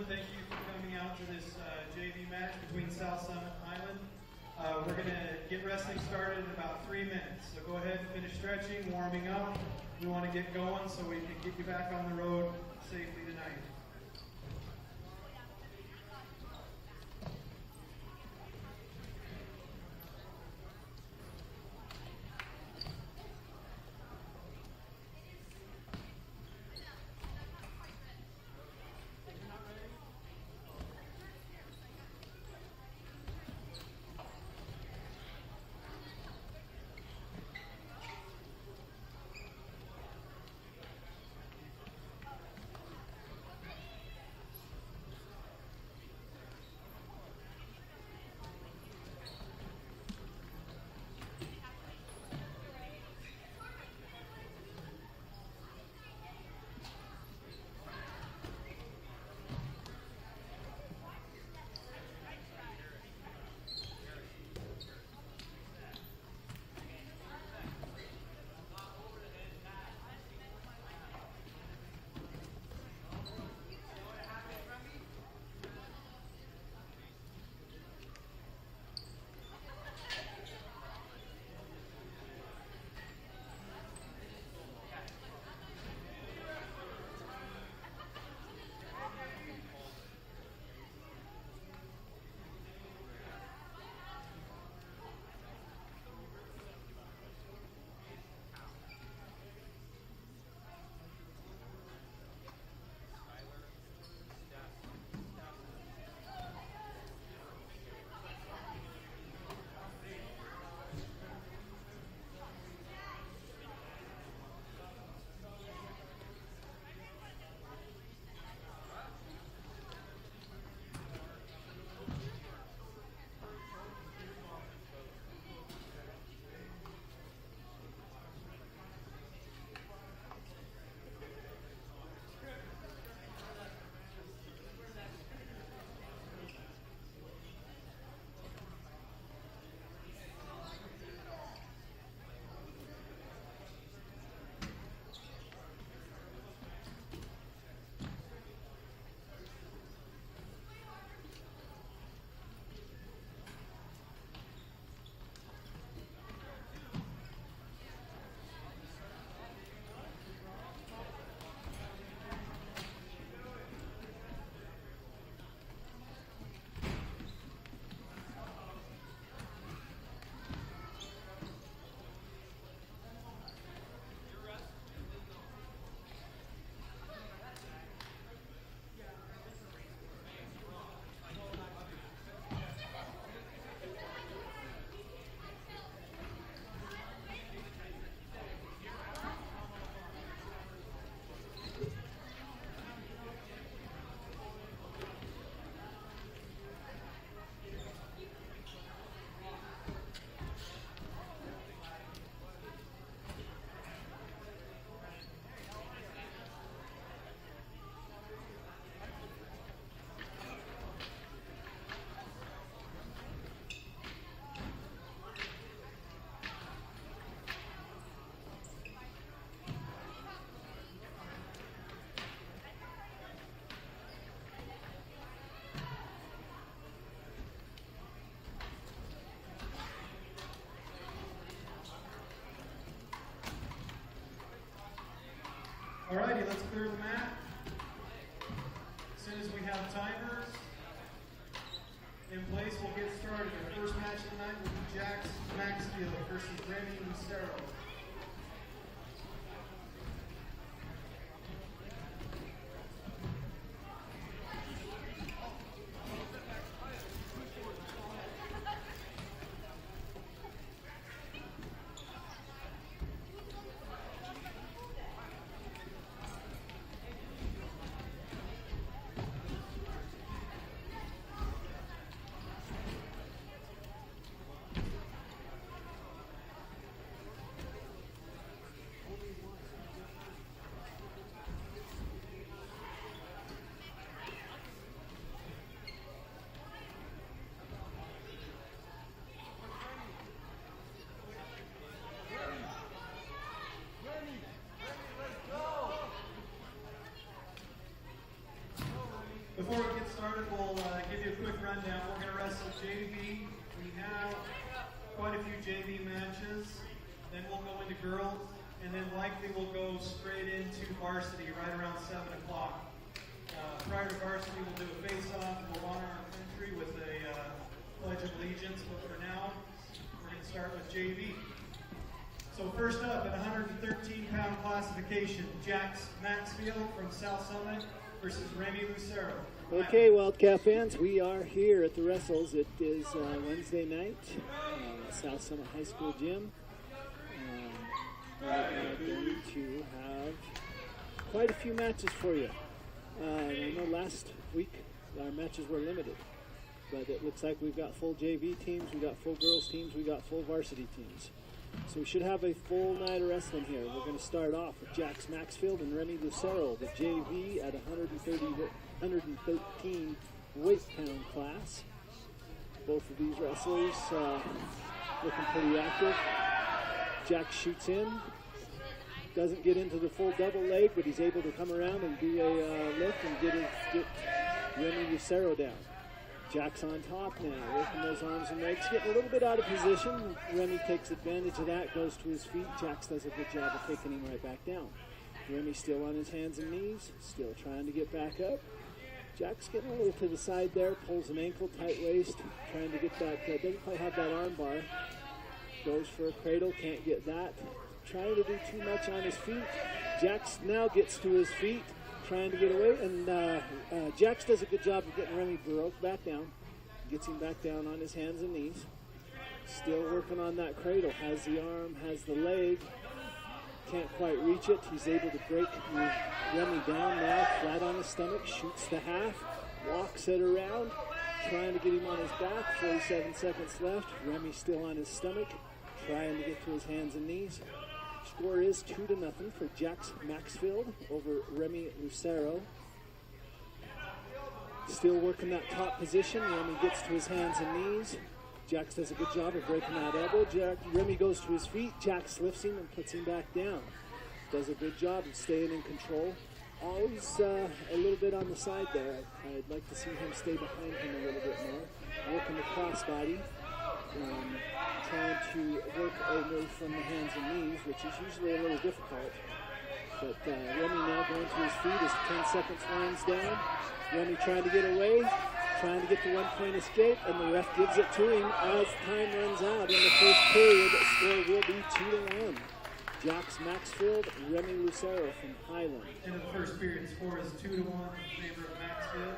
thank you for coming out to this JV match between South Summit and Highland. We're going to get wrestling started in about 3 minutes. So go ahead and finish stretching, warming up. We want to get going so we can get you back on the road safely tonight. Alrighty, let's clear the mat. As soon as we have timers in place, we'll get started. Our first match of the night will be Jax Maxfield versus Remy Lucero. into girls, and then likely we'll go straight into varsity right around 7 o'clock. Prior to varsity, we'll do a face-off. We'll honor our country with a Pledge of Allegiance, but for now, we're going to start with JV. So first up, at 113-pound classification, Jax Maxfield from South Summit versus Remy Lucero. Okay, Wildcat fans, we are here at the Wrestles. It is Wednesday night, South Summit High School gym. We are going to have quite a few matches for you. I know last week our matches were limited, but it looks like we've got full JV teams, we've got full girls teams, we've got full varsity teams. So we should have a full night of wrestling here. We're going to start off with Jax Maxfield and Remy Lucero, the JV at 113 weight pound class. Both of these wrestlers looking pretty active. Jax shoots in, doesn't get into the full double leg, but he's able to come around and do a lift and get Remy Lucero down. Jax on top now, working those arms and legs, getting a little bit out of position. Remy takes advantage of that, goes to his feet. Jax does a good job of taking him right back down. Remy still on his hands and knees, still trying to get back up. Jax getting a little to the side there, pulls an ankle, tight waist, trying to get that, doesn't quite have that arm bar. Goes for a cradle, can't get that. Trying to do too much on his feet. Jax now gets to his feet, trying to get away, and Jax does a good job of getting Remy Baroque back down. Gets him back down on his hands and knees. Still working on that cradle. Has the arm, has the leg. Can't quite reach it. He's able to break Remy down now, flat on his stomach, shoots the half, walks it around, trying to get him on his back. 47 seconds left. Remy still on his stomach, trying to get to his hands and knees. Score is 2-0 for Jax Maxfield over Remy Lucero. Still working that top position. Remy gets to his hands and knees. Jax does a good job of breaking that elbow. Remy goes to his feet. Jax lifts him and puts him back down. Does a good job of staying in control. Always a little bit on the side there. I'd like to see him stay behind him a little bit more. Working the crossbody. Trying to work a move from the hands and knees, which is usually a little difficult. But Remy now going to his feet as 10 seconds winds down. Remy trying to get away, trying to get the one-point escape, and the ref gives it to him as time runs out in the first period. The score will be 2-1. Jax Maxfield, Remy Lucero from Highland. End of the first period, the score is 2-1 in favor of Maxfield.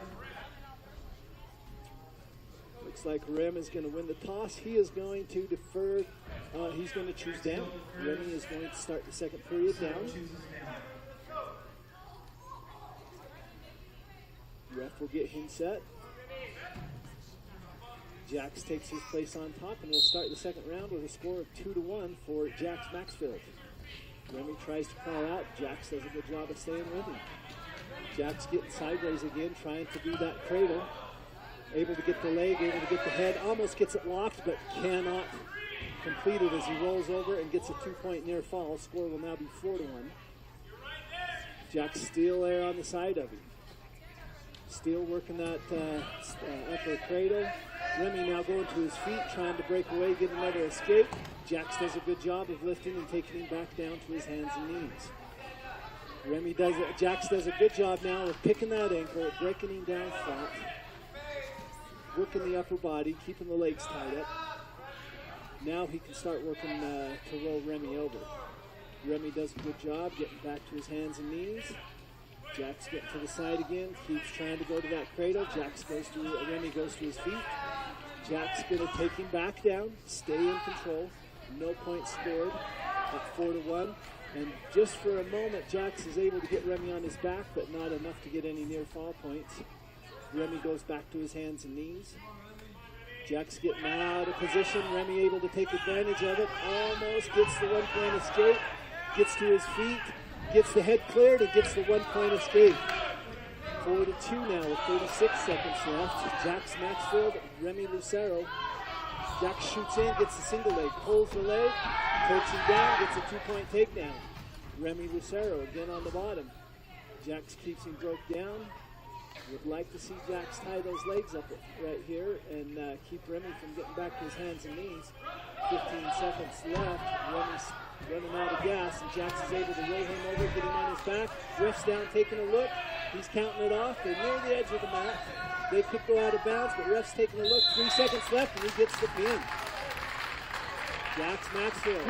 Looks like Rem is going to win the toss. He is going to defer. He's going to choose down. Remy is going to start the second period down. Ref will get him set. Jax takes his place on top, and we'll start the second round with a score of 2-1 for Jax Maxfield. Remy tries to crawl out. Jax does a good job of staying with him. Jax getting sideways again, trying to do that cradle. Able to get the leg, able to get the head, almost gets it locked, but cannot complete it as he rolls over and gets a 2-point near fall. Score will now be 4-1. Jax still there on the side of him. Still working that upper cradle. Remy now going to his feet, trying to break away, get another escape. Jax does a good job of lifting and taking him back down to his hands and knees. Jax does a good job now of picking that ankle, breaking him down flat. Working the upper body, keeping the legs tied up. Now he can start working to roll Remy over. Remy does a good job getting back to his hands and knees. Jax getting to the side again, keeps trying to go to that cradle. Remy goes to his feet. Jax going to take him back down, stay in control. No points scored at 4-1. And just for a moment, Jax is able to get Remy on his back, but not enough to get any near fall points. Remy goes back to his hands and knees. Jax getting out of position. Remy able to take advantage of it. Almost gets the one-point escape. Gets to his feet. Gets the head cleared and gets the one-point escape. 4-2 now with 36 seconds left. Jax Maxfield, Remy Lucero. Jax shoots in, gets the single leg, pulls the leg, takes him down, gets a 2-point takedown. Remy Lucero again on the bottom. Jax keeps him broke down. Would like to see Jax tie those legs up right here and keep Remy from getting back to his hands and knees. 15 seconds left. Remy running out of gas, and Jax is able to roll him over, get him on his back. Ref's down, taking a look. He's counting it off. They're near the edge of the mat. They could go out of bounds, but ref's taking a look. 3 seconds left, and he gets the pin. Jax Maxfield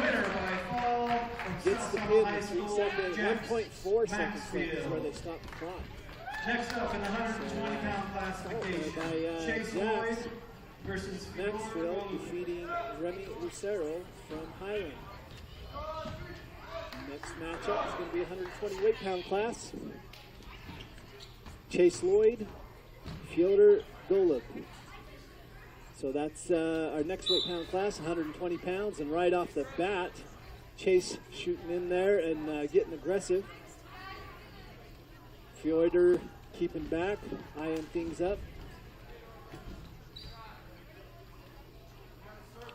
gets the pin with 3 seconds. 1.4 seconds left is where they stop the clock. Next up in the 120-pound classification, Chase Lloyd versus Maxfield defeating Remy Lucero from Highland. Next matchup is going to be 120 weight-pound class. Chase Lloyd, Fyodor Golub. So that's our next weight-pound class, 120 pounds. And right off the bat, Chase shooting in there and getting aggressive. Fyodor keeping back, eyeing things up.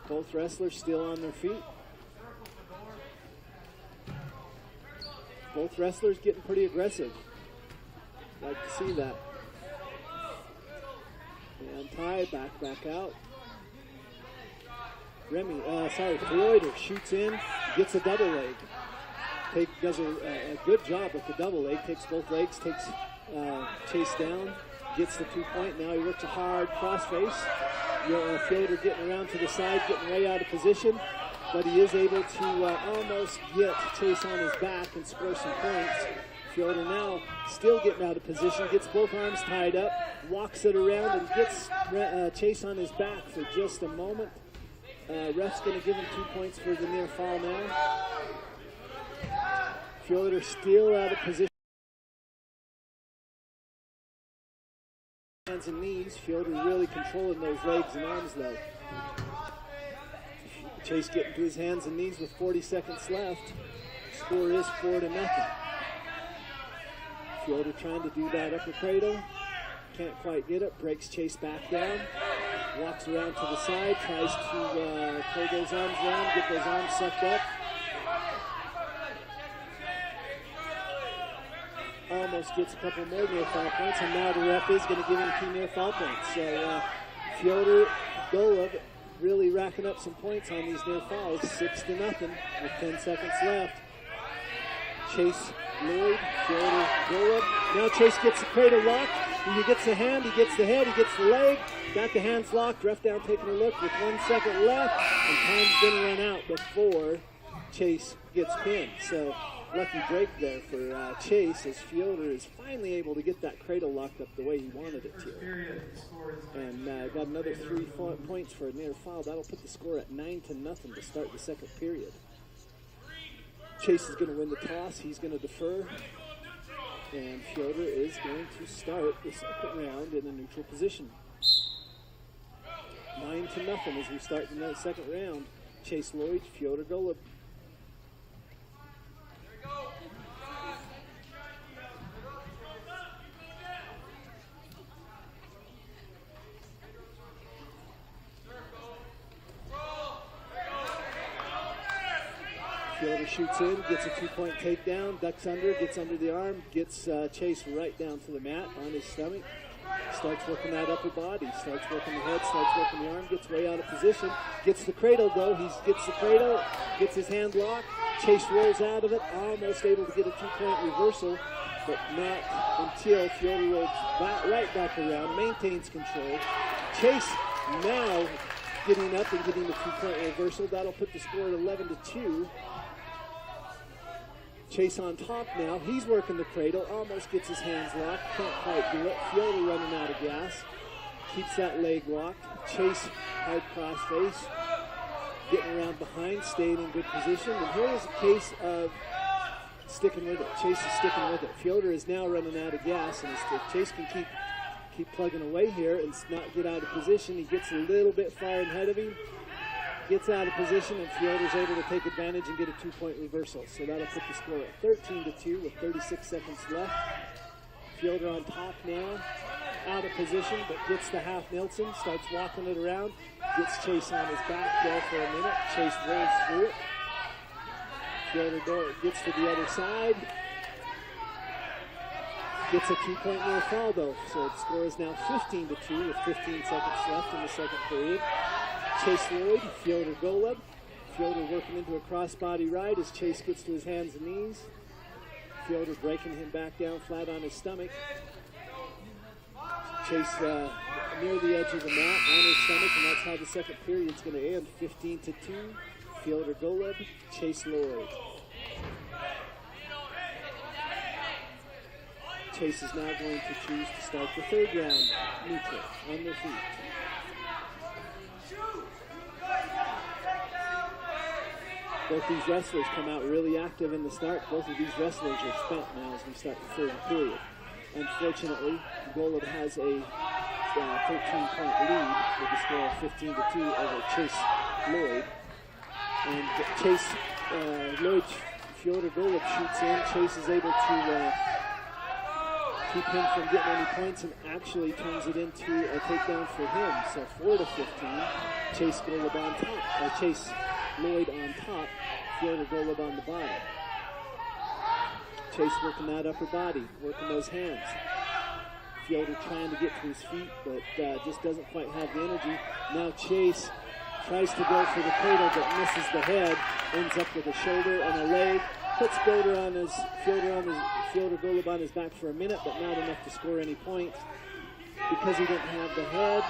Both wrestlers still on their feet. Both wrestlers getting pretty aggressive. Like to see that. And tie, back out. Fyodor shoots in, gets a double leg. Does a good job with the double leg, takes both legs, takes Chase down, gets the 2-point. Now he works a hard crossface. Fyodor getting around to the side, getting way out of position, but he is able to almost get Chase on his back and score some points. Fyodor now still getting out of position, gets both arms tied up, walks it around and gets Chase on his back for just a moment. Ref's going to give him 2 points for the near fall now. Fyodor still out of position. Hands and knees. Fyodor really controlling those legs and arms though. Chase getting to his hands and knees with 40 seconds left. Score is 4-0. Fyodor trying to do that upper cradle. Can't quite get it. Breaks Chase back down. Walks around to the side. Tries to pull those arms around. Get those arms sucked up. Almost gets a couple more near foul points, and now the ref is going to give him 2 near foul points. So Fyodor Golub really racking up some points on these near fouls. 6-0 with 10 seconds left. Chase Lloyd, Fyodor Golub. Now Chase gets the cradle lock. He gets the hand, he gets the head, he gets the leg. Got the hands locked. Ref down taking a look with 1 second left, and time's going to run out before Chase gets pinned. So lucky break there for Chase, as Fyodor is finally able to get that cradle locked up the way he wanted it to. And got another 3 points for a near foul. That'll put the score at 9-0 to start the second period. Chase is going to win the toss. He's going to defer. And Fyodor is going to start the second round in a neutral position. 9-0 as we start the second round. Chase Lloyd, Fyodor Golub. Fyodor shoots in, gets a 2-point takedown, ducks under, gets under the arm, gets Chase right down to the mat on his stomach. Starts working that upper body, starts working the head, starts working the arm, gets way out of position. Gets the cradle though, he gets the cradle, gets his hand locked. Chase rolls out of it, almost able to get a 2-point reversal, but not until Fyodor rolls right back around, maintains control. Chase now getting up and getting the 2-point reversal. That'll put the score at 11-2. Chase on top now. He's working the cradle. Almost gets his hands locked. Can't quite do it. Fyodor running out of gas. Keeps that leg locked. Chase hard cross face. Getting around behind. Staying in good position. And here is a case of sticking with it. Chase is sticking with it. Fyodor is now running out of gas. And if Chase can keep plugging away here and not get out of position, he gets a little bit far ahead of him. Gets out of position, and Fyodor's able to take advantage and get a 2-point reversal. So that'll put the score at 13-2 with 36 seconds left. Fyodor on top now, out of position, but gets the half Nelson, starts walking it around, gets Chase on his back there for a minute. Chase rolls through it. Fyodor gets to the other side. Gets a 2-point near foul though, so the score is now 15-2 with 15 seconds left in the second period. Chase Lloyd, Fyodor Golub. Fielder working into a crossbody right as Chase gets to his hands and knees. Fielder breaking him back down flat on his stomach. Chase near the edge of the mat on his stomach, and that's how the second period's going to end. 15-2. Fielder Golub, Chase Lloyd. Chase is now going to choose to start the third round neutral on their feet. Both these wrestlers come out really active in the start. Both of these wrestlers are spent now as we start the third period. Unfortunately, Golub has a 13-point lead with a score of 15-2 over Chase Lloyd. And Chase Lloyd, Fyodor Golub shoots in. Chase is able to keep him from getting any points and actually turns it into a takedown for him. So 4-15, Chase Golub on top, or Chase Lloyd on top, Fyodor Golub on the bottom. Chase working that upper body, working those hands. Fyodor trying to get to his feet, but just doesn't quite have the energy. Now Chase tries to go for the cradle, but misses the head, ends up with a shoulder and a leg. Puts Fyodor Golub on his back for a minute, but not enough to score any points. Because he didn't have the head,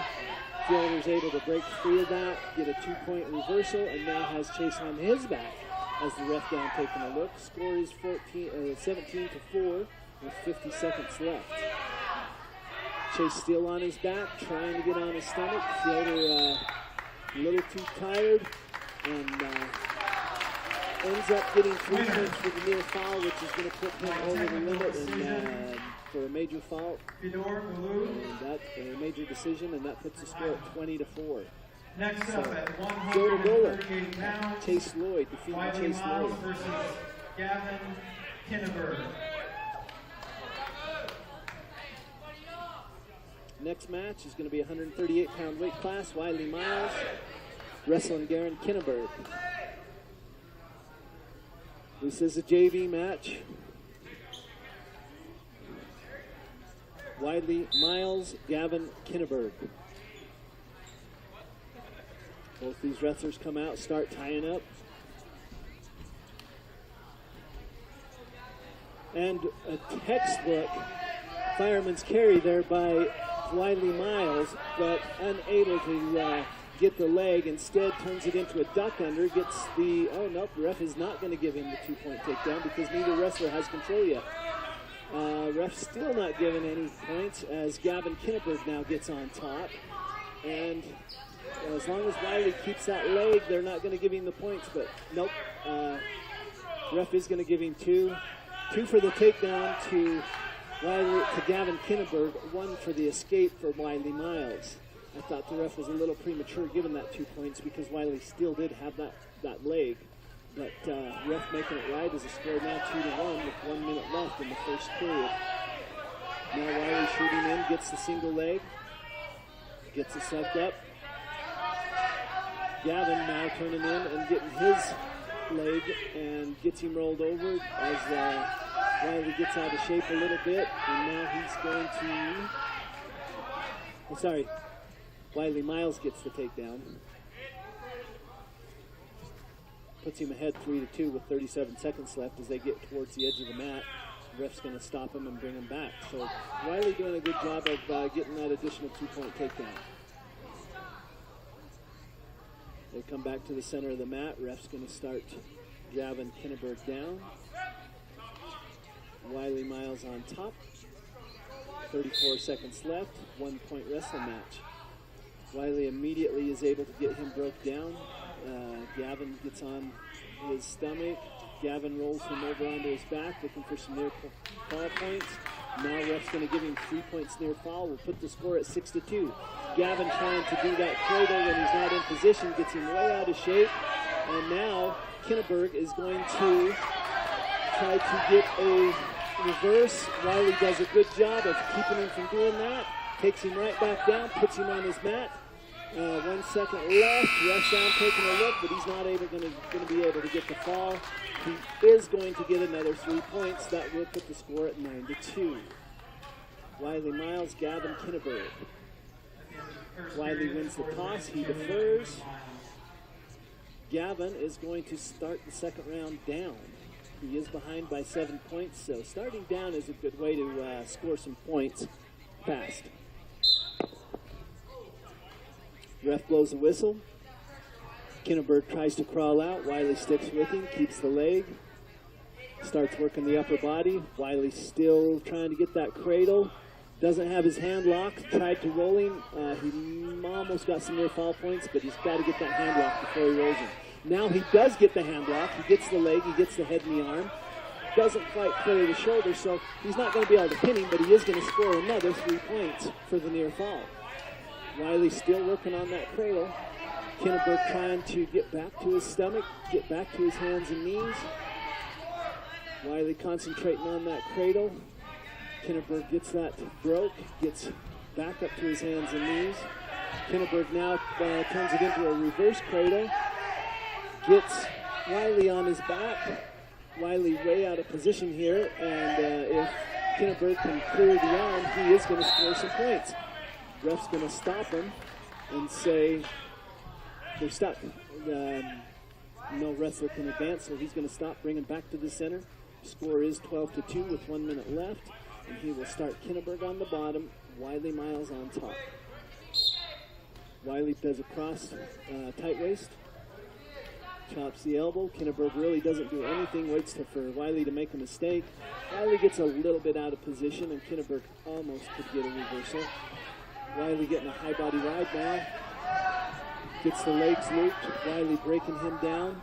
Fyodor's able to break free of that, get a 2-point reversal, and now has Chase on his back as the ref down taking a look. Score is 17-4 with 50 seconds left. Chase still on his back, trying to get on his stomach. Fyodor a little too tired, and ends up getting 3 points for the near foul, which is going to put him over the limit and for a major foul. And that's a major decision, and that puts the score at 20-4. Next up at Fyodor 138 pounds, Chase Lloyd defeating Wiley Chase Miles Lloyd. versus Gavin Kinneberg. Next match is going to be a 138-pound weight class. Wiley Miles wrestling Gavin Kinneberg. This is a JV match. Wiley Miles, Gavin Kinneberg. Both these wrestlers come out, start tying up. And a textbook fireman's carry there by Wiley Miles, but unable to get the leg. Instead turns it into a duck under, gets the, oh nope, the ref is not going to give him the 2-point takedown because neither wrestler has control yet. Ref still not giving any points as Gavin Kinneberg now gets on top. And as long as Wiley keeps that leg, they're not going to give him the points, but nope. Ref is going to give him 2. 2 for the takedown to Gavin Kinneberg, 1 for the escape for Wiley Miles. I thought the ref was a little premature giving that 2 points because Wiley still did have that leg. But ref making it right as a score now 2-1 with 1 minute left in the first period. Now Wiley shooting in, gets the single leg, gets it sucked up. Gavin now turning in and getting his leg and gets him rolled over as Wiley gets out of shape a little bit, and now he's going to, Wiley Miles gets the takedown. Puts him ahead 3-2 with 37 seconds left as they get towards the edge of the mat. The ref's going to stop him and bring him back. So Wiley doing a good job of getting that additional 2-point takedown. They come back to the center of the mat. Ref's going to start Gavin Kinneberg down. Wiley Miles on top. 34 seconds left. 1-point wrestling match. Wiley immediately is able to get him broke down. Gavin gets on his stomach. Gavin rolls him over onto his back, looking for some near fall points. Now ref's going to give him 3 points near foul. We'll put the score at 6-2. Gavin trying to do that cradle when he's not in position, gets him way out of shape. And now Kinneberg is going to try to get a reverse. Wiley does a good job of keeping him from doing that. Takes him right back down, puts him on his mat. 1 second left. Ref's down taking a look, but he's not going to be able to get the fall. He is going to get another 3 points. That will put the score at 9-2. Wiley Miles, Gavin Kinneberg. Wiley wins the toss. He defers. Gavin is going to start the second round down. He is behind by 7 points, so starting down is a good way to score some points fast. Ref blows a whistle. Kinneberg tries to crawl out. Wiley sticks with him, keeps the leg. Starts working the upper body. Wiley still trying to get that cradle. Doesn't have his hand locked. Tried to roll him. He almost got some near foul points, but he's got to get that hand locked before he rolls him. Now he does get the hand lock. He gets the leg. He gets the head and the arm. Doesn't quite clear the shoulder, so he's not going to be able to pin him, but he is going to score another 3 points for the near fall. Wiley still working on that cradle. Kinneberg trying to get back to his stomach, get back to his hands and knees. Wiley concentrating on that cradle. Kinneberg gets that broke, gets back up to his hands and knees. Kinneberg now turns it into a reverse cradle. Gets Wiley on his back. Wiley way out of position here, and if Kinneberg can clear the arm, he is going to score some points. Ref's going to stop him and say they're stuck. No wrestler can advance, so he's going to stop, bring him back to the center. Score is 12-2 with 1 minute left, and he will start Kinneberg on the bottom, Wiley Miles on top. Wiley does a cross tight waist, chops the elbow. Kinneberg really doesn't do anything, waits for Wiley to make a mistake. Wiley gets a little bit out of position, and Kinneberg almost could get a reversal. Wiley getting a high body ride now. Gets the legs looped. Wiley breaking him down.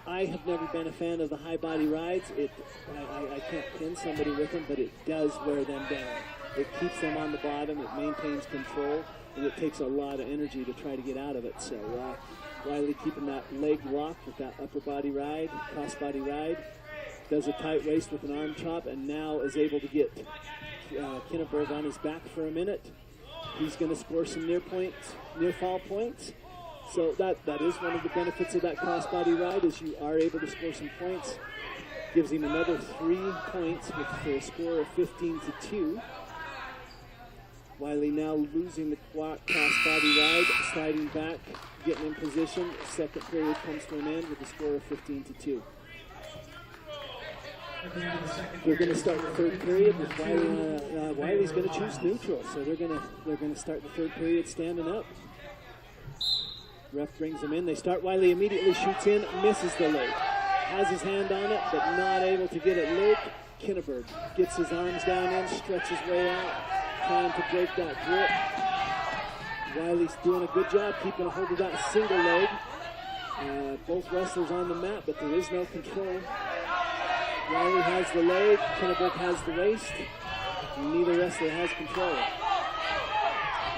I have never been a fan of the high body rides. I can't pin somebody with them, but it does wear them down. It keeps them on the bottom. It maintains control, and it takes a lot of energy to try to get out of it. So Wiley keeping that leg locked with that upper body ride, cross body ride. Does a tight waist with an arm chop, and now is able to get Kinneberg on his back for a minute. He's going to score some near fall points. So that is one of the benefits of that crossbody ride, is you are able to score some points. Gives him another 3 points for a score of 15-2. Wiley now losing the crossbody ride, sliding back, getting in position. Second period comes to an end with a score of 15-2. We're going to start the third period with Wiley. Wiley's going to choose neutral, so they're going to start the third period standing up. Ref brings him in. They start. Wiley immediately shoots in, misses the leg. Has his hand on it, but not able to get it looped. Kinneberg gets his arms down in, stretches way out, trying to break that grip. Wiley's doing a good job keeping a hold of that single leg. Both wrestlers on the mat, but there is no control. Wiley has the leg, Kinneberg has the waist. Neither wrestler has control.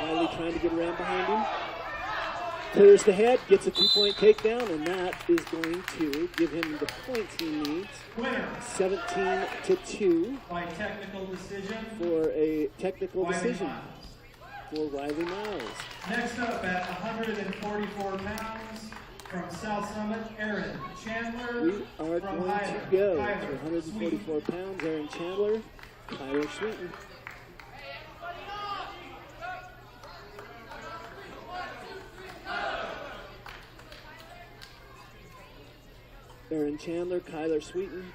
Wiley trying to get around behind him. Clears the head, gets a 2-point takedown, and that is going to give him the points he needs. 17-2 by technical decision for a technical Wiley decision Miles. For Wiley Miles. Next up at 144 pounds from South Summit, Aaron Chandler. We are from going Highland. to go Tyler to 144 pounds. Aaron Chandler, Tyler Sweeten. Aaron Chandler, Kyler Sweeten.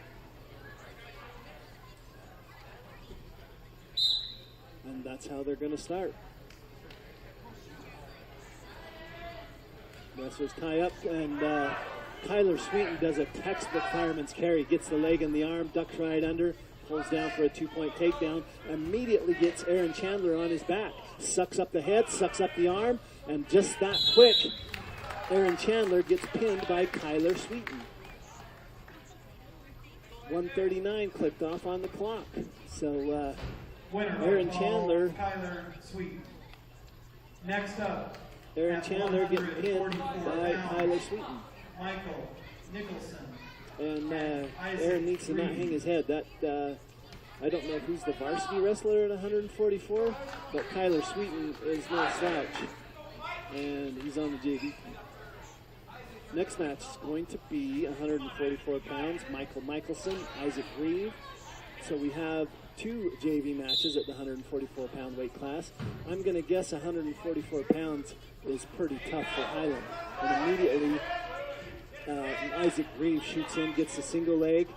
And that's how they're going to start. Wrestlers tie up, and Kyler Sweeten does a textbook fireman's carry. Gets the leg and the arm, ducks right under, pulls down for a 2-point takedown, immediately gets Aaron Chandler on his back. Sucks up the head, sucks up the arm, and just that quick, Aaron Chandler gets pinned by Kyler Sweeten. 1:39 clicked off on the clock. So Aaron Chandler. Kyler Sweeten. Next up, Aaron Chandler getting pinned by Kyler Sweeten. Michael Nicholson. And Aaron needs to not hang his head. That I don't know who's the varsity wrestler at 144, but Kyler Sweeten is no slouch. And he's on the JV. Next match is going to be 144 pounds. Michael Michelson, Isaac Reeve, So we have 2 JV matches at the 144-pound weight class. I'm going to guess 144 pounds is pretty tough for Highland. And immediately, Isaac Reeves shoots in, gets the single leg,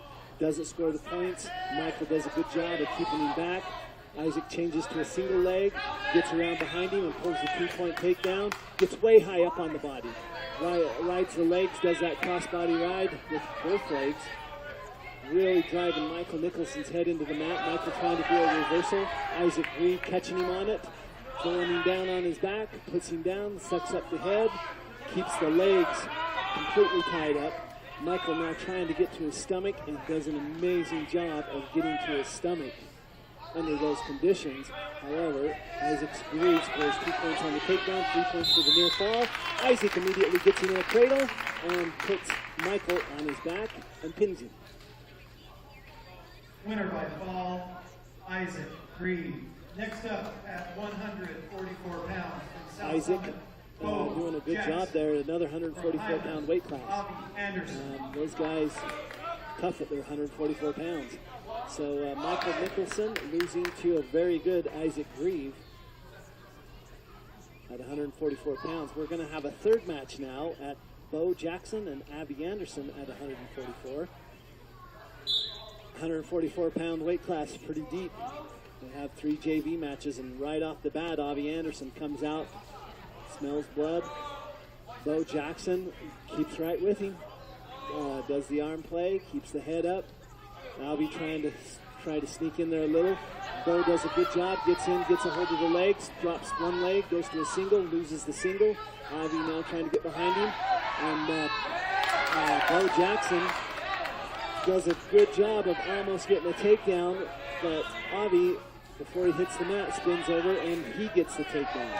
doesn't score the points. Michael does a good job of keeping him back. Isaac changes to a single leg, gets around behind him and pulls the 2-point takedown, gets way high up on the body. Rides the legs, does that crossbody ride with both legs. Really driving Michael Nicholson's head into the mat. Michael trying to do a reversal. Isaac Reed catching him on it, throwing him down on his back, puts him down, sucks up the head, keeps the legs completely tied up. Michael now trying to get to his stomach and does an amazing job of getting to his stomach under those conditions. However, Isaac Reed scores 2 points on the takedown, 3 points for the near fall. Isaac immediately gets him in a cradle and puts Michael on his back and pins him. Winner by fall, Isaac Reed. Next up at 144 pounds from South Isaac Summit, doing a good job there. Another 144-pound weight class. Avi Anderson. Those guys tough at their 144 pounds. So Michael Nicholson losing to a very good Isaac Reeve at 144 pounds. We're going to have a third match now at Bo Jackson and Abby Anderson at 144. 144-pound weight class, pretty deep. We have 3 JV matches, and right off the bat, Avi Anderson comes out, smells blood. Bo Jackson keeps right with him, does the arm play, keeps the head up. Avi trying to sneak in there a little. Bo does a good job, gets in, gets a hold of the legs, drops one leg, goes to a single, loses the single. Avi now trying to get behind him, and Bo Jackson does a good job of almost getting a takedown, but Avi, before he hits the mat, spins over and he gets the takedown.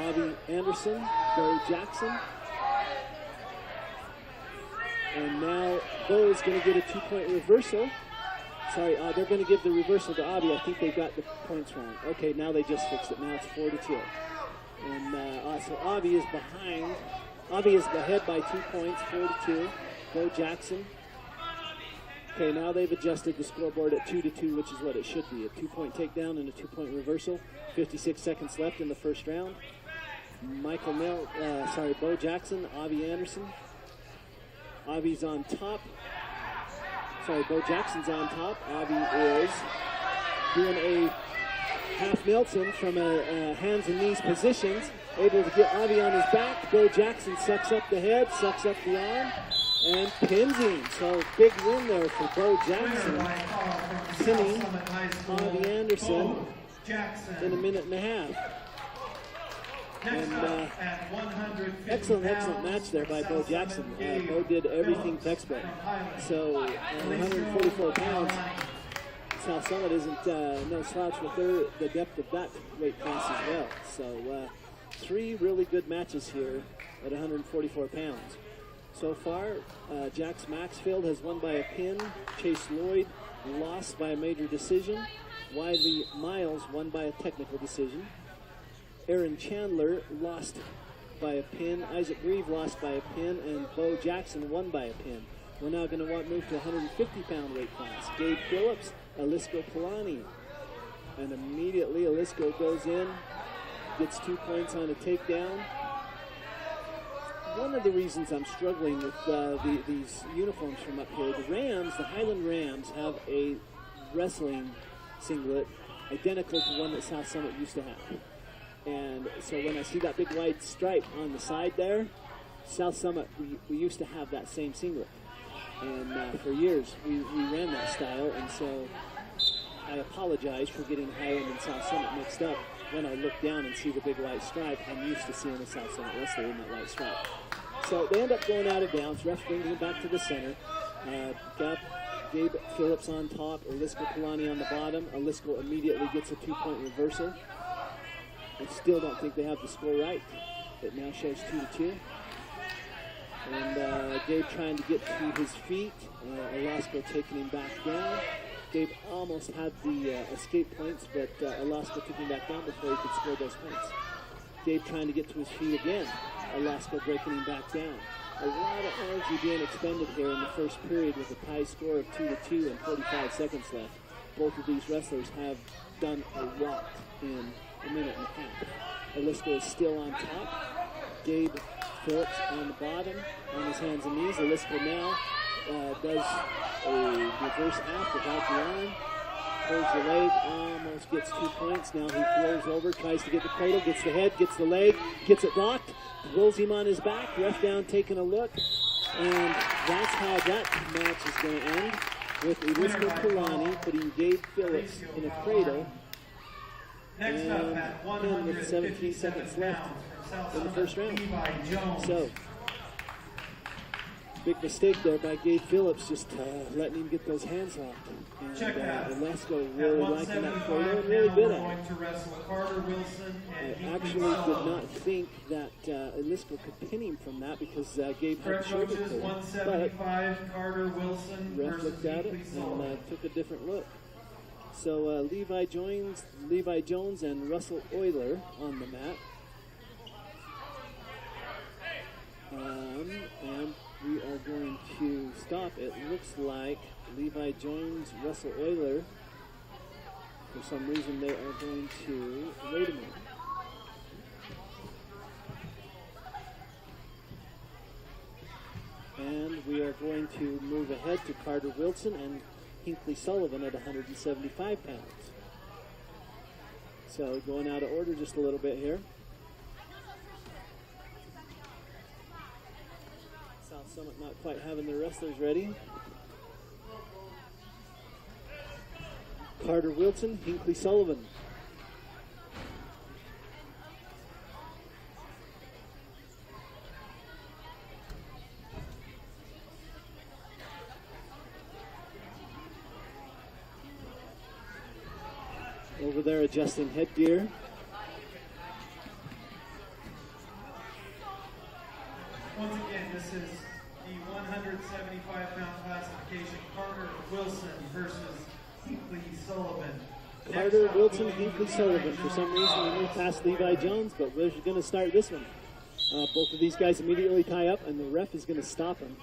Avi Anderson, Bo Jackson. And now Bo is going to get a 2-point reversal. Sorry, they're going to give the reversal to Avi. I think they got the points wrong. Okay, now they just fixed it. Now it's 4-2. And so Avi is behind. Avi is ahead by 2 points, 4-2. Bo Jackson. Okay, now they've adjusted the scoreboard at 2-2, which is what it should be. A 2-point takedown and a 2-point reversal. 56 seconds left in the first round. Bo Jackson, Avi Anderson. Avi's on top. Bo Jackson's on top. Avi is doing a half Nelson from a hands and knees positions. Able to get Avi on his back. Bo Jackson sucks up the head, sucks up the arm, and pins him. So big win there for Bo Jackson. Pinning Avi Anderson in a minute and a half. And excellent match there by Bo Jackson. Bo did everything textbook. So 144 pounds, South Summit isn't no slouch with the depth of that weight class as well. So 3 really good matches here at 144 pounds. So far, Jax Maxfield has won by a pin. Chase Lloyd lost by a major decision. Wiley Miles won by a technical decision. Aaron Chandler lost by a pin. Isaac Reeve lost by a pin. And Bo Jackson won by a pin. We're now going to move to 150-pound weight class. Gabe Phillips, Alisco Polani. And immediately Alisco goes in, gets 2 points on a takedown. One of the reasons I'm struggling with these uniforms from up here, the Highland Rams have a wrestling singlet identical to one that South Summit used to have. And so when I see that big wide stripe on the side there, South Summit, we used to have that same singlet. And for years, we ran that style, and so I apologize for getting Highland and South Summit mixed up. When I look down and see the big white stripe, I'm used to seeing the South Summit wrestler in that white stripe. So they end up going out of bounds. Ref brings them back to the center. Got Gabe Phillips on top, Alisco Polani on the bottom. Alisco immediately gets a 2-point reversal. I still don't think they have the score right. It now shows 2-2. And Gabe trying to get to his feet. Alisco taking him back down. Gabe almost had the escape points, but Alisco took him back down before he could score those points. Gabe trying to get to his feet again. Alisco breaking him back down. A lot of energy being expended here in the first period with a tie score of 2-2 and 45 seconds left. both of these wrestlers have done a lot in a minute and a half. Alisco is still on top. Gabe Phillips on the bottom, on his hands and knees. Alisco now does a reverse half without the arm. Holds the leg, almost gets 2 points. Now he throws over, tries to get the cradle, gets the head, gets the leg, gets it blocked, rolls him on his back. Ref down taking a look. And that's how that match is going to end, with Alisco Kalani putting Gabe Phillips in a cradle. And with 17 seconds left in the first round. So, big mistake there by Gabe Phillips, just letting him get those hands locked. And Alisco really liking that cradle and really good at it. I actually did not think that Alisco could pin him from that because Gabe had shoulder pull. But ref looked at it and took a different look. So Levi Jones and Russell Euler on the mat. And we are going to stop. It looks like Levi Jones, Russell Euler, for some reason they are going to, wait a minute. And we are going to move ahead to Carter Wilson and Hinckley Sullivan at 175 pounds. So going out of order just a little bit here. South Summit not quite having their wrestlers ready. Carter Wilson, Hinckley Sullivan. Over there adjusting headgear. Once again, this is the 175-pound classification. Carter Wilson versus Hinckley Sullivan. Carter Wilson, Hinckley Sullivan. For some reason, we moved past Levi Jones, but we're going to start this one. Both of these guys immediately tie up, and the ref is going to stop them.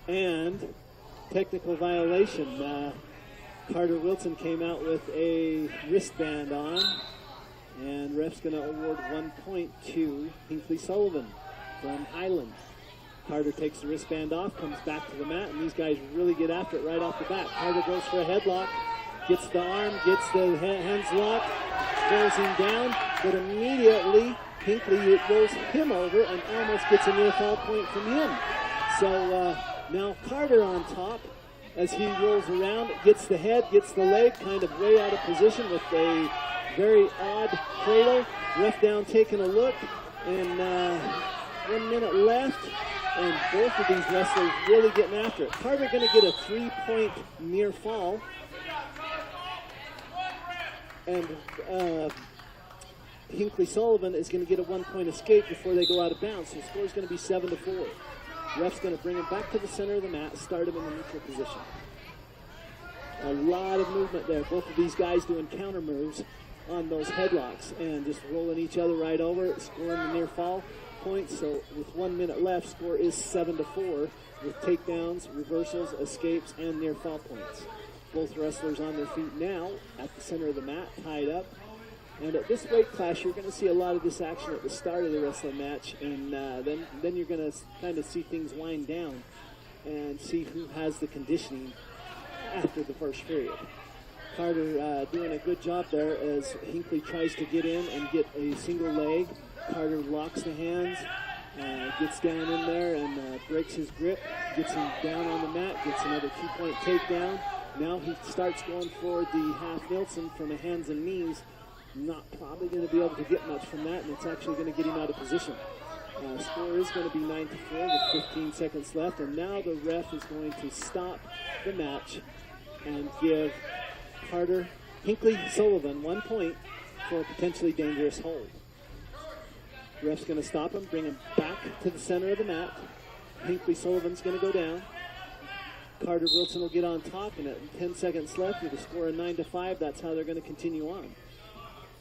And technical violation. Carter Wilson came out with a wristband on, and ref's going to award 1 point to Hinckley Sullivan from Highland. Carter takes the wristband off, comes back to the mat, and these guys really get after it right off the bat. Carter goes for a headlock, gets the arm, gets the hands locked, throws him down, but immediately Hinckley rolls him over and almost gets a near fall point from him. So now Carter on top as he rolls around, gets the head, gets the leg, kind of way out of position with a very odd cradle. Ref down taking a look, and 1 minute left, and both of these wrestlers really getting after it. Carter going to get a 3-point near fall, and Hinckley Sullivan is going to get a 1-point escape before they go out of bounds. So the score is going to be 7-4. Ref's going to bring him back to the center of the mat, start him in the neutral position. A lot of movement there. Both of these guys doing counter moves on those headlocks and just rolling each other right over, scoring the near fall points. So with 1 minute left, score is 7-4 with takedowns, reversals, escapes, and near fall points. Both wrestlers on their feet now at the center of the mat, tied up. And at this weight class, you're going to see a lot of this action at the start of the wrestling match, and then you're going to kind of see things wind down and see who has the conditioning after the first period. Carter doing a good job there as Hinckley tries to get in and get a single leg. Carter locks the hands, gets down in there and breaks his grip, gets him down on the mat, gets another 2-point takedown. Now he starts going for the half Nelson from the hands and knees. Not probably going to be able to get much from that, and it's actually going to get him out of position. Score is going to be 9-4 with 15 seconds left, and now the ref is going to stop the match and give Carter Hinckley Sullivan 1 point for a potentially dangerous hold. The ref's going to stop him, bring him back to the center of the mat. Hinckley Sullivan's going to go down. Carter Wilson will get on top, and at 10 seconds left with a score of 9-5, that's how they're going to continue on.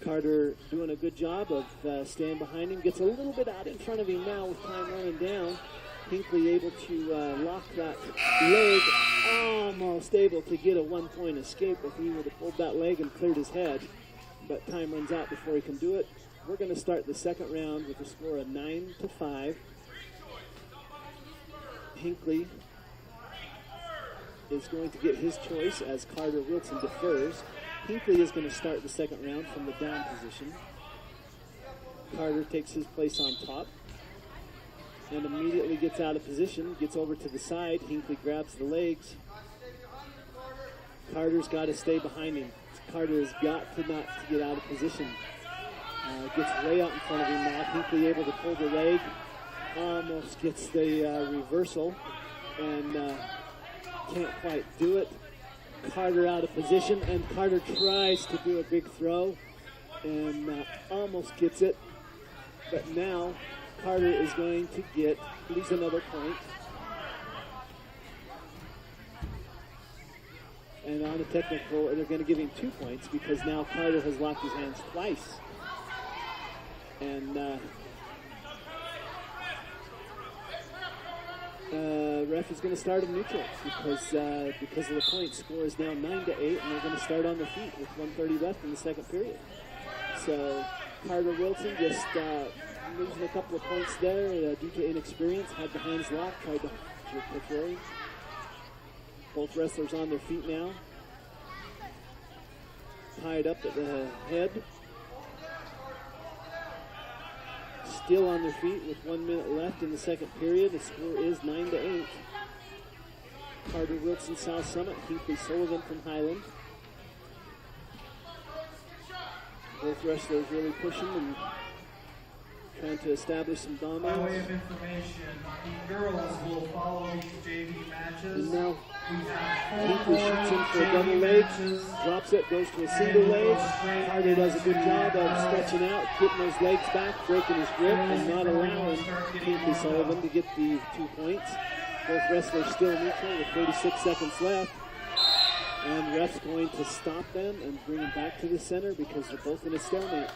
Carter doing a good job of staying behind him. Gets a little bit out in front of him now with time running down. Hinckley able to lock that leg, almost able to get a 1-point escape if he would have pulled that leg and cleared his head. But time runs out before he can do it. We're going to start the second round with a score of 9-5. Hinckley is going to get his choice as Carter Wilson defers. Hinckley is going to start the second round from the down position. Carter takes his place on top and immediately gets out of position, gets over to the side. Hinckley grabs the legs. Carter's got to stay behind him. Carter has got to not to get out of position. Gets way out in front of him now. Hinckley able to pull the leg. Almost gets the reversal and can't quite do it. Carter out of position, and Carter tries to do a big throw and almost gets it. But now Carter is going to get at least another point. And on a technical, they're going to give him 2 points because now Carter has locked his hands twice. And ref is going to start in neutral because of the point score is now 9-8, and they're going to start on their feet with 1:30 left in the second period. So Carter Wilson just losing a couple of points there due to inexperience, had the hands locked, tried to throw him. Both wrestlers on their feet now. Tied up at the head. Still on their feet with 1 minute left in the second period. The score is 9-8. Carter Wilson, South Summit. Hinckley Sullivan from Highland. Both wrestlers really pushing and trying to establish some dominance. By way of information, the girls will follow these JV matches. And now We have Hinckley shoots in for a double leg, drops it, goes to a single leg. Carter does a good job of stretching out, getting those legs back, breaking his grip, and not allowing Hinckley Sullivan to get the 2 points. Both wrestlers still neutral with 36 seconds left. And ref's going to stop them and bring them back to the center because they're both in a stalemate.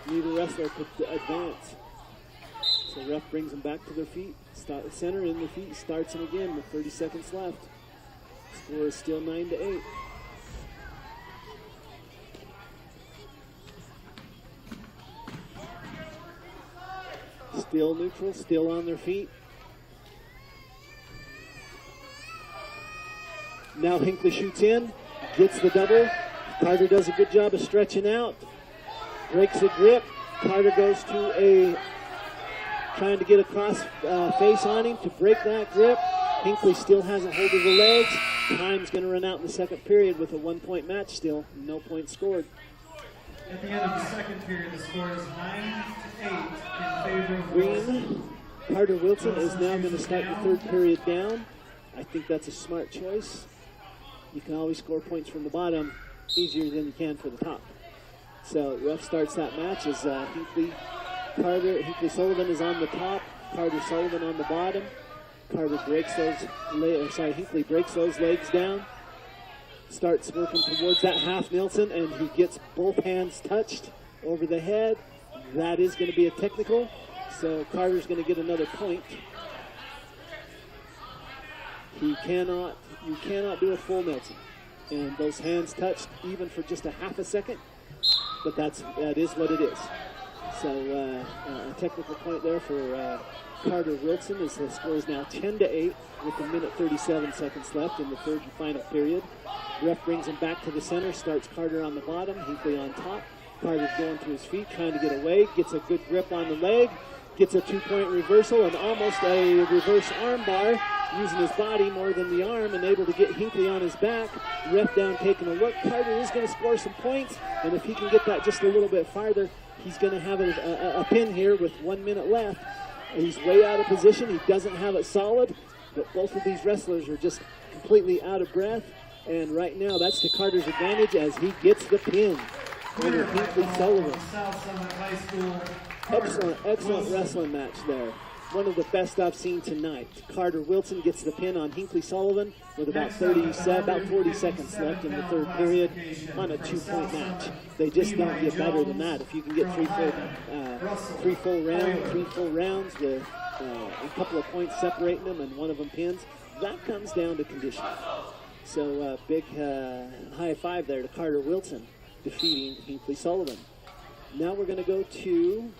Neither wrestler could advance. So ref brings them back to their feet. Start the center in the feet, starts them again with 30 seconds left. Score is still 9-8. Still neutral, still on their feet. Now Hinckley shoots in, gets the double. Carter does a good job of stretching out. Breaks the grip. Carter goes to trying to get a cross face on him to break that grip. Hinckley still has a hold of the legs. Time's going to run out in the second period with a 1 point match still. No points scored. At the end of the second period, the score is 9-8 in favor of Green. Carter Wilson is now going to start the third period down. I think that's a smart choice. You can always score points from the bottom easier than you can for the top. So ref starts that match as Hinckley Sullivan is on the top, Carter Sullivan on the bottom. Hinckley breaks those legs down, starts working towards that half Nelson, and he gets both hands touched over the head. That is going to be a technical, so Carter's going to get another point. You cannot do a full Nelson. And those hands touched even for just a half a second, but that is what it is. So a technical point there for Carter Wilson as the score is now 10-8 with 1:37 seconds left in the third and final period. Ref brings him back to the center, starts Carter on the bottom, Hinckley on top. Carter's going to his feet, trying to get away, gets a good grip on the leg, gets a 2 point reversal and almost a reverse arm bar, using his body more than the arm and able to get Hinckley on his back. Ref down taking a look. Carter is going to score some points, and if he can get that just a little bit farther, he's going to have a pin here with 1 minute left. He's way out of position. He doesn't have it solid, but both of these wrestlers are just completely out of breath. And right now, that's to Carter's advantage as he gets the pin over Hinckley Sullivan. South Summit High School. Excellent wrestling match there. One of the best I've seen tonight. Carter Wilson gets the pin on Hinckley Sullivan with about 40 seconds left in the third period on a 2 point match. They just don't get better than that. If you can get three full rounds with a couple of points separating them and one of them pins. That comes down to conditioning. So big high five there to Carter Wilson, defeating Hinkley Sullivan. Now we're going to go to,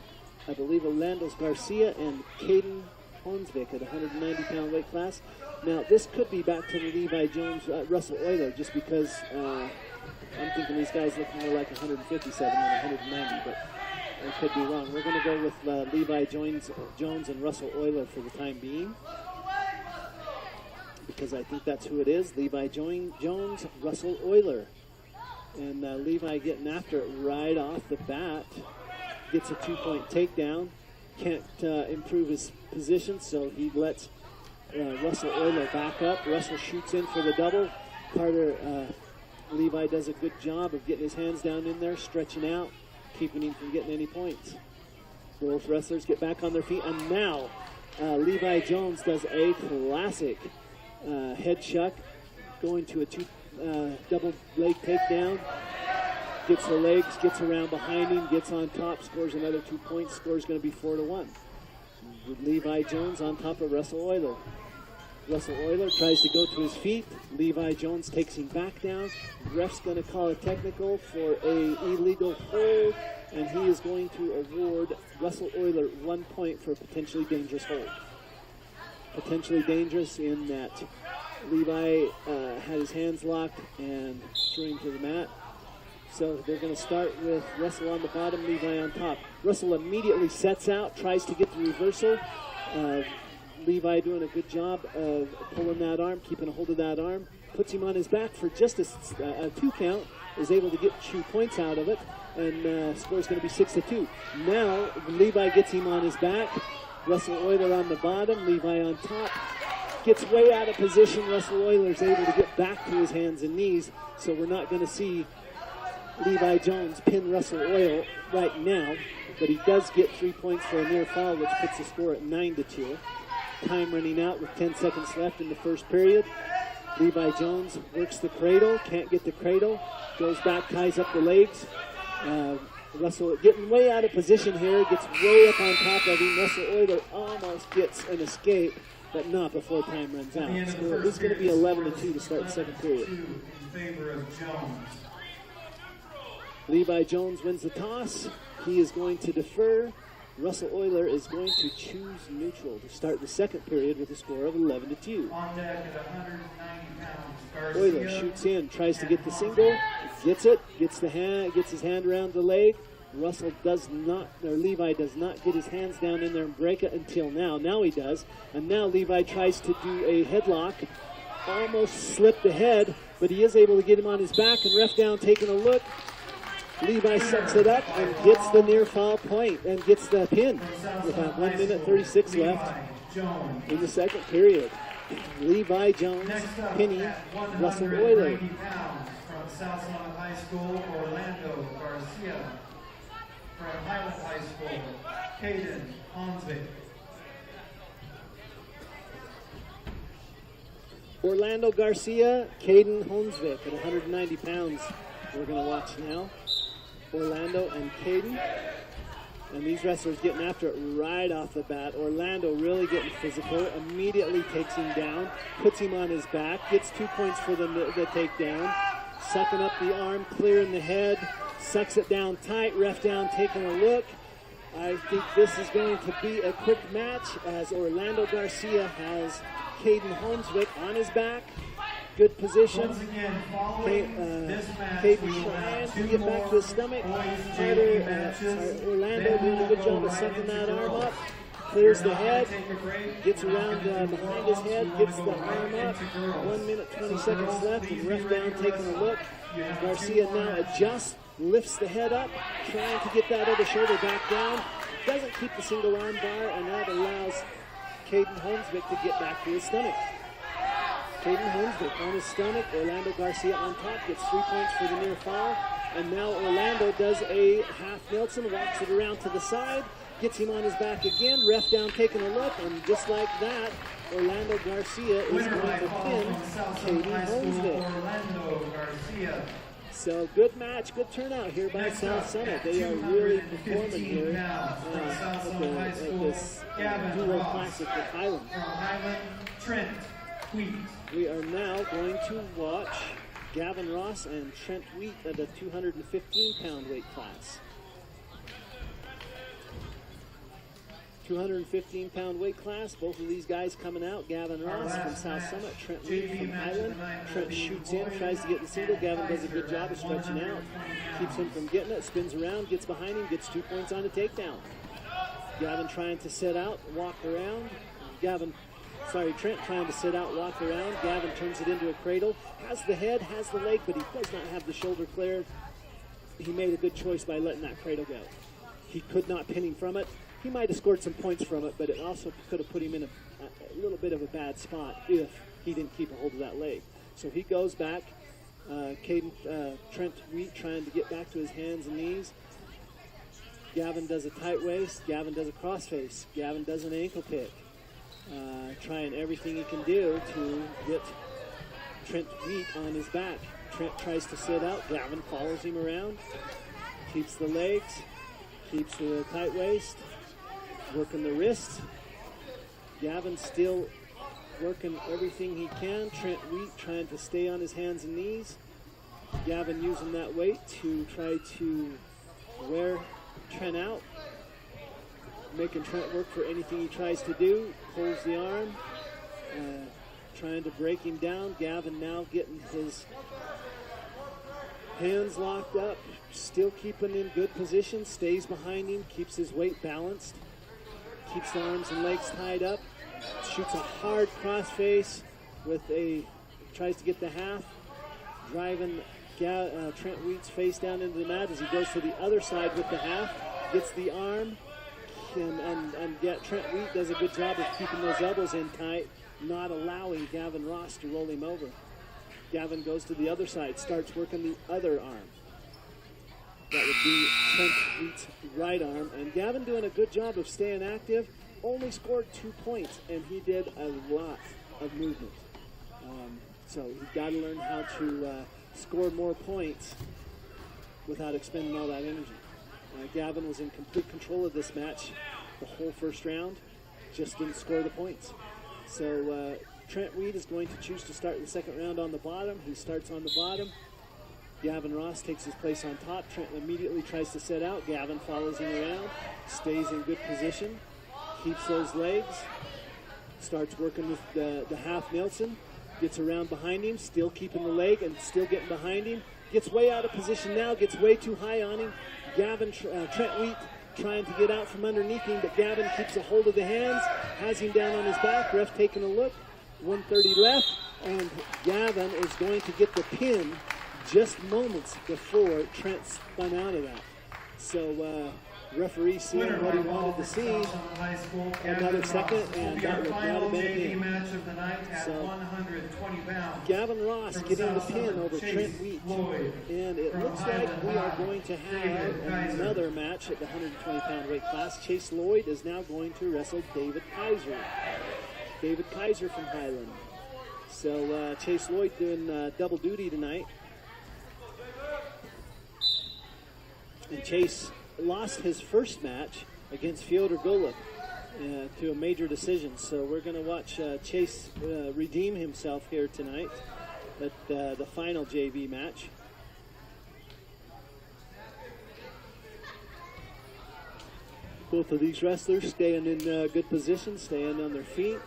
I believe, Orlando Garcia and Caden Honsvik at 190-pound weight class. Now, this could be back to the Levi Jones, Russell Euler, just because I'm thinking these guys look more like 157 than 190, but I could be wrong. We're going to go with Levi Jones and Russell Euler for the time being, because I think that's who it is. Levi Jones, Russell Euler. And Levi getting after it right off the bat. Gets a 2-point takedown. Can't improve his position, so he lets Russell Euler back up. Russell shoots in for the double. Levi does a good job of getting his hands down in there, stretching out, keeping him from getting any points. Both wrestlers get back on their feet, and now Levi Jones does a classic head shuck, going to a double leg takedown. Gets the legs, gets around behind him, gets on top, scores another 2 points. Score's going to be 4-1. With Levi Jones on top of Russell Euler. Russell Euler tries to go to his feet. Levi Jones takes him back down. Ref's going to call a technical for a illegal hold, and he is going to award Russell Euler 1 point for a potentially dangerous hold. Potentially dangerous in that Levi had his hands locked and threw him to the mat. So they're going to start with Russell on the bottom, Levi on top. Russell immediately sets out, tries to get the reversal. Levi doing a good job of pulling that arm, keeping a hold of that arm. Puts him on his back for just a 2 count. Is able to get 2 points out of it. And score's going to be 6-2. Now Levi gets him on his back. Russell Euler on the bottom, Levi on top. Gets way out of position. Russell Euler's able to get back to his hands and knees. So we're not going to see Levi Jones pin Russell Euler right now, but he does get 3 points for a near foul, which puts the score at 9-2. Time running out with 10 seconds left in the first period. Levi Jones works the cradle, can't get the cradle, goes back, ties up the legs. Russell getting way out of position here, gets way up on top of him. Russell Euler almost gets an escape, but not before time runs out. So this is going to be 11-2 to start the second period. In favor of Jones. Levi Jones wins the toss. He is going to defer. Russell Euler is going to choose neutral to start the second period with a score of 11-2. On deck at 190 pounds. Euler shoots in, tries to get the single, gets it, gets his hand around the leg. Levi does not get his hands down in there and break it until now. Now he does, and now Levi tries to do a headlock. Almost slipped ahead, but he is able to get him on his back, and ref down taking a look. Levi sucks it up and gets the near foul point and gets the pin with about 1 minute 36 left in the second period. Levi Jones pinning Russell Euler. From South Summit High School, Orlando Garcia. From Highland High School, Caden Honsvik. Orlando Garcia, Caden Honsvik at 190 pounds. We're going to watch now. Orlando and Caden. And these wrestlers getting after it right off the bat. Orlando really getting physical, immediately takes him down, puts him on his back, gets 2 points for the takedown, sucking up the arm, clearing the head, sucks it down tight, ref down taking a look. I think this is going to be a quick match as Orlando Garcia has Caden Honsvik on his back. Good position. Caden trying to get back to his stomach. Orlando doing a good job of sucking that arm up. Clears the head, gets around behind his head, gets the arm up. 1 minute 20 seconds left, and ref down taking a look. Garcia now adjusts, lifts the head up, trying to get that other shoulder back down. Doesn't keep the single arm bar, and that allows Caden Honsvik to get back to his stomach. Caden Honsvik on his stomach, Orlando Garcia on top, gets 3 points for the near foul. And now Orlando does a half Nelson, walks it around to the side, gets him on his back again, ref down taking a look, and just like that, Orlando Garcia is going to pin Caden Honsvik. So good match, good turnout here by South Summit. They are really performing here at this duo classic with Highland. Trent Wheat. We are now going to watch Gavin Ross and Trent Wheat at the 215-pound weight class. 215-pound weight class, both of these guys coming out. Gavin Ross from South Summit, Trent Wheat from Highland. Trent shoots in, tries to get the single. Gavin does a good job of stretching out. Keeps him from getting it, spins around, gets behind him, gets 2 points on the takedown. Gavin trying to sit out, walk around. Trent trying to sit out, walk around. Gavin turns it into a cradle. Has the head, has the leg, but he does not have the shoulder cleared. He made a good choice by letting that cradle go. He could not pin him from it. He might have scored some points from it, but it also could have put him in a little bit of a bad spot if he didn't keep a hold of that leg. So he goes back. Trent Wheat trying to get back to his hands and knees. Gavin does a tight waist. Gavin does a crossface. Gavin does an ankle kick. Trying everything he can do to get Trent Wheat on his back. Trent tries to sit out. Gavin follows him around. Keeps the legs. Keeps the tight waist. Working the wrist. Gavin still working everything he can. Trent Wheat trying to stay on his hands and knees. Gavin using that weight to try to wear Trent out. Making Trent work for anything he tries to do. Pulls the arm. Trying to break him down. Gavin now getting his hands locked up. Still keeping in good position. Stays behind him. Keeps his weight balanced. Keeps the arms and legs tied up. Shoots a hard crossface tries to get the half. Driving Trent Wheat's face down into the mat as he goes to the other side with the half. Gets the arm. Trent Wheat does a good job of keeping those elbows in tight, not allowing Gavin Ross to roll him over. Gavin goes to the other side, starts working the other arm. That would be Trent Wheat's right arm. And Gavin doing a good job of staying active. Only scored 2 points, and he did a lot of movement. So he's got to learn how to score more points without expending all that energy. Gavin was in complete control of this match the whole first round, just didn't score the points. So Trent Wheat is going to choose to start the second round on the bottom. He starts on the bottom. Gavin Ross takes his place on top. Trent immediately tries to set out. Gavin follows him around, stays in good position, keeps those legs, starts working with the half Nelson, gets around behind him, still keeping the leg and still getting behind him. Gets way out of position now, gets way too high on him. Trent Wheat trying to get out from underneath him, but Gavin keeps a hold of the hands, has him down on his back. Ref taking a look, 1:30 left, and Gavin is going to get the pin just moments before Trent spun out of that. So referee seeing what he wanted to see. Another second, and that would not have been a pin. So Gavin Ross getting the pin over Trent Wheat. And it looks like we are going to have another match at the 120-pound weight class. Chase Lloyd is now going to wrestle David Kaiser. David Kaiser from Highland. So Chase Lloyd doing double duty tonight. And Chase lost his first match against Fyodor Golub to a major decision. So we're going to watch Chase redeem himself here tonight at the final JV match. Both of these wrestlers staying in good position, staying on their feet.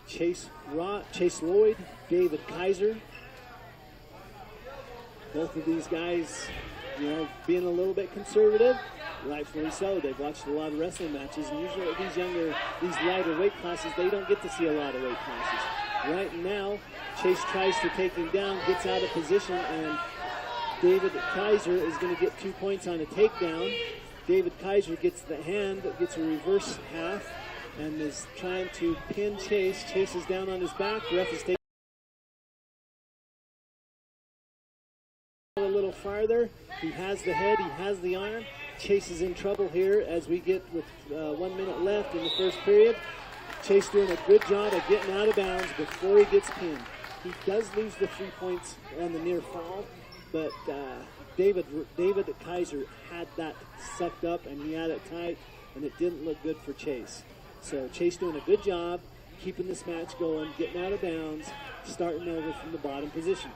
Chase Lloyd, David Kaiser. Both of these guys, being a little bit conservative, rightfully so. They've watched a lot of wrestling matches, and usually at these lighter weight classes, they don't get to see a lot of weight classes. Right now, Chase tries to take him down, gets out of position, and David Kaiser is going to get 2 points on a takedown. David Kaiser gets the hand, gets a reverse half, and is trying to pin Chase. Chase is down on his back. Ref is taking a little farther. He has the head, he has the arm. Chase is in trouble here as we get with 1 minute left in the first period. Chase doing a good job of getting out of bounds before he gets pinned. He does lose the 3 points on the near fall, but David Kaiser had that sucked up and he had it tight, and it didn't look good for Chase. So Chase doing a good job keeping this match going, getting out of bounds, starting over from the bottom position.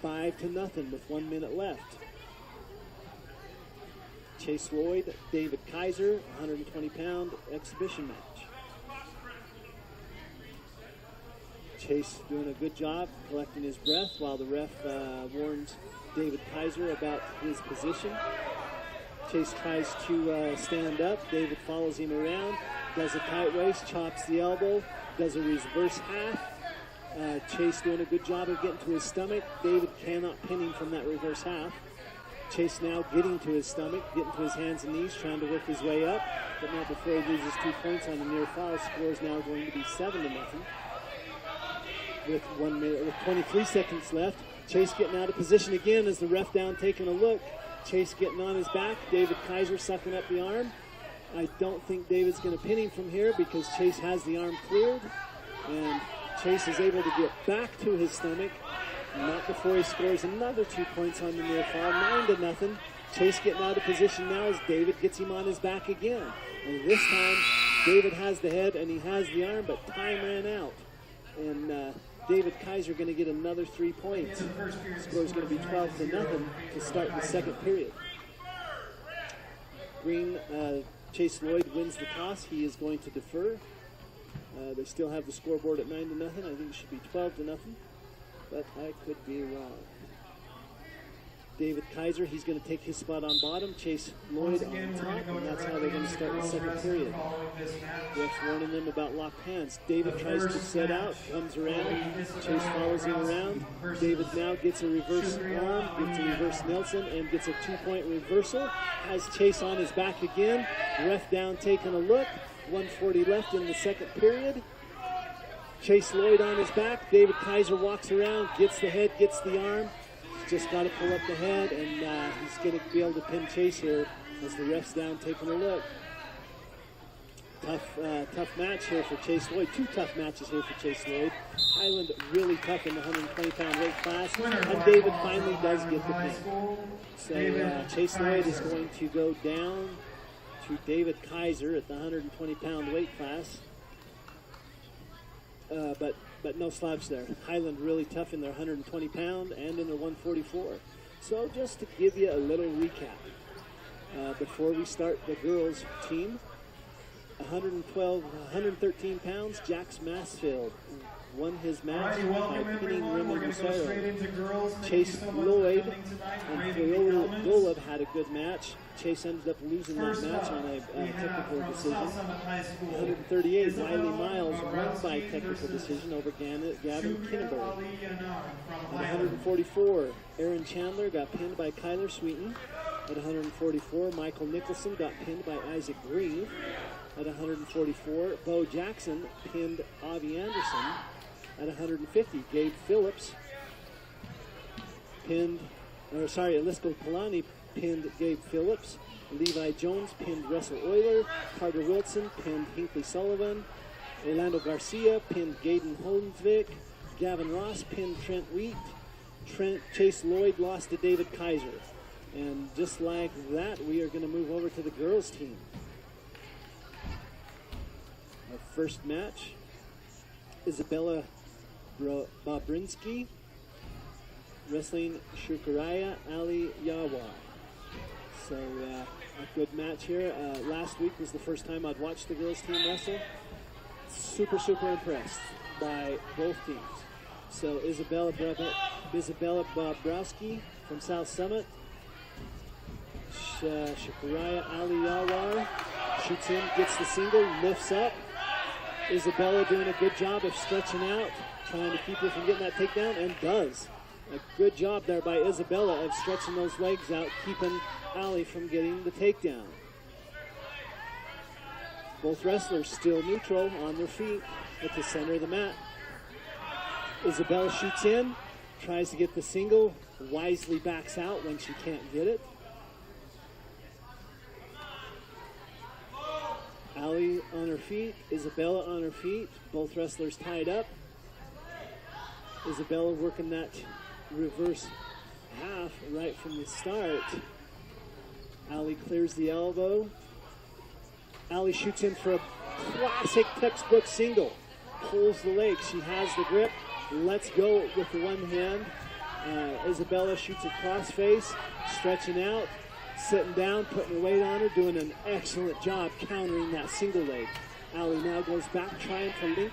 5-0 with 1 minute left. Chase Lloyd, David Kaiser, 120-pound exhibition match. Chase doing a good job collecting his breath while the ref warns David Kaiser about his position. Chase tries to stand up. David follows him around, does a tight waist, chops the elbow, does a reverse half. Chase doing a good job of getting to his stomach. David cannot pin him from that reverse half. Chase now getting to his stomach, getting to his hands and knees, trying to work his way up, but not before he loses 2 points on the near fall. Score is now going to be 7-0. With 1 minute, with 23 seconds left. Chase getting out of position again as the ref down taking a look. Chase getting on his back. David Kaiser sucking up the arm. I don't think David's going to pin him from here because Chase has the arm cleared. And Chase is able to get back to his stomach. Not before he scores another 2 points on the near fall. 9-0. Chase getting out of position now as David gets him on his back again. And this time, David has the head and he has the arm, but time ran out. And David Kaiser going to get another 3 points. Score is going to be 12-0 to start the second period. Green, Chase Lloyd wins the toss. He is going to defer. They still have the scoreboard at 9-0. I think it should be 12-0, but I could be wrong. David Kaiser, he's going to take his spot on bottom. Chase Lloyd on top, and that's how they're going to start the second period. Ref's warning them about locked hands. David tries to set out, comes around. Chase follows him around. David now gets a reverse arm, gets a reverse Nelson, and gets a 2-point reversal. Has Chase on his back again. Ref down taking a look. 1:40 left in the second period. Chase Lloyd on his back. David Kaiser walks around, gets the head, gets the arm. Just got to pull up the head, and he's going to be able to pin Chase here as the ref's down taking a look. Tough match here for Chase Lloyd. 2 tough matches here for Chase Lloyd. Highland really tough in the 120-pound weight class, and David finally does get the pin. So Chase Lloyd is going to go down to David Kaiser at the 120-pound weight class. But no slouch there. Highland really tough in their 120-pound and in their 144. So just to give you a little recap, before we start the girls' team, 113 pounds, Jax Mansfield won his match by pinning Raymond Lucero. Chase Lloyd and Viola Golub had a good match. Chase ended up losing that match on a technical decision. 138, Wiley Miles won by technical decision over Gavin Kinneberg. At 144, Aaron Chandler got pinned by Kyler Sweeten. At 144, Michael Nicholson got pinned by Isaac Grieve. At 144, Bo Jackson pinned Avi Anderson. At 150, Gabe Phillips Alisco Polani pinned Gabe Phillips. Levi Jones pinned Russell Euler. Carter Wilson pinned Hinkley Sullivan. Orlando Garcia pinned Gaden Holmsvik. Gavin Ross pinned Trent Wheat. Chase Lloyd lost to David Kaiser. And just like that, we are going to move over to the girls' team. Our first match, Isabella Bobrinski wrestling Shukaraya Ali Yawa. So a good match here. Last week was the first time I'd watched the girls' team wrestle. Super impressed by both teams. So Isabella Bobrowski from South Summit. Shukaraya Ali Yawar shoots in, gets the single, lifts up. Isabella doing a good job of stretching out, trying to keep her from getting that takedown, and does. A good job there by Isabella of stretching those legs out, keeping Ali from getting the takedown. Both wrestlers still neutral on their feet at the center of the mat. Isabella shoots in, tries to get the single, wisely backs out when she can't get it. Ali on her feet, Isabella on her feet, both wrestlers tied up. Isabella working that reverse half right from the start. Ali clears the elbow. Ali shoots in for a classic textbook single. Pulls the leg. She has the grip. Lets go with the one hand. Isabella shoots a crossface, stretching out, sitting down, putting her weight on her, doing an excellent job countering that single leg. Ali now goes back, trying to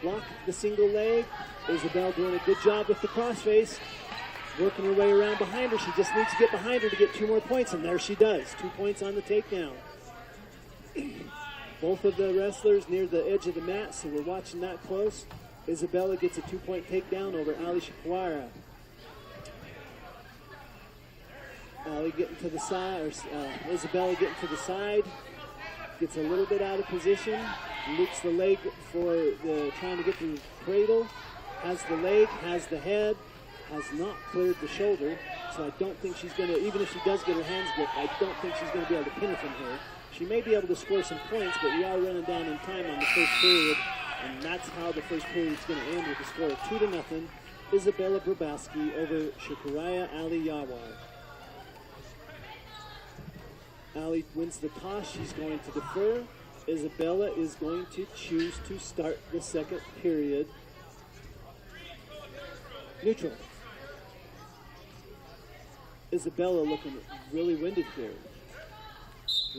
block the single leg. Isabella doing a good job with the crossface, working her way around behind her. She just needs to get behind her to get 2 more points, and there she does. 2 points on the takedown. Both of the wrestlers near the edge of the mat, so we're watching that close. Isabella gets a 2-point takedown over Ali Shakwara. Ali getting to the side, Isabella getting to the side, gets a little bit out of position, loops the leg for trying to get to the cradle, has the leg, has the head, has not cleared the shoulder, so I don't think she's going to, even if she does get her hands gripped, I don't think she's going to be able to pin her from here. She may be able to score some points, but we are running down in time on the first period, and that's how the first period is going to end with a score of 2-0. Isabella Brabowski over Shakuraya Ali Yawar. Ali wins the toss. She's going to defer. Isabella is going to choose to start the second period neutral. Isabella looking really winded here.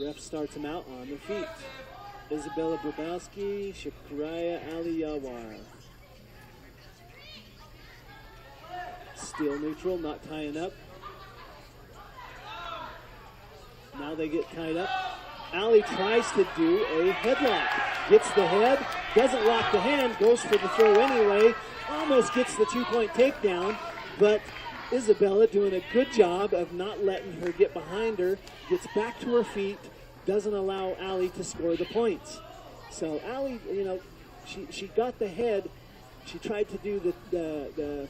Ref starts him out on their feet. Isabella Brabowski, Shakuraya Ali Yawar. Still neutral, not tying up. Now they get tied up. Ali tries to do a headlock. Gets the head, doesn't lock the hand, goes for the throw anyway. Almost gets the 2-point takedown, but Isabella doing a good job of not letting her get behind her. Gets back to her feet, doesn't allow Ali to score the points. So Ali, she got the head. She tried to do the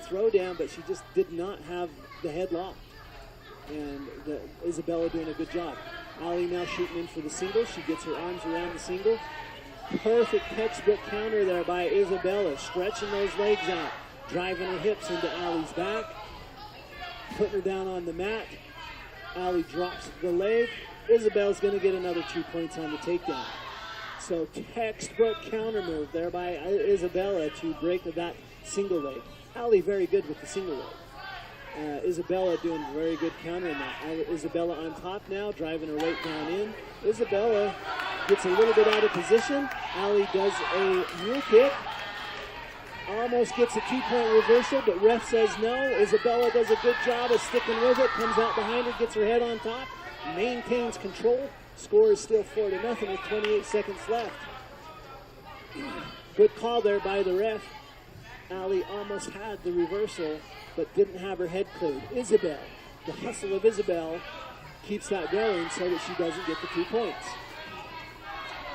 throw down, but she just did not have the head locked. And Isabella doing a good job. Ali now shooting in for the single. She gets her arms around the single. Perfect textbook counter there by Isabella, stretching those legs out, driving her hips into Ali's back, putting her down on the mat. Ali drops the leg. Isabella's going to get another 2 points on the takedown. So textbook counter move there by Isabella to break that single leg. Ali very good with the single leg. Isabella doing very good counter in that. Isabella on top now, driving her weight down in. Isabella gets a little bit out of position. Ali does a mule kick. Almost gets a 2-point reversal, but ref says no. Isabella does a good job of sticking with it. Comes out behind her, gets her head on top. Maintains control. Score is still 4-0 with 28 seconds left. Good call there by the ref. Ali almost had the reversal, but didn't have her head cleared. Isabel, the hustle of Isabel, keeps that going so that she doesn't get the 2 points.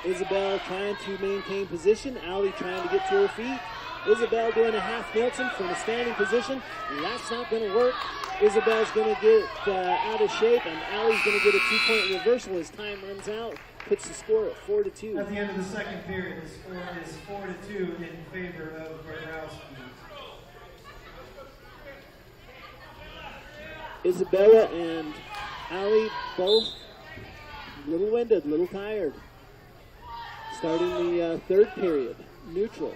Isabel trying to maintain position. Ali trying to get to her feet. Isabel doing a half Nelson from a standing position. That's not going to work. Isabel's going to get out of shape, and Ali's going to get a 2-point reversal as time runs out. Puts the score at 4-2. At the end of the second period, the score is 4-2 in favor of Brabowski. Isabella and Ali both a little winded, a little tired. Starting the third period, neutral.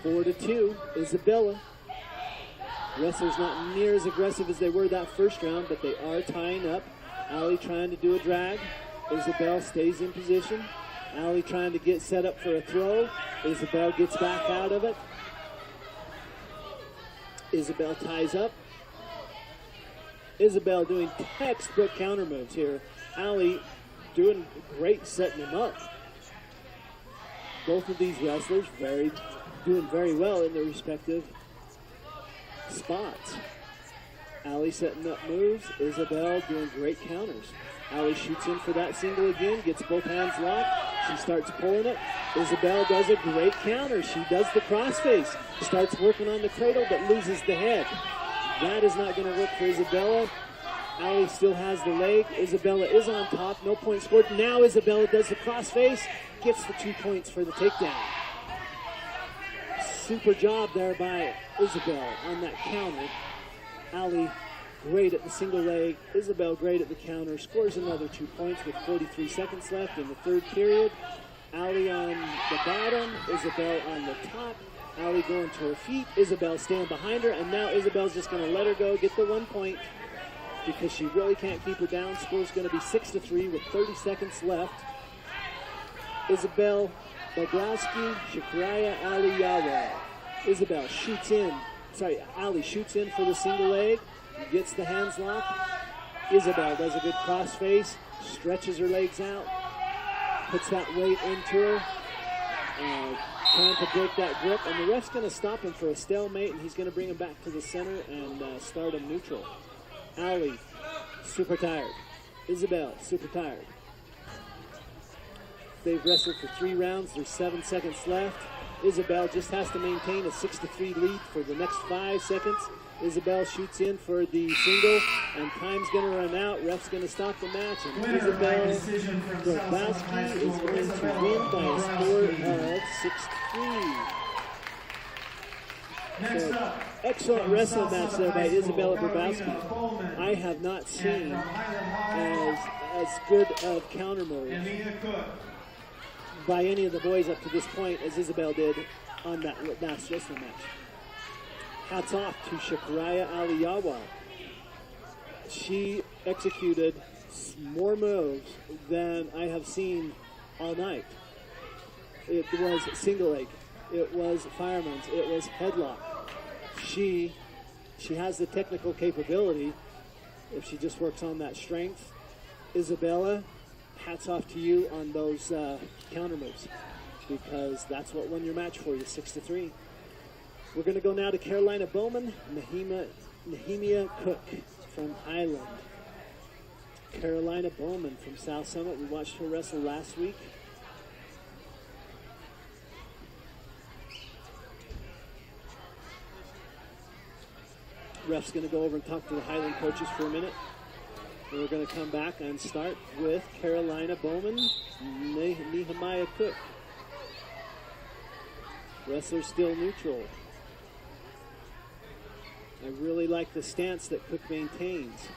4-2, Isabella. Wrestlers not near as aggressive as they were that first round, but they are tying up. Ali trying to do a drag. Isabel stays in position. Ali trying to get set up for a throw. Isabel gets back out of it. Isabel ties up. Isabel doing textbook counter moves here. Ali doing great setting him up. Both of these wrestlers doing very well in their respective spots. Ali setting up moves. Isabel doing great counters. Ali shoots in for that single again, gets both hands locked. She starts pulling it. Isabel does a great counter. She does the crossface. Starts working on the cradle, but loses the head. That is not going to work for Isabella. Ali still has the leg. Isabella is on top. No point scored. Now Isabella does the crossface. Gets the 2 points for the takedown. Super job there by Isabel on that counter. Allie great at the single leg. Isabel great at the counter. Scores another 2 points with 43 seconds left in the third period. Allie on the bottom, Isabel on the top. Allie going to her feet. Isabel stand behind her, and now Isabel's just going to let her go, get the 1 point because she really can't keep her down. Score's going to be 6-3 with 30 seconds left. Isabel Bobrowski, Shakraya Aliyawa. Isabel shoots in. Allie shoots in for the single leg. Gets the hands locked. Isabel does a good cross face. Stretches her legs out. Puts that weight into her. Trying to break that grip. And the ref's going to stop him for a stalemate. And he's going to bring him back to the center and start him neutral. Allie, super tired. Isabel, super tired. They've wrestled for 3 rounds. There's 7 seconds left. Isabel just has to maintain a 6-3 lead for the next 5 seconds. Isabel shoots in for the single, and time's going to run out. Ref's going to stop the match, and Isabel Bobrowski is going to win by a score of 6-3. So, excellent wrestling match there by Isabella Bobrowski. I have not seen as good of counter moves by any of the boys up to this point as Isabel did on that last wrestling match. Hats off to Shakraya Aliyawa. She executed more moves than I have seen all night. It was single leg. It was fireman's. It was headlock. She has the technical capability if she just works on that strength. Isabella, hats off to you on those counter moves because that's what won your match for you, 6-3. We're going to go now to Carolina Bowman, Nehemia Cook from Ireland. Carolina Bowman from South Summit. We watched her wrestle last week. Ref's going to go over and talk to the Highland coaches for a minute. We're going to come back and start with Carolina Bowman, Nehemiah Cook. Wrestler still neutral. I really like the stance that Cook maintains.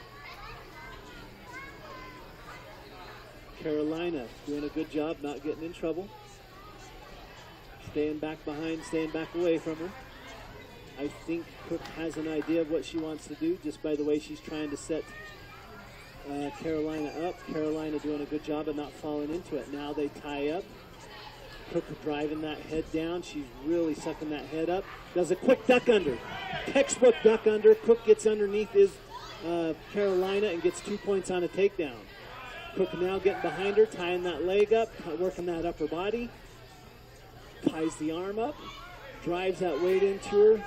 Carolina doing a good job not getting in trouble. Staying back behind, staying back away from her. I think Cook has an idea of what she wants to do just by the way she's trying to set Carolina up. Carolina doing a good job of not falling into it. Now they tie up. Cook driving that head down. She's really sucking that head up. Does a quick duck under. Textbook duck under. Cook gets underneath Carolina and gets 2 points on a takedown. Cook now getting behind her, tying that leg up, working that upper body. Ties the arm up. Drives that weight into her.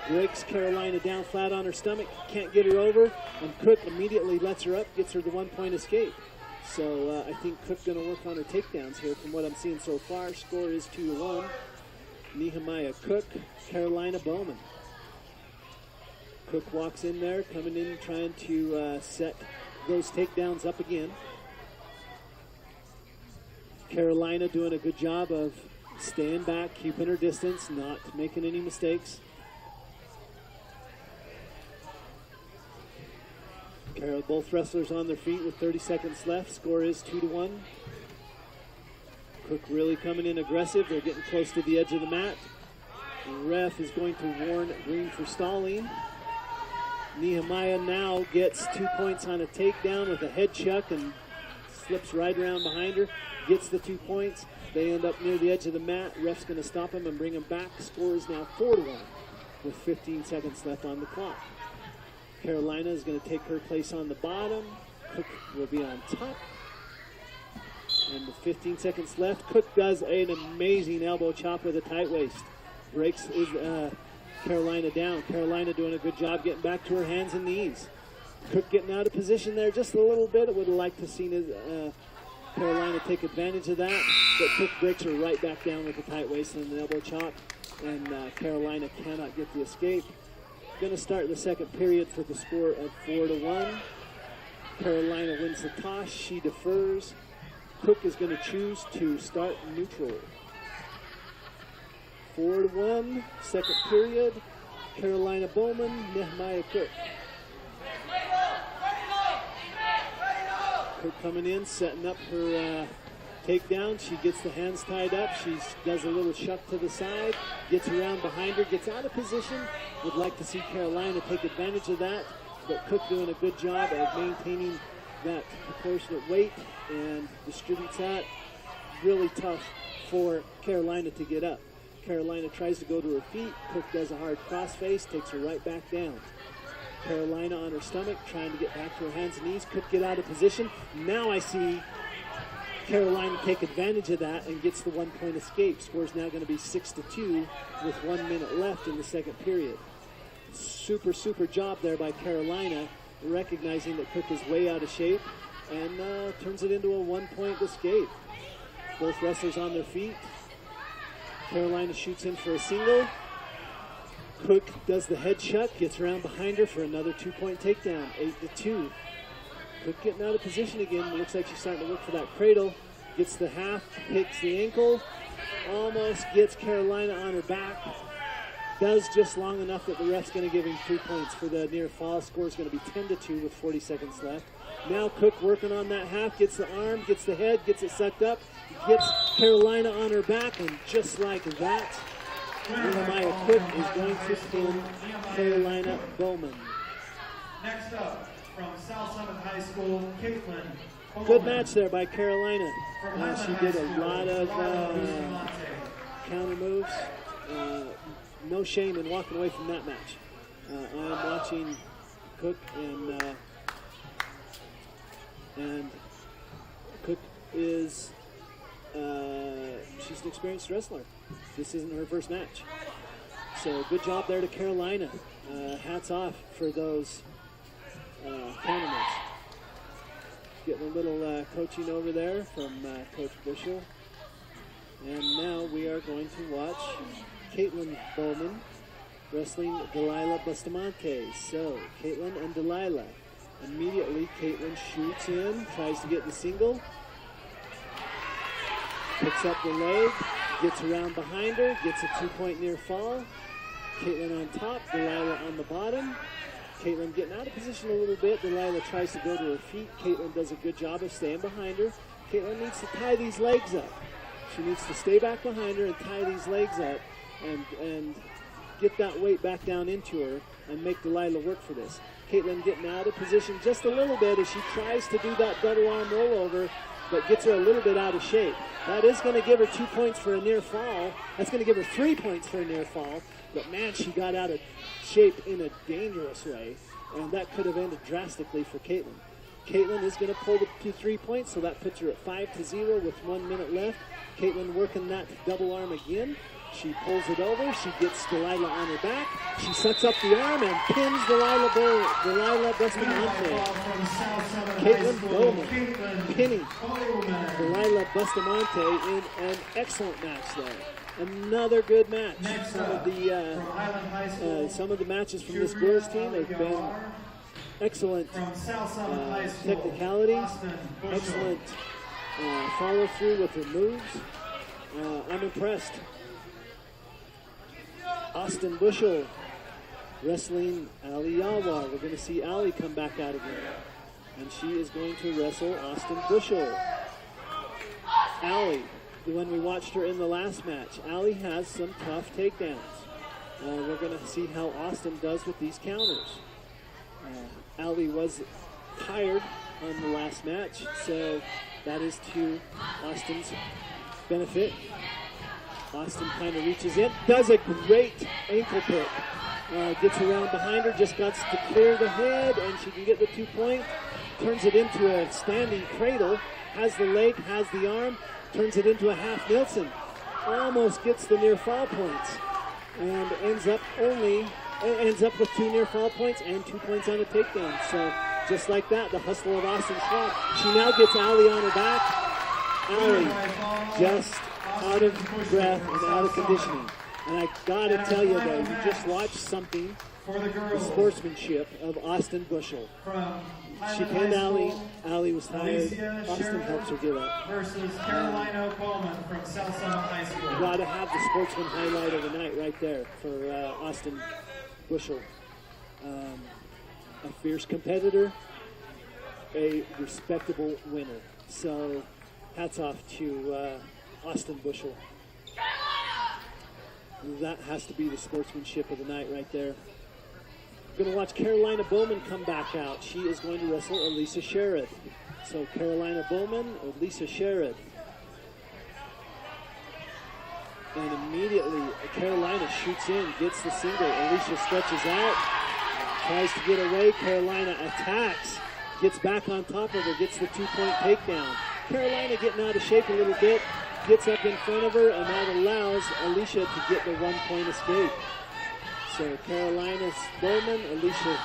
Breaks Carolina down flat on her stomach. Can't get her over. And Cook immediately lets her up. Gets her the 1 point escape. So I think Cook's going to work on her takedowns here from what I'm seeing so far. Score is 2-1. Nehemiah Cook, Carolina Bowman. Cook walks in there, coming in, trying to set those takedowns up again. Carolina doing a good job of staying back, keeping her distance, not making any mistakes. Both wrestlers on their feet with 30 seconds left. Score is 2-1. Cook really coming in aggressive. They're getting close to the edge of the mat. The ref is going to warn green for stalling. Nehemiah now gets 2 points on a takedown with a head chuck and slips right around behind her. Gets the 2 points. They end up near the edge of the mat. Ref's going to stop him and bring him back. Score is now 4-1 with 15 seconds left on the clock. Carolina is going to take her place on the bottom. Cook will be on top. And with 15 seconds left, Cook does an amazing elbow chop with a tight waist. Breaks Carolina down. Carolina doing a good job getting back to her hands and knees. Cook getting out of position there just a little bit. I would have liked to have seen Carolina take advantage of that. But Cook breaks her right back down with a tight waist and an elbow chop. And Carolina cannot get the escape. Going to start the second period for the score of 4-1. Carolina wins the toss. She defers. Cook is going to choose to start neutral. 4-1, second period. Carolina Bowman, Nehemiah Cook. Cook coming in, setting up her takedown. She gets the hands tied up. She does a little shuck to the side, gets around behind her, gets out of position. Would like to see Carolina take advantage of that, but Cook doing a good job of maintaining that proportionate weight and distributes that. Really tough for Carolina to get up. Carolina tries to go to her feet. Cook does a hard crossface, takes her right back down. Carolina on her stomach, trying to get back to her hands and knees. Cook get out of position. Now I see Carolina take advantage of that and gets the 1-point escape. Score's now going to be 6-2 with 1 minute left in the second period. Super job there by Carolina, recognizing that Cook is way out of shape, and turns it into a 1-point escape. Both wrestlers on their feet. Carolina shoots in for a single. Cook does the head shuck, gets around behind her for another 2-point takedown, 8-2. Cook getting out of position again. It looks like she's starting to look for that cradle. Gets the half, picks the ankle, almost gets Carolina on her back. Does just long enough that the ref's going to give him 3 points for the near fall. Score is going to be 10-2 with 40 seconds left. Now Cook working on that half, gets the arm, gets the head, gets it sucked up, gets Carolina on her back, and just like that, Nehemiah Cook is going to pin Carolina Bowman. Next up, from South Summit High School, Caitlin. Good match there by Carolina. She did a lot of counter moves. No shame in walking away from that match. I'm watching Cook, and Cook is she's an experienced wrestler. This isn't her first match. So good job there to Carolina. Hats off for those counter moves. Getting a little coaching over there from Coach Bushel. And now we are going to watch Caitlin Bowman wrestling Delilah Bustamante. So Caitlin and Delilah. Immediately Caitlin shoots in, tries to get the single. Picks up the leg, gets around behind her, gets a 2-point near fall. Caitlin on top, Delilah on the bottom. Caitlin getting out of position a little bit. Delilah tries to go to her feet. Caitlin does a good job of staying behind her. Caitlin needs to tie these legs up. She needs to stay back behind her and tie these legs up and get that weight back down into her and make Delilah work for this. Caitlin getting out of position just a little bit as she tries to do that double arm rollover, but gets her a little bit out of shape. That is going to give her 2 points for a near fall. That's going to give her 3 points for a near fall. But man, she got out of shape in a dangerous way, and that could have ended drastically for Caitlin. Caitlin is going to pull the 3 points, so that puts her at 5-0 with 1 minute left. Caitlin working that double arm again. She pulls it over. She gets Delilah on her back. She sucks up the arm and pins Delilah Bustamante. Caitlin Bowman pinning Delilah Bustamante in an excellent match there. Another good match. Some of the matches from this girls team have been excellent technicalities, excellent follow through with her moves. I'm impressed. Austin Bushel wrestling Ali Yawa. We're going to see Ali come back out again. And she is going to wrestle Austin Bushel. Ali, when we watched her in the last match, Ali has some tough takedowns. We're going to see how Austin does with these counters. Ali was tired on the last match, so that is to Austin's benefit. Austin kind of reaches in, does a great ankle pick. Gets around behind her, just got to clear the head, and she can get the 2 point. Turns it into a standing cradle, has the leg, has the arm, turns it into a half Nielsen. Almost gets the near fall points, and ends up with 2 near fall points and 2 points on a takedown. So just like that, the hustle of Austin Schwab. She now gets Ali on her back. Ali just out of breath and out of conditioning. And I gotta tell you though, you just watched something, the sportsmanship of Austin Bushel. she Highland pinned High Allie. School. Allie was tired. Alicia Austin Sherrod helps her get up. versus Carolina Bowman from South Summit High School. Got to have the sportsman highlight of the night right there for Austin Bushel. A fierce competitor, a respectable winner. So hats off to Austin Bushel. That has to be the sportsmanship of the night right there. Going to watch Carolina Bowman come back out. She is going to wrestle Elisa Sherrod. So Carolina Bowman, Elisa Sherrod. And immediately Carolina shoots in, gets the single. Alicia stretches out, tries to get away. Carolina attacks, gets back on top of her, gets the 2-point takedown. Carolina getting out of shape a little bit, gets up in front of her, and that allows Alicia to get the 1-point escape. So Carolina's Bowman, Alicia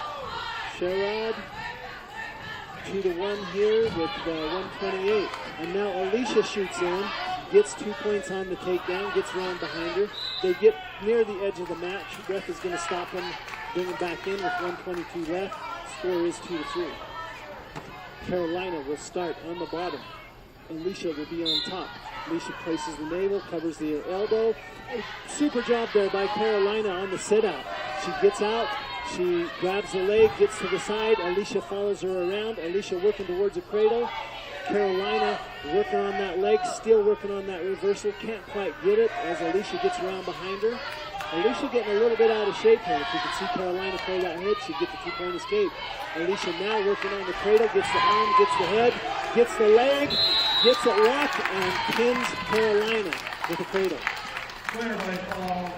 Sherrod, 2-1 here with 128. And now Alicia shoots in, gets 2 points on the takedown, gets around behind her. They get near the edge of the match. Ref is going to stop them, bring them back in with 1:22 left. Score is 2-3. Carolina will start on the bottom. Alicia will be on top. Alicia places the navel, covers the elbow. Super job there by Carolina on the sit-out. She gets out, she grabs the leg, gets to the side. Alicia follows her around. Alicia working towards a cradle. Carolina working on that leg, still working on that reversal. Can't quite get it as Alicia gets around behind her. Alicia getting a little bit out of shape here. If you can see Carolina play that head, she'd get the 2-point escape. Alicia now working on the cradle, gets the arm, gets the head, gets the leg, gets it locked, and pins Carolina with the cradle. Winner by fall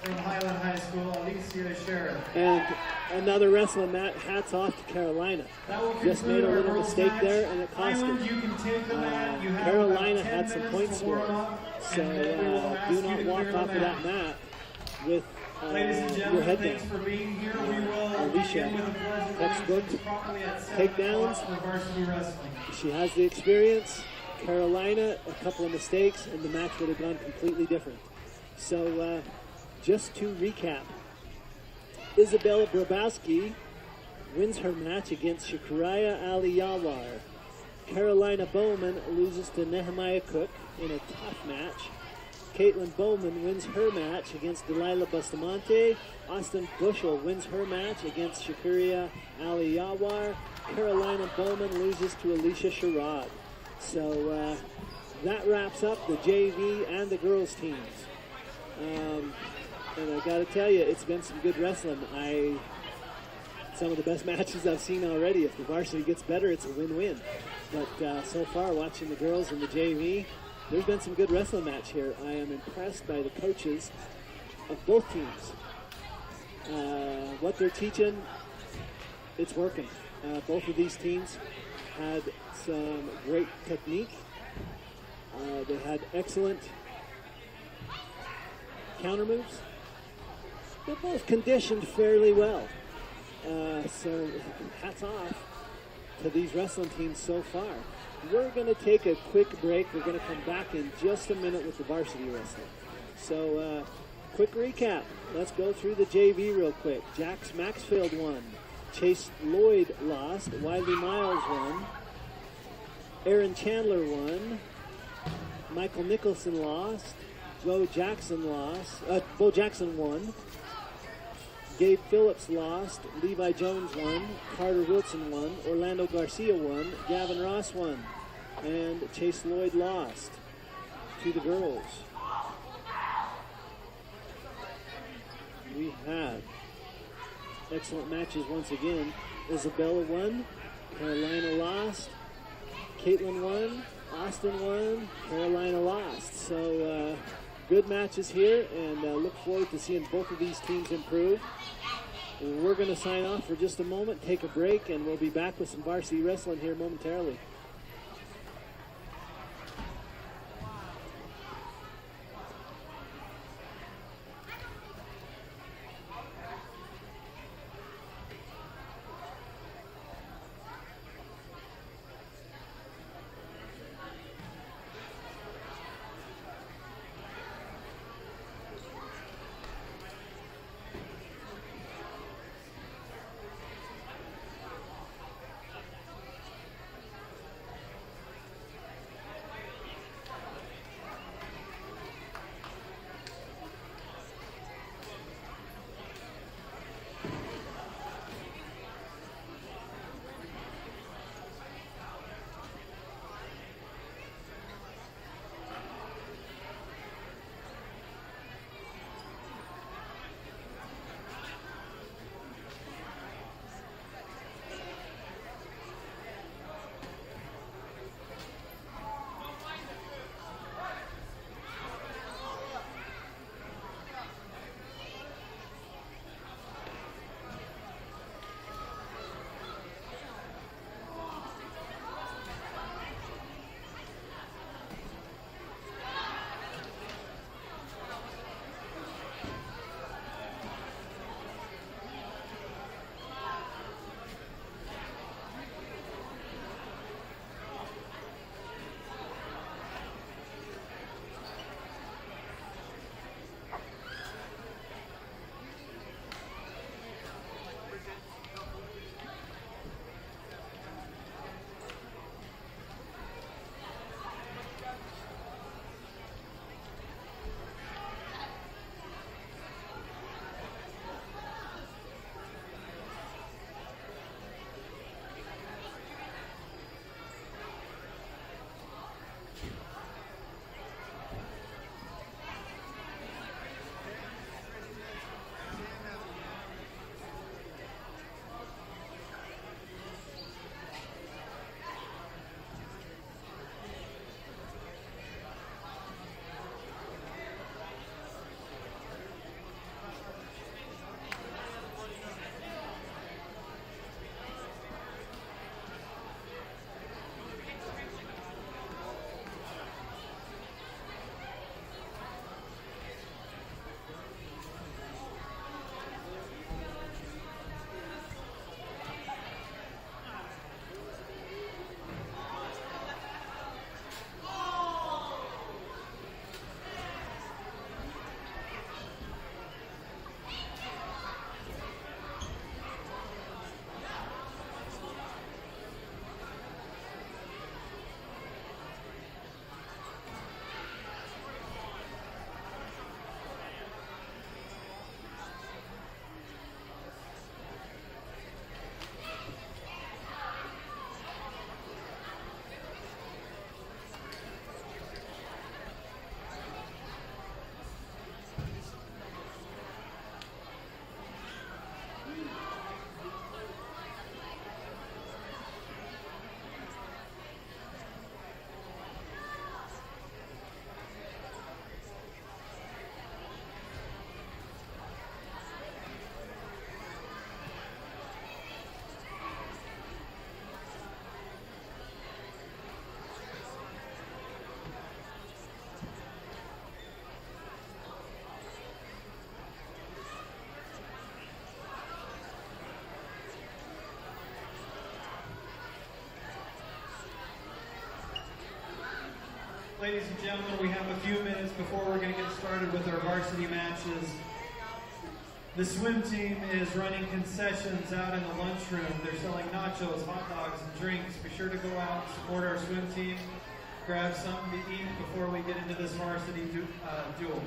from Highland High School, Alicia Sherrod. And another wrestling match. Hats off to Carolina. Just made a little mistake there, and it cost her. Carolina had some points for her. So do not walk off of that mat with your head down. For being here. We will Alicia, begin with a pledge of textbook allegiance promptly at 7 takedowns. o'clock for varsity wrestling. She has the experience. Carolina, a couple of mistakes, and the match would have gone completely different. So just to recap, Isabella Brabowski wins her match against Shakuraya Aliyawar. Carolina Bowman loses to Nehemiah Cook in a tough match. Caitlin Bowman wins her match against Delilah Bustamante. Austin Bushel wins her match against Shakuria Aliyawar. Carolina Bowman loses to Alicia Sherrod. So that wraps up the JV and the girls teams. And I got to tell you, it's been some good wrestling. Some of the best matches I've seen already. If the varsity gets better, it's a win-win. But so far, watching the girls and the JV, there's been some good wrestling match here. I am impressed by the coaches of both teams. What they're teaching, it's working. Both of these teams had some great technique. They had excellent counter moves. They're both conditioned fairly well. So hats off to these wrestling teams so far. We're going to take a quick break. We're going to come back in just a minute with the varsity wrestling. So quick recap. Let's go through the JV real quick. Jax Maxfield won. Chase Lloyd lost. Wiley Miles won. Aaron Chandler won. Michael Nicholson lost. Bo Jackson won. Gabe Phillips lost. Levi Jones won. Carter Wilson won. Orlando Garcia won. Gavin Ross won. And Chase Lloyd lost to the girls. We had excellent matches once again. Isabella won. Carolina lost. Caitlin won. Austin won. Carolina lost. So good matches here, and look forward to seeing both of these teams improve. We're going to sign off for just a moment, take a break, and we'll be back with some varsity wrestling here momentarily. Ladies and gentlemen, we have a few minutes before we're going to get started with our varsity matches. The swim team is running concessions out in the lunchroom. They're selling nachos, hot dogs, and drinks. Be sure to go out and support our swim team. Grab something to eat before we get into this varsity duel.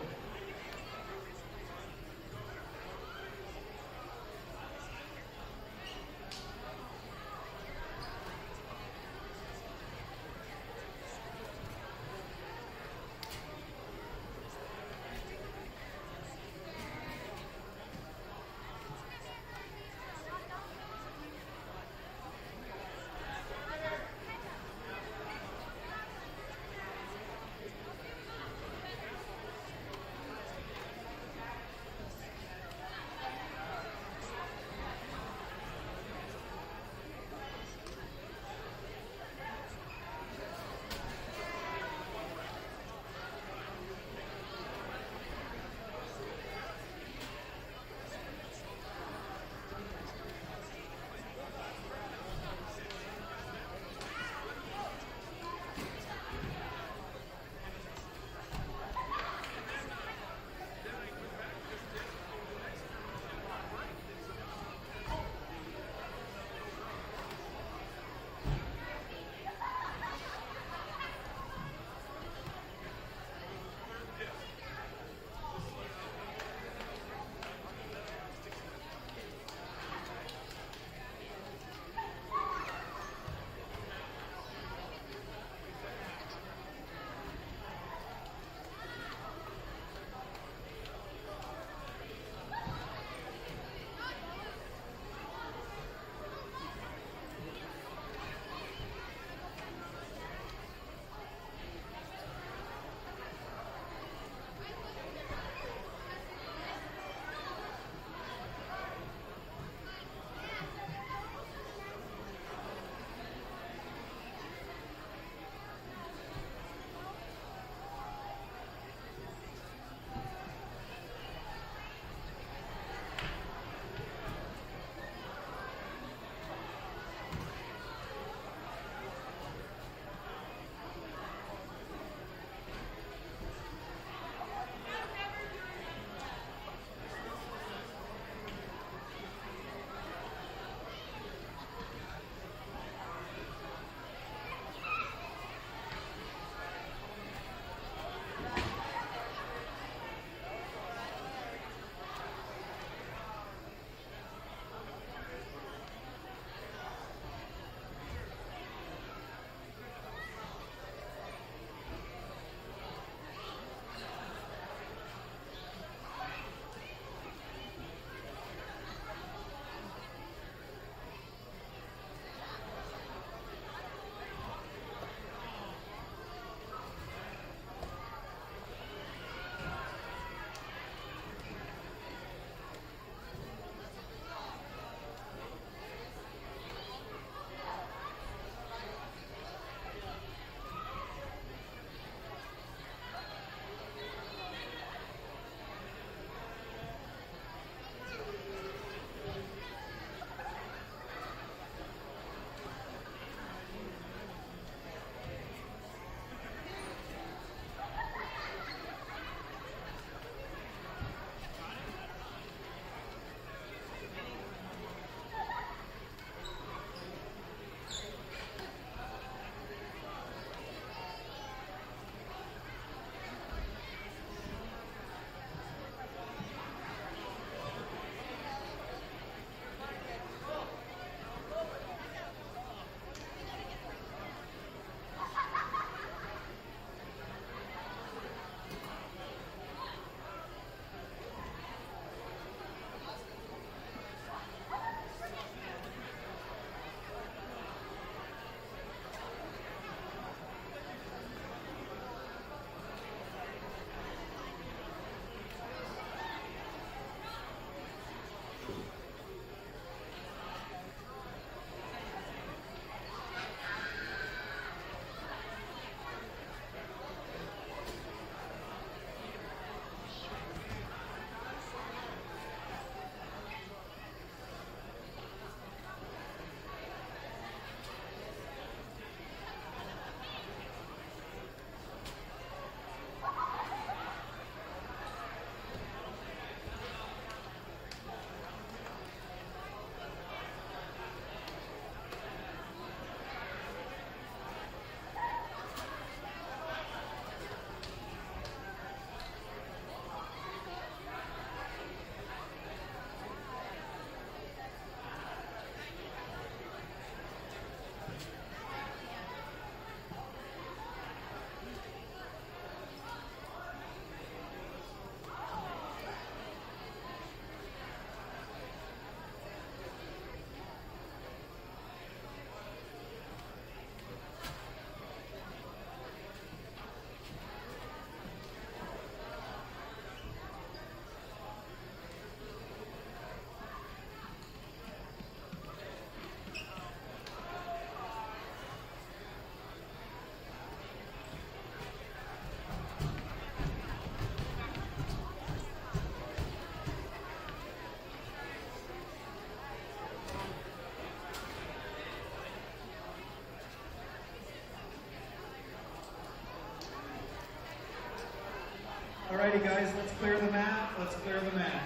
Alrighty guys, let's clear the mat. Let's clear the mat.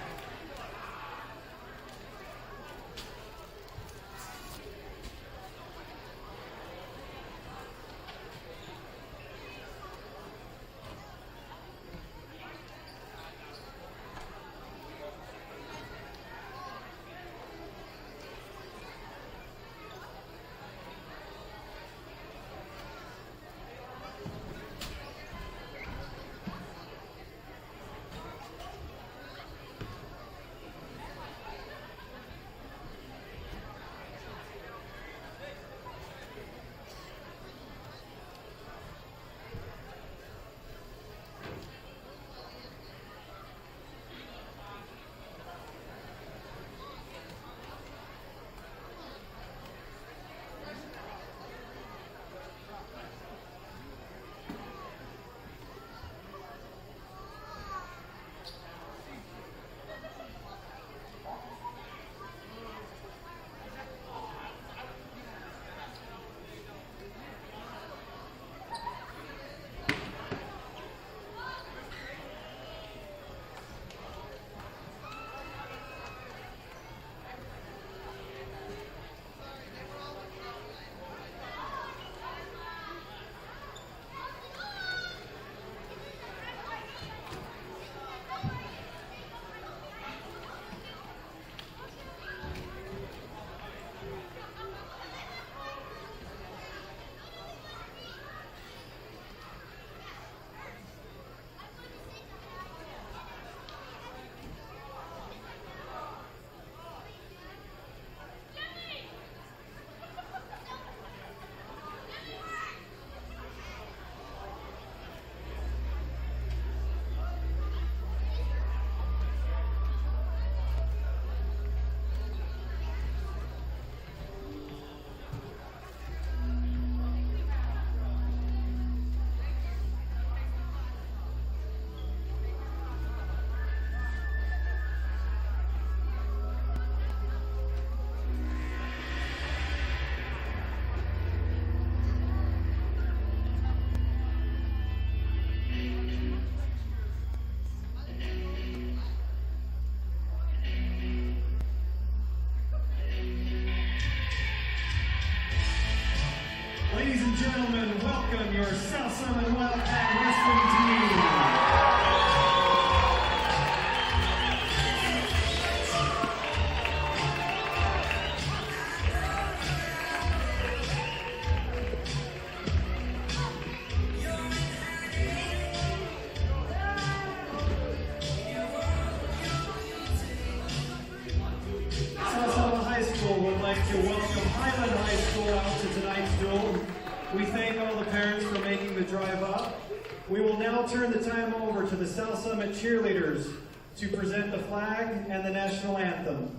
Ladies and gentlemen, welcome your South Summit Wildcat Wrestling team. South Summit High School would like to welcome Highland High School out to tonight's duel. We thank all the parents for making the drive up. We will now turn the time over to the South Summit cheerleaders to present the flag and the national anthem.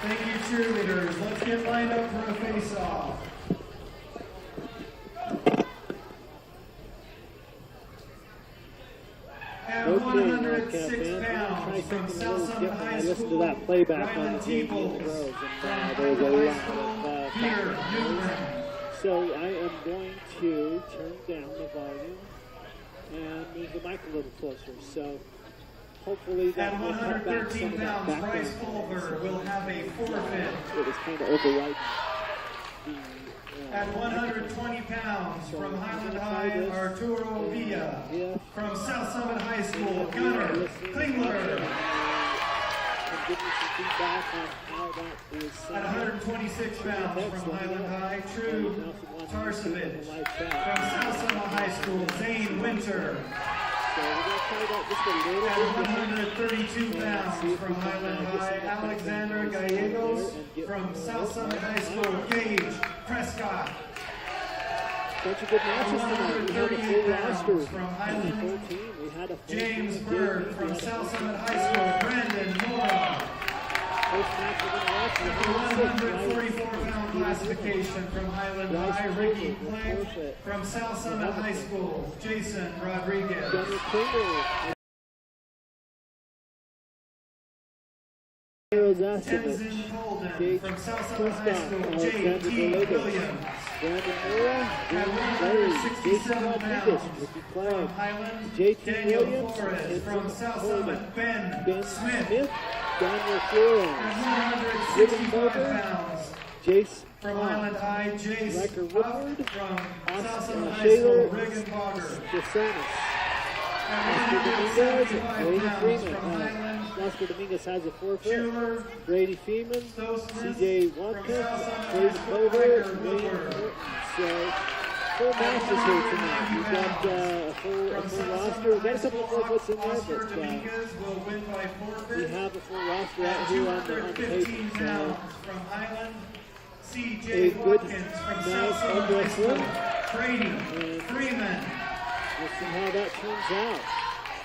Thank you, cheerleaders. Let's get lined up for a face-off. At 106 pounds, try from something a little South different. High I listened to School, that playback on the Rylan TV and the Teeples. girls, From and there was a Highland lot High School, of Peter Newman. So I am going to turn down the volume and move the mic a little closer. So hopefully that At will cut back some 113 of that pounds, Bryce background noise. Culver will have a forfeit. It was kind of overriding the At 120 pounds, from Highland High, Arturo Villa. From South Summit High School, Gunnar Klingler. And give me some feedback on how that is At 126 pounds, from Highland High, True Tarsevich. From South Summit High School, Zane Winter. So we're going to try that just a little At bit. 132 pounds, from Highland High, Alexander Gallegos. From South Summit High School, Gage Prescott. Bunch of good matches tonight. We had a full roster. From Highland, Full team. We had a full James team. Bird. From South Summit High School, Brandon Mora. First match we're going to watch is The 144-pound classification from Highland High, Ricky Plank. From South Summit High School, Jason Rodriguez. Gunnar Klingler. Tenzin Colden. From South Summit High School, J.T. Williams. Brandon Mora, At Jason 167 Rodriguez, pounds, Ricky from Clegg, Highland, J.T. Daniel Williams, Flores. and From South Summit, Ben Ben Smith. Smith, Daniel Flores, At Ricky 165 Boger, pounds, Jace from Hawk, Highland High, Jace Riker Huff. Woodward, From South Oscar Summit High Shaler, School, Reagan Bogger. DeSantis, At Oscar Dominguez, 175 Brady pounds, Freeman. from Highland, Oscar Dominguez has a forfeit. Schuler. Brady Freeman, Stosmith. CJ From Watkins, South Summit Brady High School, Bover, Riker William Woodward. Horton. So, full matches here tonight. We've got a full roster. We've got a couple of forfeits in there, Oscar but Dominguez will win by we forfeit. have a full roster out At here on the 215 paper. So, pounds, from Highland, a C.J. good Watkins. From night South Summit of High wrestling. School, Brady And Freeman. we'll see how that turns out.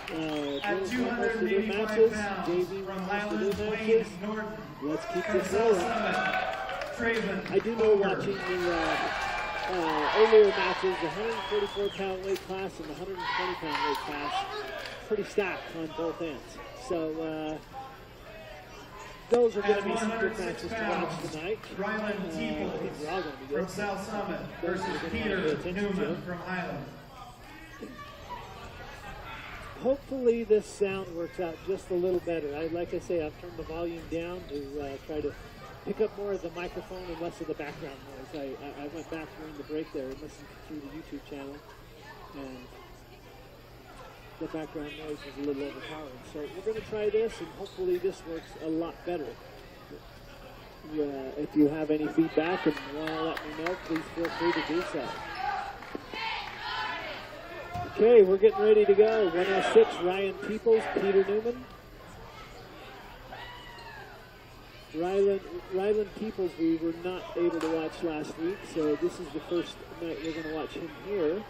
At Girls have most of their 285 matches. pounds, JV from most of Highland, their Wayne matches. Norton. Let's keep From this South rolling. Summit, Traven I do know watching the earlier matches, the 144-pound weight class and the 120-pound weight class, pretty stacked on both ends. So those are going to be some good matches to watch tonight. Rylan I think Teeples they're all going to be from good. South Summit Those versus we're gonna Peter pay attention Newman to. from Highland. Hopefully this sound works out just a little better. Like I say, I've turned the volume down to try to pick up more of the microphone and less of the background noise. I went back during the break there and listened through the YouTube channel, and the background noise was a little overpowering. So we're going to try this, and hopefully this works a lot better. If you have any feedback and want to let me know, please feel free to do so. Okay, we're getting ready to go. 106, Ryan Peoples, Peter Newman. Rylan Peoples we were not able to watch last week, so this is the first night we're going to watch him here.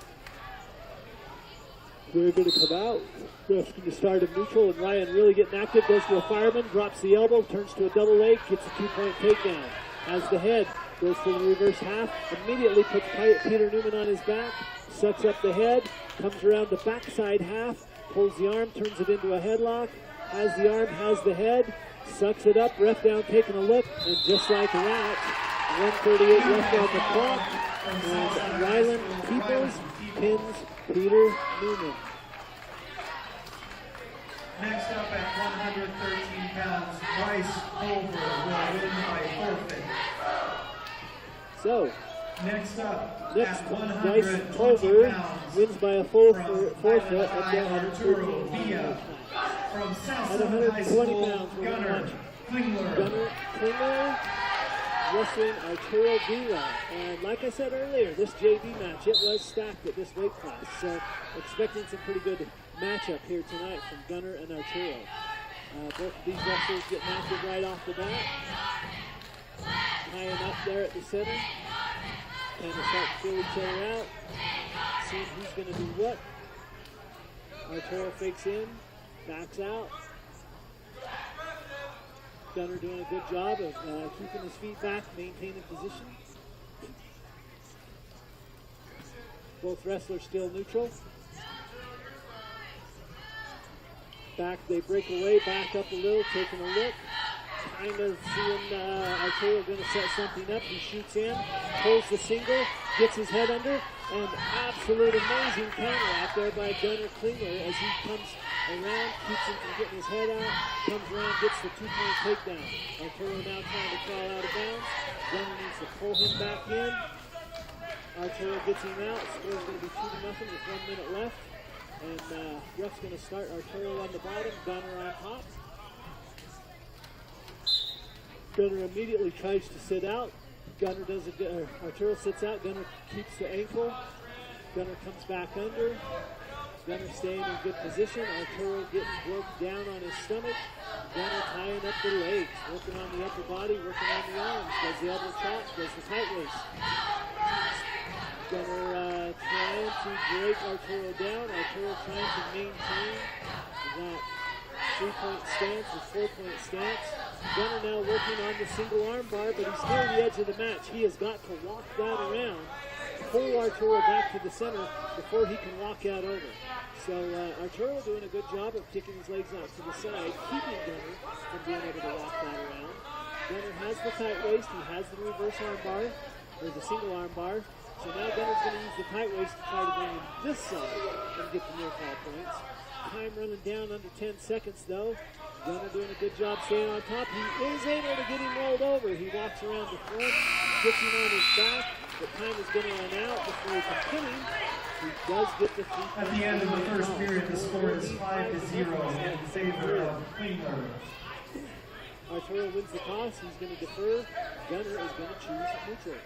We're going to come out. Ref's going to start him neutral, and Ryan really getting active. Goes to a fireman, drops the elbow, turns to a double leg, gets a 2-point takedown. Has the head, goes for the reverse half, immediately puts Peter Newman on his back, sucks up the head, comes around the backside half, pulls the arm, turns it into a headlock, has the arm, has the head, sucks it up, ref down taking a look, and just like that, 1:38 left on the clock, and Rylan Peoples pins Peter Newman. Next up at 113 pounds, Bryce Culver will win by forfeit. So, Next up next, at Bryce 120 Culver pounds, wins by a full from forfeit at Highland the High, Arturo 113 Villa. From South At Summit High 120 School, pounds, we're going to Gunnar watch Klingler. Gunnar Klingler wrestling Arturo Villa. And like I said earlier, this JV match, it was stacked at this weight class. So expecting some pretty good matchup here tonight from Gunnar and Arturo. Both of these wrestlers getting active right off the bat. Tying up there at the center. Kind of start to feel each other out. Seeing who's going to do what. Arturo fakes in, backs out. Gunnar doing a good job of keeping his feet back, maintaining position. Both wrestlers still neutral. Back, they break away, back up a little, taking a look. Kind of seeing Arturo going to set something up. He shoots in, pulls the single, gets his head under, and absolute amazing counter out there by Gunnar Klingler as he comes around, keeps him from getting his head out, comes around, gets the 2-point takedown. Arturo now trying to crawl out of bounds. Gunnar needs to pull him back in. Arturo gets him out. Score's going to be 2-0 with 1 minute left. And ref's going to start Arturo on the bottom, Gunnar on top. Gunnar immediately tries to sit out. Arturo sits out. Gunnar keeps the ankle. Gunnar comes back under. Gunnar staying in good position. Arturo getting broke down on his stomach. Gunnar tying up the legs, working on the upper body, working on the arms. Does the elbow chop, does the tight waist. Gunnar trying to break Arturo down. Arturo trying to maintain that 3-point stance or 4-point stance. Gunnar now working on the single arm bar, but he's near the edge of the match. He has got to walk that around, pull Arturo back to the center before he can walk out over. So Arturo doing a good job of kicking his legs out to the side, keeping Gunnar from being able to walk that around. Gunnar has the tight waist. He has the reverse arm bar, or the single arm bar. So now Gunnar's going to use the tight waist to try to bring him this side and get the near fall points. Time running down under 10 seconds though. Gunnar doing a good job staying on top. He is able to get him rolled over. He walks around the front, gets him on his back. The time is going to run out before he can pin him. He does get the 3 points. At the end of the first period, the score is 5-0 in favor of Klingler. Arturo wins the toss. He's going to defer. Gunnar is going to choose neutral.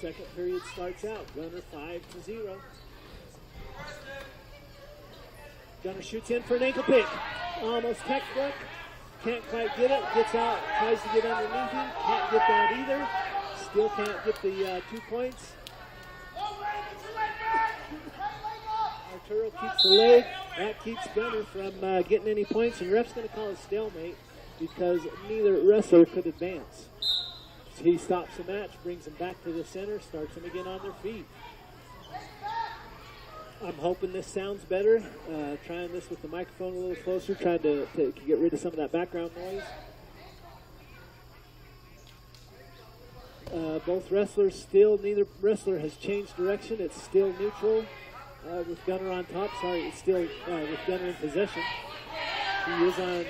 Second period starts out. Gunnar 5-0. Gunnar shoots in for an ankle pick. Almost textbook. Can't quite get it. Gets out. Tries to get underneath him. Can't get that either. Still can't get the 2 points. Arturo keeps the leg. That keeps Gunnar from getting any points. And ref's going to call a stalemate because neither wrestler could advance. He stops the match, brings them back to the center, starts them again on their feet. I'm hoping this sounds better. Trying this with the microphone a little closer, trying to get rid of some of that background noise. Both wrestlers still, neither wrestler has changed direction. It's still neutral with Gunnar on top. Sorry, it's still with Gunnar in possession. He is on,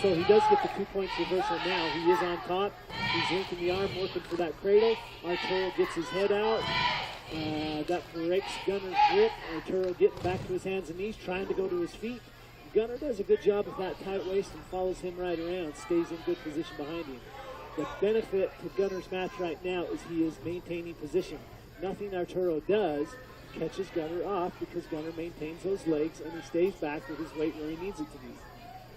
so he does get the 2 points reversal now. He is on top. He's linking the arm, working for that cradle. Arturo gets his head out. That breaks Gunnar's grip. Arturo getting back to his hands and knees, trying to go to his feet. Gunnar does a good job with that tight waist and follows him right around, stays in good position behind him. The benefit to Gunnar's match right now is he is maintaining position. Nothing Arturo does catches Gunnar off because Gunnar maintains those legs and he stays back with his weight where he needs it to be.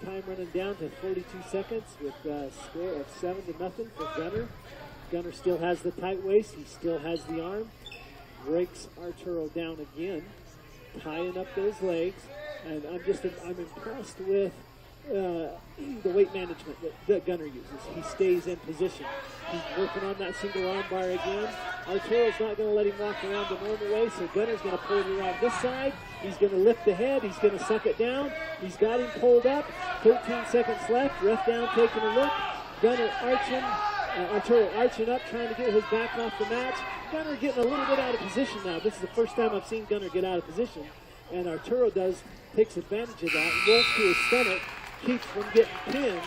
Time running down to 42 seconds with a score of 7-0 for Gunnar. Gunnar still has the tight waist. He still has the arm. Breaks Arturo down again, tying up those legs. And I'm impressed with the weight management that Gunnar uses. He stays in position. He's working on that single arm bar again. Arturo's not going to let him walk around the normal way, so Gunnar's going to pull it around this side. He's going to lift the head. He's going to suck it down. He's got him pulled up. 13 seconds left. Ref down, taking a look. Gunnar arching. Arturo arching up, trying to get his back off the match. Gunnar getting a little bit out of position now. This is the first time I've seen Gunnar get out of position. And Arturo takes advantage of that, rolls to his stomach, keeps from getting pinned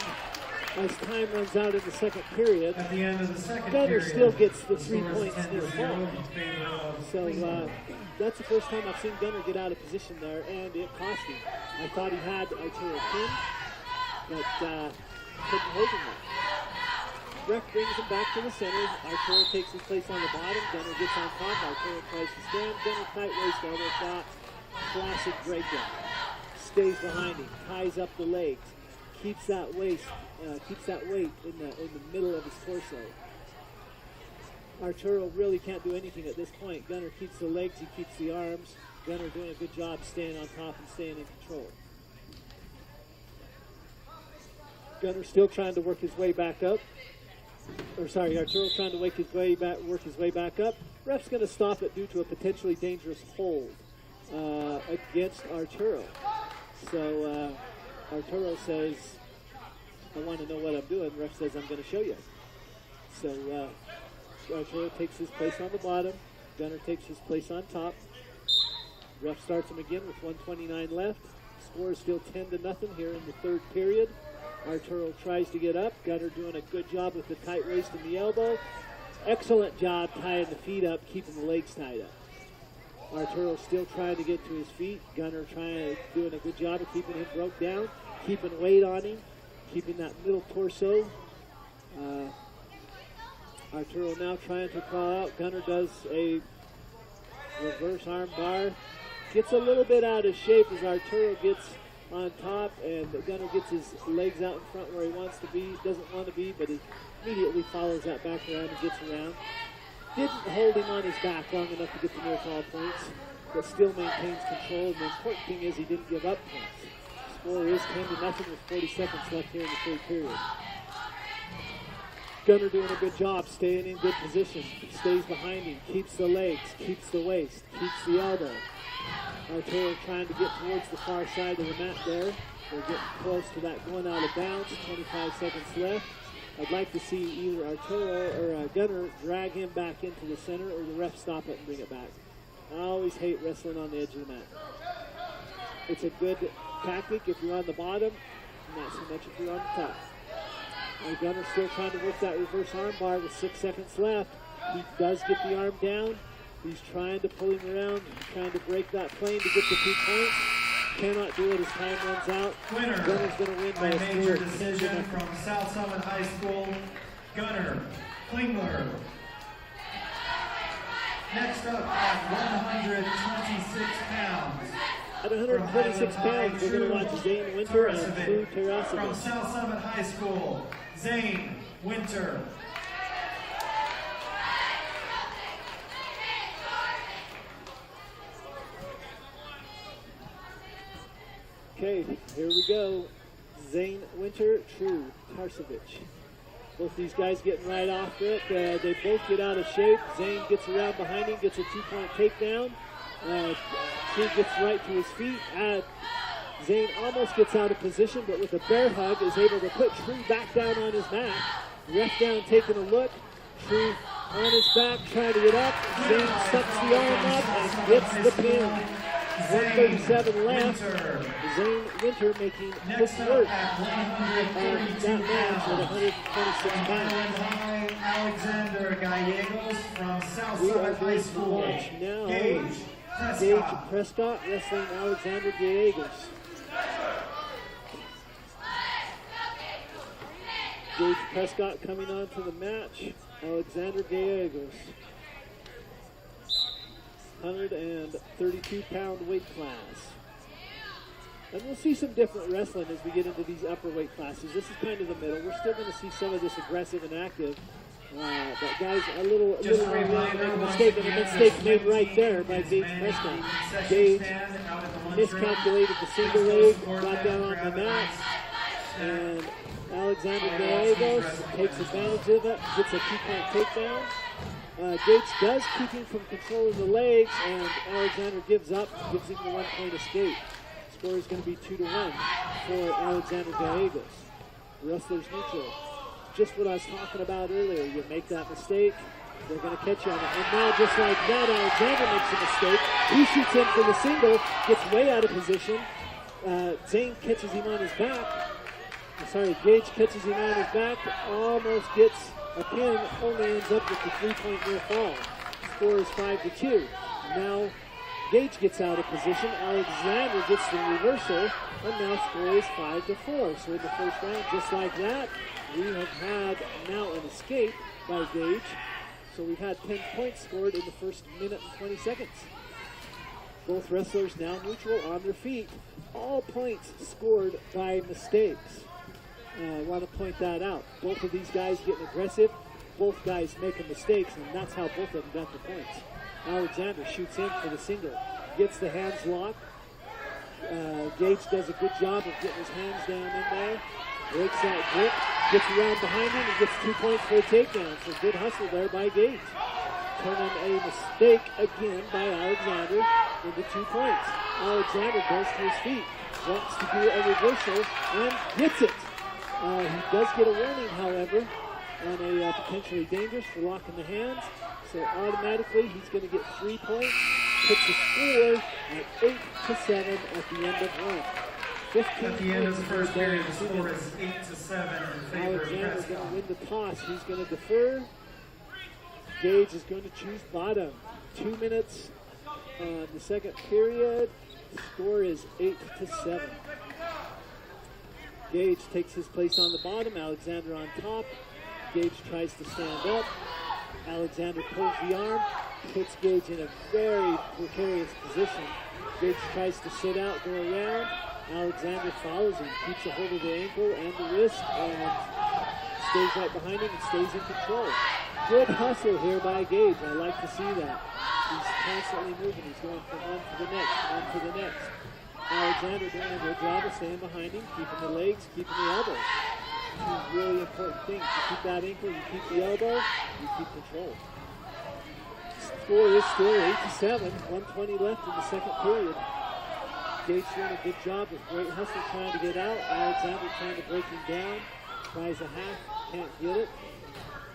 as time runs out in the second period. At the end of the second Gunnar period, still gets the 3 score is points near 10-0 fall. in favor of So Klingler. that's the first time I've seen Gunnar get out of position there, and it cost him. I thought he had Arturo pinned, but couldn't hold him there. Ref brings him back to the center. Arturo takes his place on the bottom. Gunnar gets on top. Arturo tries to stand. Gunnar tight waist elbow shot. Classic breakdown. Stays behind him. Ties up the legs. Keeps that weight in the middle of his torso. Arturo really can't do anything at this point. Gunnar keeps the legs. He keeps the arms. Gunnar doing a good job staying on top and staying in control. Gunnar still trying to work his way back up. Arturo's trying to work his way back up. Ref's going to stop it due to a potentially dangerous hold against Arturo. So Arturo says, I want to know what I'm doing. Ref says, I'm going to show you. So Arturo takes his place on the bottom. Gunner takes his place on top. Ref starts him again with 1:29 left. Score is still 10-0 here in the third period. Arturo tries to get up. Gunner doing a good job with the tight waist and the elbow. Excellent job tying the feet up, keeping the legs tied up. Arturo still trying to get to his feet. Gunner doing a good job of keeping him broke down, keeping weight on him, keeping that middle torso. Arturo now trying to crawl out. Gunner does a reverse arm bar. Gets a little bit out of shape as Arturo gets on top, and Gunner gets his legs out in front where he wants to be, doesn't want to be, but he immediately follows that back around and gets around. Didn't hold him on his back long enough to get the near fall points, but still maintains control, and the important thing is he didn't give up points. Score is 10-0 with 40 seconds left here in the third period. Gunner doing a good job, staying in good position, stays behind him, keeps the legs, keeps the waist, keeps the elbow. Arturo trying to get towards the far side of the mat there. They're getting close to that going out of bounds, 25 seconds left. I'd like to see either Arturo or Gunner drag him back into the center or the ref stop it and bring it back. I always hate wrestling on the edge of the mat. It's a good tactic if you're on the bottom, not so much if you're on the top. Gunner still trying to work that reverse arm bar with 6 seconds left. He does get the arm down. He's trying to pull him around, trying to break that plane to get the 2 points. Cannot do it as time runs out. Winner Gunner's going to win by a major decision from South Summit High School, Gunner Klingler. Next up at 126 pounds. At 126 pounds, we're going to watch Zane Winter and Drew Tarasovich. From South Summit High School, Zane Winter. Okay, here we go. Zane Winter, Drew Tarasovich. Both these guys getting right off it. They both get out of shape. Zane gets around behind him, gets a 2-point takedown. Drew gets right to his feet. Zane almost gets out of position, but with a bear hug is able to put Drew back down on his mat. Ref down taking a look. Drew on his back trying to get up. Zane sucks the arm up and gets the pin. 1:37 left. Zane Winter making quick work of that match at 126 pounds. Alexander Gallegos from South We are Summit High going to School. watch now Gage Gage Prescott. Prescott wrestling Alexander Gallegos. Gage Prescott coming on to the match. Alexander Gallegos. 132-pound weight class. And we'll see some different wrestling as we get into these upper weight classes. This is kind of the middle. We're still going to see some of this aggressive and active. But guys, a little mistake, and a mistake made right there by Gage Prescott. Gage miscalculated the single leg, got down on the mat, and Alexander Gallegos takes advantage of it, gets a 2-point takedown. Gage does keep him from controlling the legs, and Alexander gives up, gives him the 1-point escape. Score is going to be 2-1 for Alexander Gallegos. Wrestler's neutral. Just what I was talking about earlier. You make that mistake, they're going to catch you on it. And now, just like that, Alexander makes a mistake. He shoots in for the single, gets way out of position. Zane catches him on his back. Gage catches him on his back, almost gets a pin, only ends up with the 3-point near fall. Score is 5-2. Now Gage gets out of position, Alexander gets the reversal, and now score is 5-4. So in the first round, just like that, we have had now an escape by Gage. So we've had 10 points scored in the first minute and 20 seconds. Both wrestlers now neutral on their feet. All points scored by mistakes. I want to point that out. Both of these guys getting aggressive, both guys making mistakes, and that's how both of them got the points. Alexander shoots in for the single, gets the hands locked. Gage does a good job of getting his hands down in there, breaks that grip, gets around behind him, and gets 2 points for a takedown. So good hustle there by Gage. Turning a mistake again by Alexander into 2 points. Alexander goes to his feet. wants to do a reversal and gets it. He does get a warning, however, on a potentially dangerous for locking the hands. So automatically he's going to get 3 points. Puts the score at 8-7 at the end of one. 15 At the end of the first period, the points score is 8-7 in favor of Alexander's Prescott. going to win the toss. He's going to defer. Gage is going to choose bottom. 2 minutes on the second period. The score is 8-7. Gage takes his place on the bottom. Alexander on top. Gage tries to stand up. Alexander pulls the arm, puts Gage in a very precarious position. Gage tries to sit out, go around. Alexander follows him, keeps a hold of the ankle and the wrist, and stays right behind him and stays in control. Good hustle here by Gage. I like to see that. He's constantly moving. He's going from one to the next, one to the next. Alexander doing a good job of staying behind him, keeping the legs, keeping the elbows. Two really important things. You keep that ankle, you keep the elbow, you keep control. Score is still 8-7, 1:20 left in the second period. Gage doing a good job with great hustle trying to get out. Alexander trying to break him down. Tries a half, can't get it.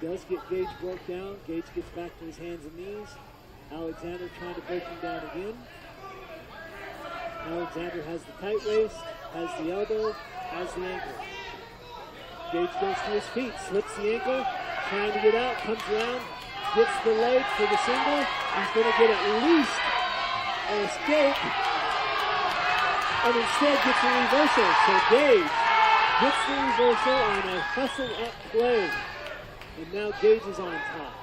Does get Gage broke down. Gage gets back to his hands and knees. Alexander trying to break him down again. Alexander has the tight waist, has the elbow, has the ankle. Gage goes to his feet, slips the ankle, trying to get out, comes around, gets the leg for the single. He's going to get at least an escape, and instead gets a reversal. So Gage gets the reversal on a hustle-up play. And now Gage is on top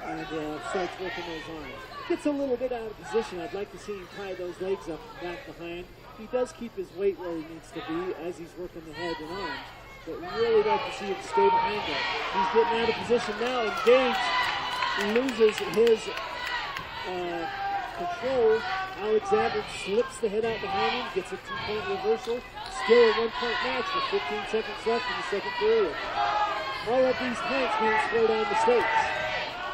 and starts working those arms. Gets a little bit out of position. I'd like to see him tie those legs up back behind. He does keep his weight where he needs to be as he's working the head and arms. But really like to see him stay behind him. He's getting out of position now, and Gage loses his control. Alexander slips the head out behind him, gets a 2-point reversal. Still a 1-point match with 15 seconds left in the second period. All of these points being scored on mistakes.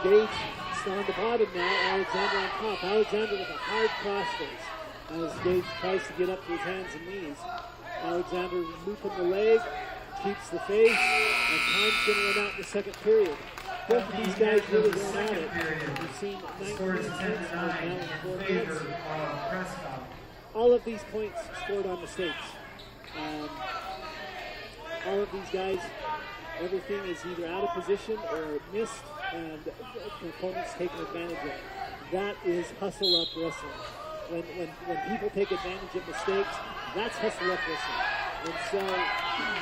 Gage is on the bottom now, Alexander on top. Alexander with a hard crossface as Gage tries to get up to his hands and knees. Alexander looping the leg, keeps the face, and time's going to run out in the second period. Both of these guys really going at it. We've seen 19 points now in 4 minutes. All of these points scored on mistakes. All of these guys, everything is either out of position or missed, and opponents taking advantage of it. That is hustle-up wrestling. When people take advantage of mistakes, that's hustle-up wrestling. And so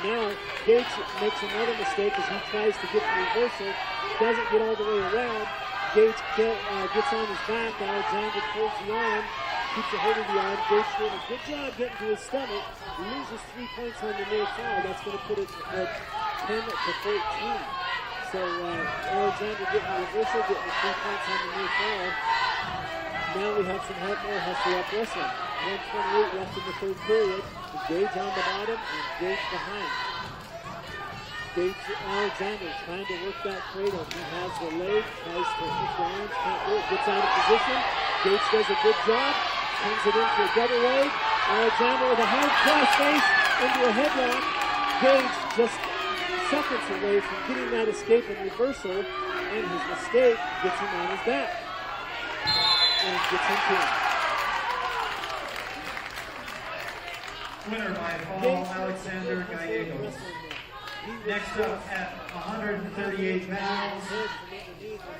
now Gage makes another mistake as he tries to get the reversal, doesn't get all the way around. Gage gets on his back. Alexander pulls the arm, keeps a hold of the arm. Gage doing a good job getting to his stomach. He loses 3 points on the near foul. That's going to put it at 10-14. So Alexander getting the reversal, getting the 3 points on the near foul. Now we have some more hustle-up wrestling. 1:28 left in the third period. Gage on the bottom and Gage behind. Gage Alexander trying to work that cradle. He has the leg, tries to hit the arms, can't do it, gets out of position. Gage does a good job, turns it into a double leg. Alexander with a hard crossface into a headlock. Gage just seconds away from getting that escape and reversal, and his mistake gets him on his back. And gets him pinned. Winner by fall, Alexander Gallegos. Next up at 138 pounds,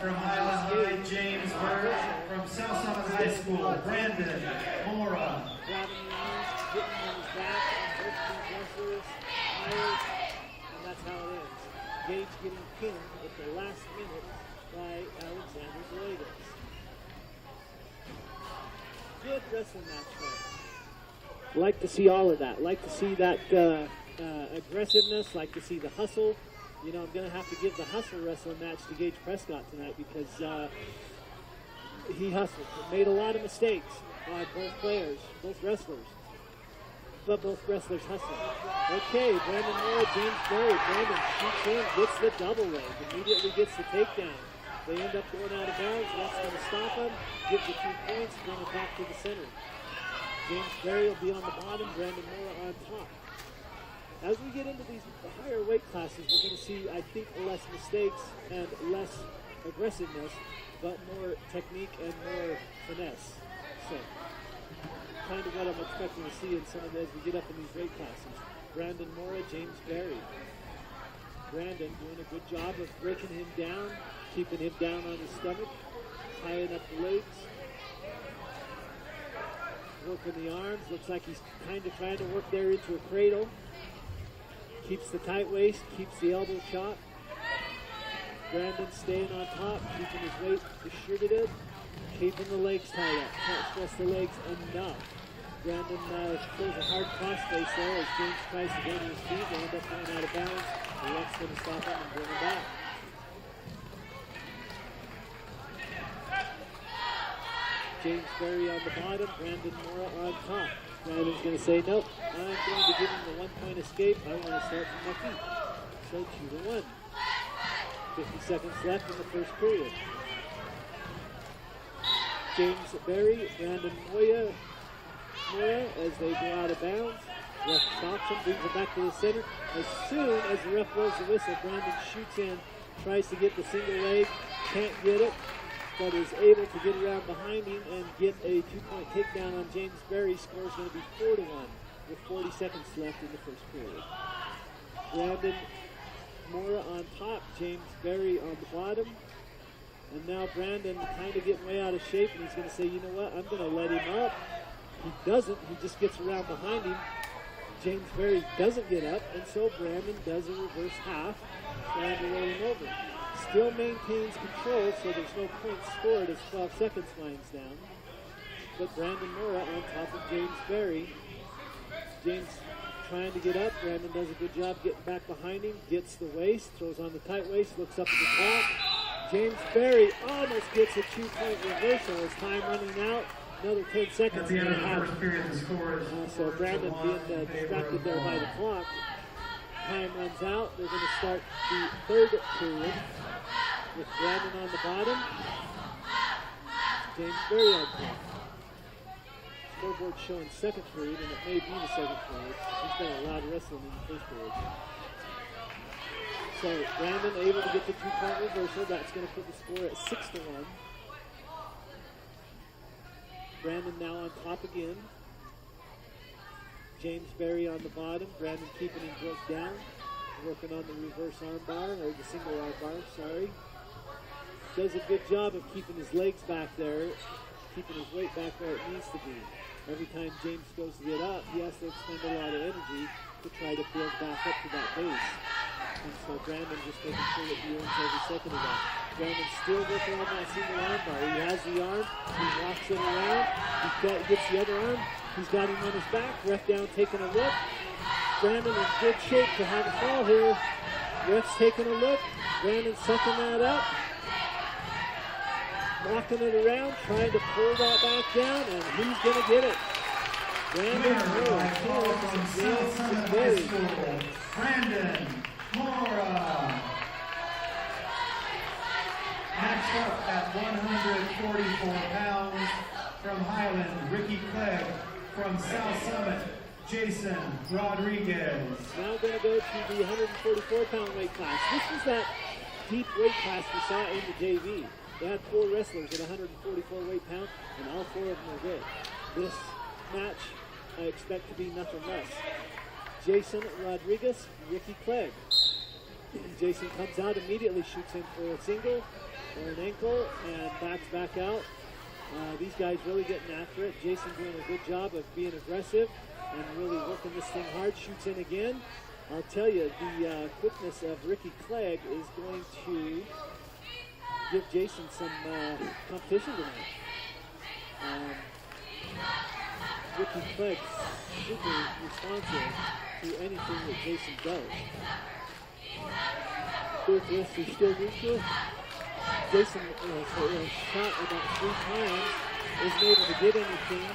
from Highland High, James Bird. From South Summit High School, Brandon Mora. Grabbing the arms, getting on his back, and both these wrestlers tired, and that's how it ends. Gage getting pinned at the last minute by Alexander Gallegos. Good wrestling match there. Like to see all of that. Like to see that aggressiveness. Like to see the hustle. You know, I'm going to have to give the hustle wrestling match to Gage Prescott tonight because he hustled. Made a lot of mistakes by both players, both wrestlers. But both wrestlers hustled. Okay, Brandon Moore, James Berry. Brandon shoots in, gets the double leg. Immediately gets the takedown. They end up going out of bounds. That's going to stop him. Gives the 2 points. Bring it back to the center. James Berry will be on the bottom, Brandon Moore on top. As we get into these higher weight classes, we're going to see, I think, less mistakes and less aggressiveness, but more technique and more finesse. So, kind of what I'm expecting to see in some of those as we get up in these weight classes. Brandon Mora, James Berry. Brandon doing a good job of breaking him down, keeping him down on his stomach, tying up the legs, working the arms. Looks like he's kind of trying to work there into a cradle. Keeps the tight waist, keeps the elbow shot. Brandon staying on top, keeping his weight distributed, keeping the legs tied up. Can't stress the legs enough. Brandon throws a hard cross face there as James tries to gain his feet. They end up going out of bounds. The ref's going to stop him and bring him back. James Berry on the bottom, Brandon Mora on top. Brandon's going to say, nope, I'm going to give him the 1 point escape. I want to start from my feet. So 2-1. 50 seconds left in the first period. James Berry, Brandon Mora as they go out of bounds. Ref stops him, brings him back to the center. As soon as the ref blows the whistle, Brandon shoots in, tries to get the single leg, can't get it, but is able to get around behind him and get a 2-point takedown on James Berry. Score is going to be 4-1 with 40 seconds left in the first period. Brandon Mora on top, James Berry on the bottom. And now Brandon kind of getting way out of shape, and he's going to say, you know what, I'm going to let him up. He doesn't, he just gets around behind him. James Berry doesn't get up, and so Brandon does a reverse half, trying to roll him over. Still maintains control, so there's no points scored as 12 seconds winds down. But Brandon Mora on top of James Berry. James trying to get up. Brandon does a good job getting back behind him, gets the waist, throws on the tight waist, looks up at the top. James Berry almost gets a 2-point reversal as time running out. Another 10 seconds. At the end of the first period, the score is so Brandon being distracted there by the clock. Time runs out. They're going to start the third period with Brandon on the bottom, James Berry on top. Scoreboard showing second period, and it may be the second period. He's done a lot of wrestling in the first period. So Brandon able to get the 2-point reversal. That's going to put the score at 6-1. Brandon now on top again. James Berry on the bottom. Brandon keeping him broke down. Working on the reverse arm bar, or the single arm bar, sorry. Does a good job of keeping his legs back there, keeping his weight back where it needs to be. Every time James goes to get up, he has to expend a lot of energy to try to build back up to that base. And so Brandon just making sure that he earns every second of that. Brandon still working on that single arm bar. He has the arm, he walks it around, he gets the other arm, he's got him on his back, ref down taking a look. Brandon in good shape to have a fall here. Ref's taking a look, Brandon sucking that up, walking it around, trying to pull that back down, and he's going to get it. Brandon Mora. Next up at 144 pounds from Highland, Ricky Clegg. From South Summit, Jason Rodriguez. Now going to go to the 144-pound weight class. This was that deep weight class we saw in the JV. They had 4 wrestlers at 144 weight pounds, and all 4 of them are good. This match, I expect to be nothing less. Jason Rodriguez, Ricky Clegg. Jason comes out immediately, shoots in for a single or an ankle, and backs back out. These guys really getting after it. Jason doing a good job of being aggressive and really working this thing hard. Shoots in again. I'll tell you, the quickness of Ricky Clegg is going to give Jason some competition tonight. Ricky Clegg super responsive to anything that Jason does. Third wrist is still neutral. Jason shot about 3 times, isn't able to get anything,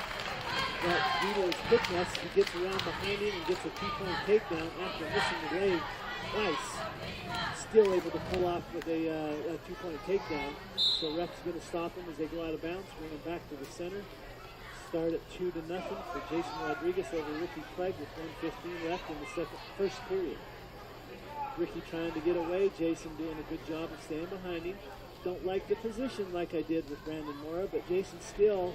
but due to his quickness, he gets around behind him and gets a 2-point takedown after missing the leg twice. Still able to pull off with a 2-point takedown. So ref's going to stop him as they go out of bounds, bring him back to the center. start at 2-0 for Jason Rodriguez over Ricky Clegg with 1:15 left in the first period. Ricky trying to get away. Jason doing a good job of staying behind him. Don't like the position like I did with Brandon Mora, but Jason still,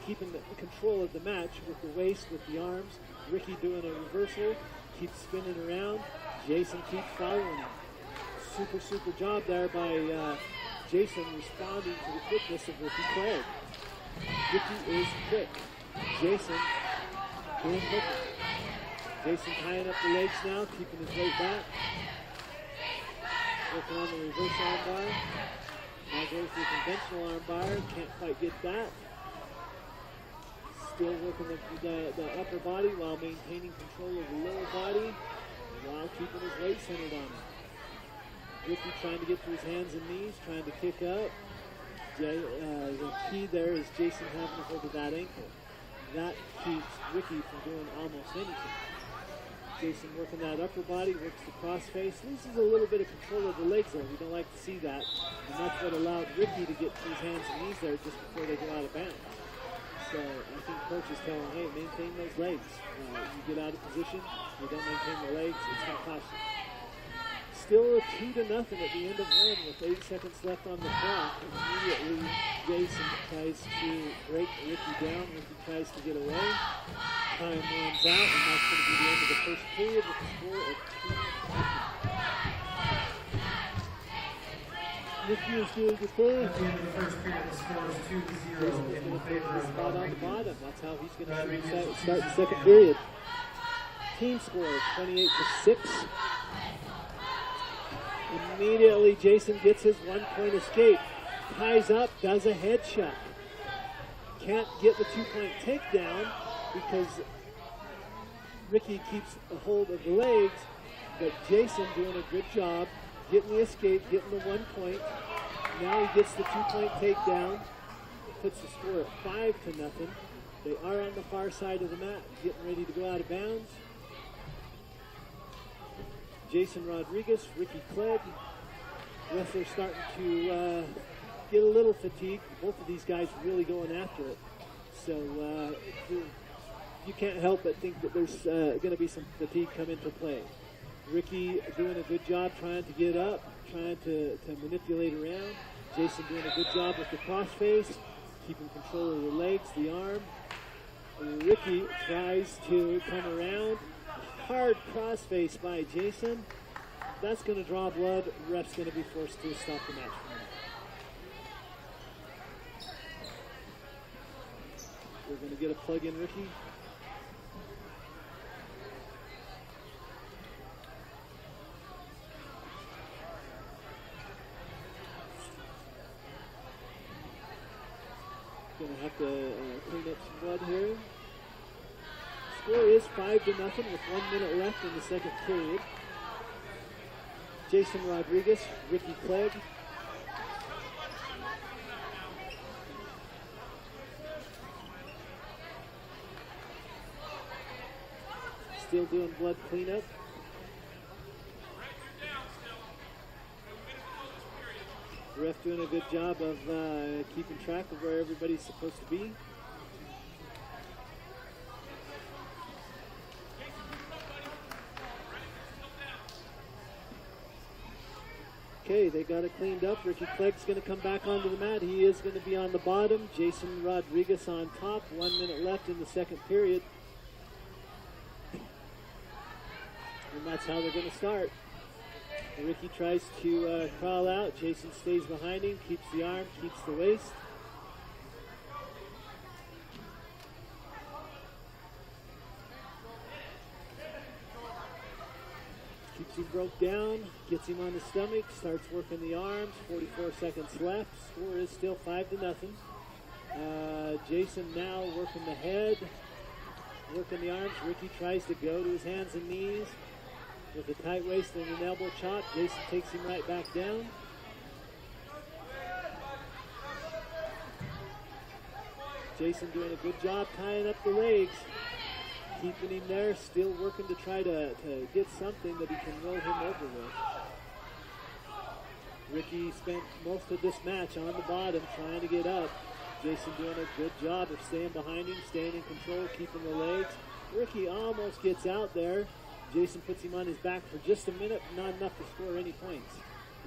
keeping the control of the match with the waist, with the arms. Ricky doing a reversal, keeps spinning around. Jason keeps following him. Super job there by Jason responding to the quickness of Ricky Clegg. Ricky is quick. Jason doing quicker. Jason tying up the legs now, keeping his weight back. Working on the reverse arm bar. Now goes to the conventional arm bar. Can't quite get that. Still working the upper body while maintaining control of the lower body while keeping his weight centered on him. Ricky trying to get to his hands and knees, trying to kick up. The key there is Jason having to hold to that ankle. That keeps Ricky from doing almost anything. Jason working that upper body, works the cross face, loses a little bit of control of the legs there. We don't like to see that. And that's what allowed Ricky to get to his hands and knees there just before they go out of bounds. So I think coach is telling him, hey, maintain those legs. You get out of position, you don't maintain the legs, it's going to cost you. Still a 2-0 at the end of one with 8 seconds left on the clock. Immediately, Jason tries to break Ricky down. Ricky tries to get away. Time runs out, and that's going to be the end of the first period with a score of 2-0. Ricky is doing the third. At the end of the first period, the score is 2-0 in favor of spot on Ricky. the bottom. That's how he's going to start the second period. Team score 28-6. Immediately, Jason gets his 1-point escape. Ties up, does a head shot. Can't get the 2-point takedown because Ricky keeps a hold of the legs, but Jason doing a good job, getting the escape, getting the 1 point. Now he gets the 2-point takedown, puts the score at 5-0. They are on the far side of the mat, getting ready to go out of bounds. Jason Rodriguez, Ricky Clegg. Wrestlers starting to get a little fatigued. Both of these guys really going after it. So you can't help but think that there's going to be some fatigue come into play. Ricky doing a good job trying to get up, trying to manipulate around. Jason doing a good job with the crossface, keeping control of the legs, the arm. Ricky tries to come around. Hard crossface by Jason. That's going to draw blood. Ref's going to be forced to stop the match. We're going to get a plug in Ricky. Going to have to clean up some blood here. Score is 5-0 with 1 minute left in the second period. Jason Rodriguez, Ricky Clegg. Still doing blood cleanup. The ref doing a good job of keeping track of where everybody's supposed to be. Okay, they got it cleaned up. Ricky Clegg's going to come back onto the mat. He is going to be on the bottom. Jason Rodriguez on top. 1 minute left in the second period. And that's how they're going to start. Ricky tries to crawl out. Jason stays behind him, keeps the arm, keeps the waist. Keeps him broke down, gets him on the stomach, starts working the arms. 44 seconds left. Score is still 5-0. Jason now working the head, working the arms. Ricky tries to go to his hands and knees with a tight waist and an elbow chop. Jason takes him right back down. Jason doing a good job tying up the legs. Keeping him there, still working to try to get something that he can roll him over with. Ricky spent most of this match on the bottom trying to get up. Jason doing a good job of staying behind him, staying in control, keeping the legs. Ricky almost gets out there. Jason puts him on his back for just a minute, not enough to score any points.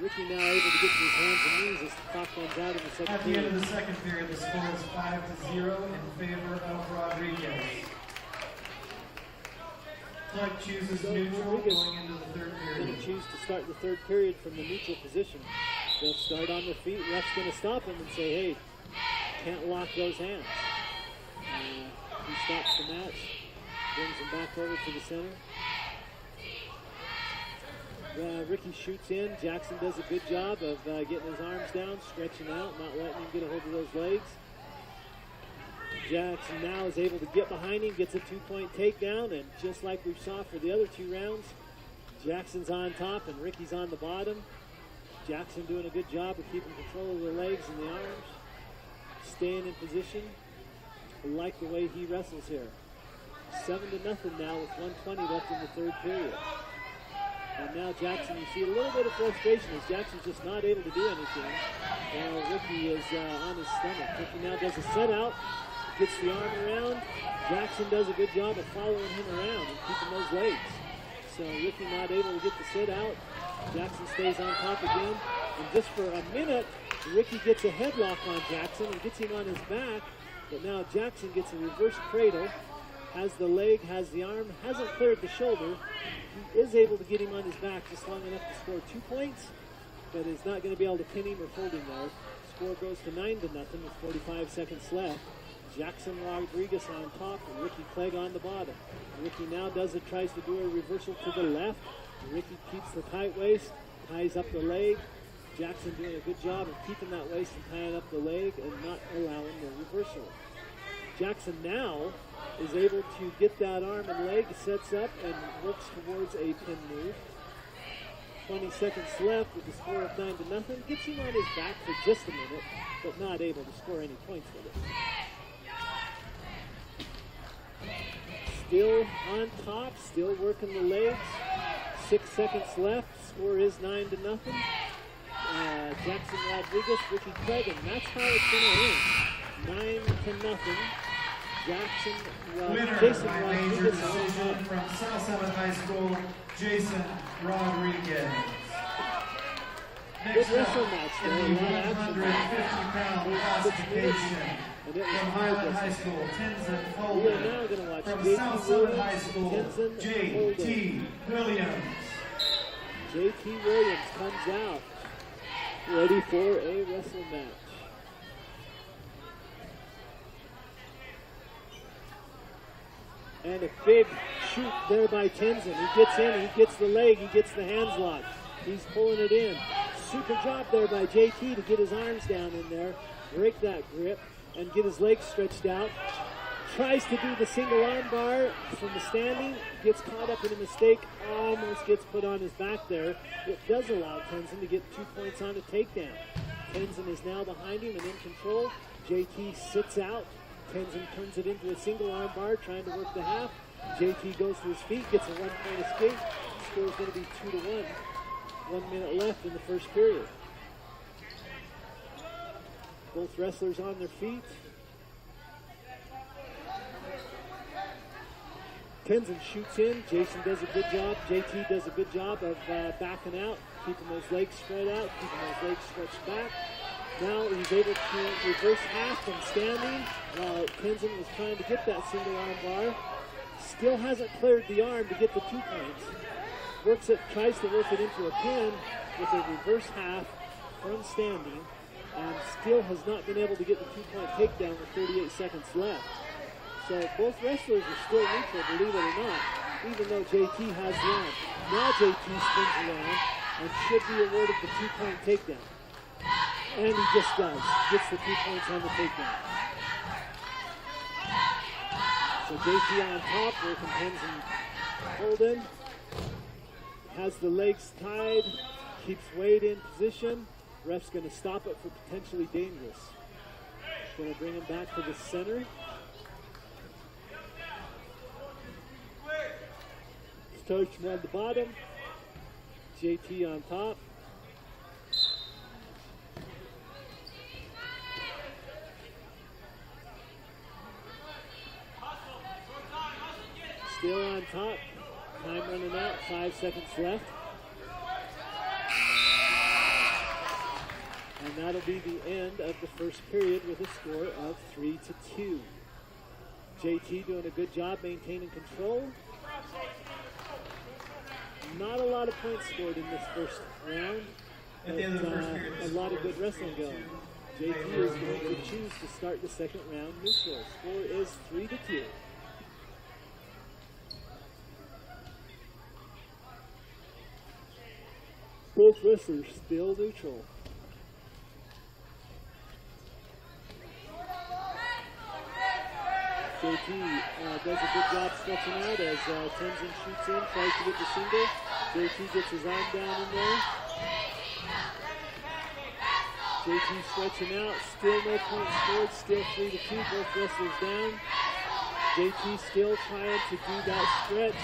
Ricky now able to get to his hands and knees as the clock runs out in the second period. At the end of the second period, the score is 5-0 in favor of Rodriguez. Club chooses neutral going into the third period. Going to choose to start the third period from the neutral position. They'll start on their feet. Ref's going to stop him and say, hey, can't lock those hands. He stops the match, brings him back over to the center. Ricky shoots in. Jackson does a good job of getting his arms down, stretching out, not letting him get a hold of those legs. Jackson now is able to get behind him, gets a 2-point takedown, and just like we saw for the other 2 rounds, Jackson's on top and Ricky's on the bottom. Jackson doing a good job of keeping control of the legs and the arms, staying in position. I like the way he wrestles here. 7-0 now with 1:20 left in the third period. And now Jackson, you see a little bit of frustration as Jackson's just not able to do anything. While Ricky is on his stomach. Ricky now does a set out, gets the arm around. Jackson does a good job of following him around and keeping those legs. So Ricky not able to get the set out. Jackson stays on top again. And just for a minute, Ricky gets a headlock on Jackson and gets him on his back. But now Jackson gets a reverse cradle. Has the leg, has the arm, hasn't cleared the shoulder. He is able to get him on his back just long enough to score 2 points, but is not going to be able to pin him or hold him there. Score goes to 9-0 with 45 seconds left. Jackson Rodriguez on top and Ricky Clegg on the bottom. Ricky now tries to do a reversal to the left. Ricky keeps the tight waist, ties up the leg. Jackson doing a good job of keeping that waist and tying up the leg and not allowing the reversal. Jackson now is able to get that arm and leg, sets up and works towards a pin move. 20 seconds left with the score of 9-0. Gets him on his back for just a minute, but not able to score any points with it. Still on top, still working the legs. 6 seconds left, score is 9-0. Jackson Rodriguez, Ricky Clegg, and that's how it's going to end. 9-0. Jason Rodriguez decision from South Summit High School, Jason Rodriguez. Next up in the 150-pound classification from Highland High School, Tenzin Folden. From South Summit High School, J.T. Williams. J.T. Williams comes out, ready for a wrestle match. And a big shoot there by Tenzin. He gets in, he gets the leg, he gets the hands locked. He's pulling it in. Super job there by JT to get his arms down in there, break that grip, and get his legs stretched out. Tries to do the single arm bar from the standing, gets caught up in a mistake, almost gets put on his back there. It does allow Tenzin to get 2 points on a takedown. Tenzin is now behind him and in control. JT sits out. Tenzin turns it into a single arm bar, trying to work the half. JT goes to his feet, gets a 1-point escape. Score is going to be 2-1. 1 minute left in the first period. Both wrestlers on their feet. Tenzin shoots in. Jason does a good job. JT does a good job of backing out, keeping those legs spread out, keeping those legs stretched back. Now he's able to reverse half from standing while Tenzin was trying to get that single arm bar. Still hasn't cleared the arm to get the 2 points. Works it, tries to work it into a pin with a reverse half from standing, and still has not been able to get the 2-point takedown with 38 seconds left. So both wrestlers are still neutral, believe it or not, even though JT has the arm. Now JT spins around and should be awarded the 2-point takedown. And he just does. Gets the 2 points on the takedown. So JT on top, working Tenzin Holden. Has the legs tied, keeps Wade in position. Ref's going to stop it for potentially dangerous. Going to bring him back to the center. Starts from the bottom. JT on top. top. Time running out, 5 seconds left. And that'll be the end of the first period with a score of 3-2. JT doing a good job maintaining control. Not a lot of points scored in this first round, but a lot of good wrestling going. JT is going to choose to start the second round neutral. Score is 3-2. Both wrestlers still neutral. JT does a good job stretching out as Tenzin shoots in, tries to get the single. JT gets his arm down in there. JT stretching out, still no points scored, still 3-2, both wrestlers down. JT still trying to do that stretch.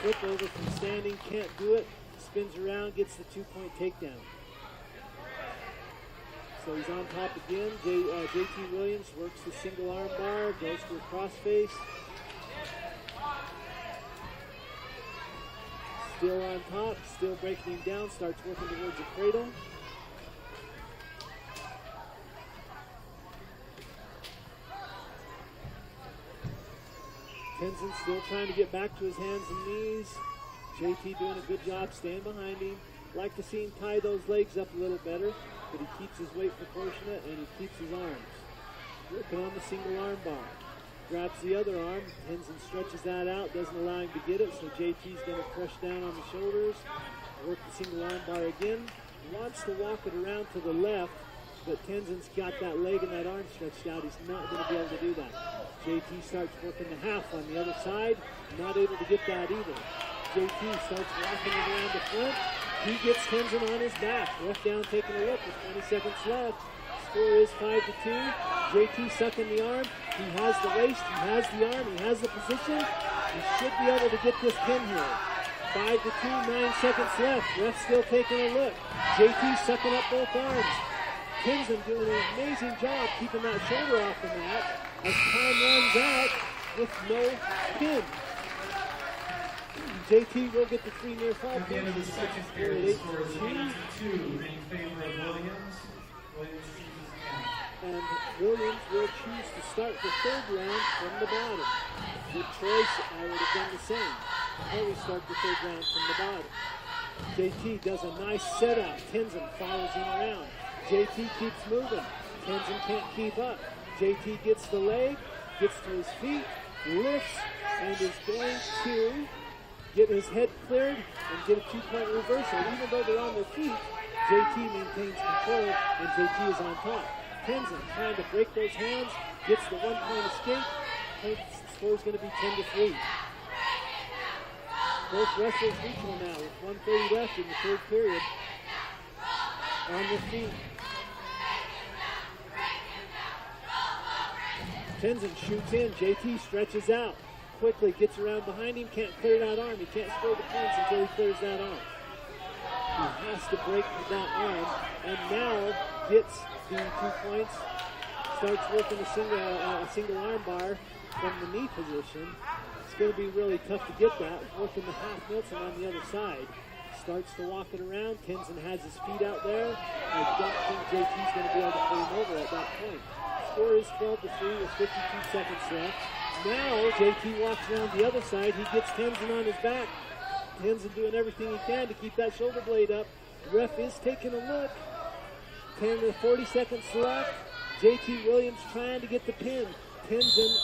Flip over from standing, can't do it. Spins around, gets the 2-point takedown. So he's on top again. JT Williams works the single arm bar, goes to a crossface. Still on top, still breaking him down, starts working towards a cradle. Tenzin still trying to get back to his hands and knees. JT doing a good job staying behind him. Like to see him tie those legs up a little better, but he keeps his weight proportionate and he keeps his arms. Working on the single arm bar. Grabs the other arm. Tenzin stretches that out, doesn't allow him to get it, so JT's going to crush down on the shoulders. Work the single arm bar again. Wants to walk it around to the left, but Tenzin's got that leg and that arm stretched out. He's not going to be able to do that. JT starts working the half on the other side. Not able to get that either. JT starts walking it around the front. He gets Tenzin on his back. Ref down taking a look with 20 seconds left. Score is 5-2. JT sucking the arm. He has the waist, he has the arm, he has the position. He should be able to get this pin here. 5-2, 9 seconds left. Ref still taking a look. JT sucking up both arms. Tenzin doing an amazing job keeping that shoulder off the mat as time runs out with no pin. JT will get the 3 near fall. At the end of the second period, the score is 8-2 in favor of Williams. Williams chooses again. And Williams will choose to start the third round from the bottom. Good choice, I would have done the same. Always start the third round from the bottom. JT does a nice set out. Tenzin follows him around. JT keeps moving. Tenzin can't keep up. JT gets the leg, gets to his feet, lifts, and is going to get his head cleared and get a 2-point reversal. Even though they're on their feet, JT maintains control and JT is on top. Tenzin trying to break those hands, gets the 1-point escape. Score is going to be 10-3. Both wrestlers neutral now with 1:30 left in the third period. On their feet. Tenzin shoots in, JT stretches out. Quickly gets around behind him, can't clear that arm. He can't score the points until he clears that arm. He has to break that arm, and now gets the 2 points. Starts working a single arm bar from the knee position. It's going to be really tough to get that. Working the half Milton on the other side. Starts to walk it around. Tenzin has his feet out there. I don't think JT's going to be able to pull him over at that point. Score is 12-3 with 52 seconds left. Now JT walks around the other side. He gets Tenzin on his back. Tenzin doing everything he can to keep that shoulder blade up. The ref is taking a look. 40 seconds left. JT Williams trying to get the pin. Tenzin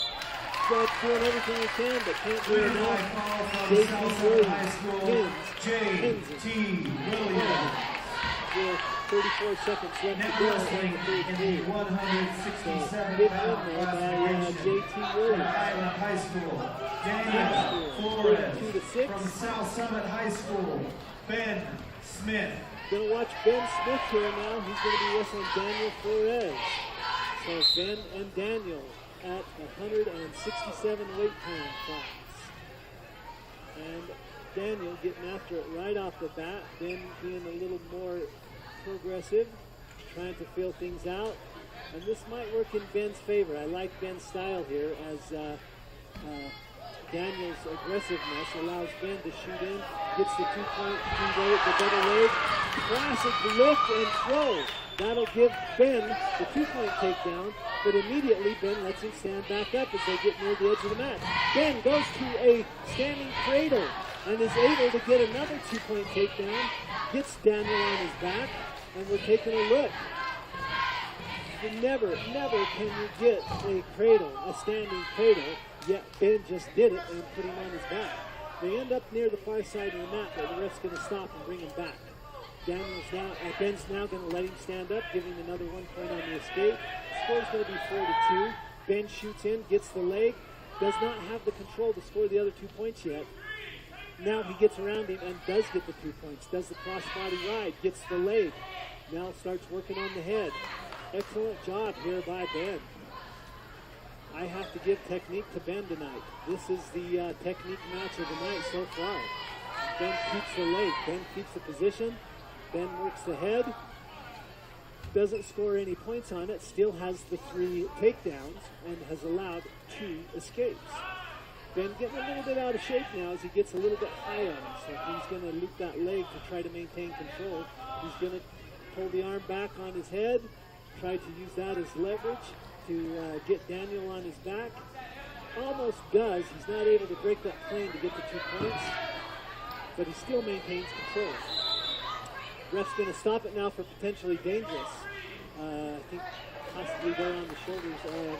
doing everything he can, but can't do enough. JT Williams pins JT Williams. With 34 seconds left Net to go wrestling in the third in the period. 167 Big pound win there by JT from Williams. Island High School. Daniel Flores 32-6. from South Summit High School. Ben Smith. Gonna watch Ben Smith here now. He's gonna be wrestling Daniel Flores. So Ben and Daniel at 167 weight pound class. And Daniel getting after it right off the bat. Ben being a little more progressive, trying to feel things out. And this might work in Ben's favor. I like Ben's style here as Daniel's aggressiveness allows Ben to shoot in, gets the 2-point, the double leg, classic lift and throw. That'll give Ben the 2-point takedown, but immediately Ben lets him stand back up as they get near the edge of the mat. Ben goes to a standing cradle and is able to get another 2-point takedown, gets Daniel on his back, and we're taking a look. Never can you get a cradle, a standing cradle, yet Ben just did it and put him on his back. They end up near the far side of the mat, but the ref's going to stop and bring him back. Ben's now going to let him stand up, giving him another 1 point on the escape. Score's going to be 4-2. Ben shoots in, gets the leg, does not have the control to score the other 2 points yet. Now he gets around him and does get the 2 points, does the cross-body ride, gets the leg. Now starts working on the head. Excellent job here by Ben. I have to give technique to Ben tonight. This is the technique match of the night so far. Ben keeps the leg, Ben keeps the position, Ben works the head, doesn't score any points on it, still has the 3 takedowns, and has allowed 2 escapes. Ben getting a little bit out of shape now as he gets a little bit high on him, so he's going to loop that leg to try to maintain control. He's going to pull the arm back on his head, try to use that as leverage to get Daniel on his back. Almost does. He's not able to break that plane to get the 2 points, but he still maintains control. Ref's going to stop it now for potentially dangerous. I think possibly there on the shoulders of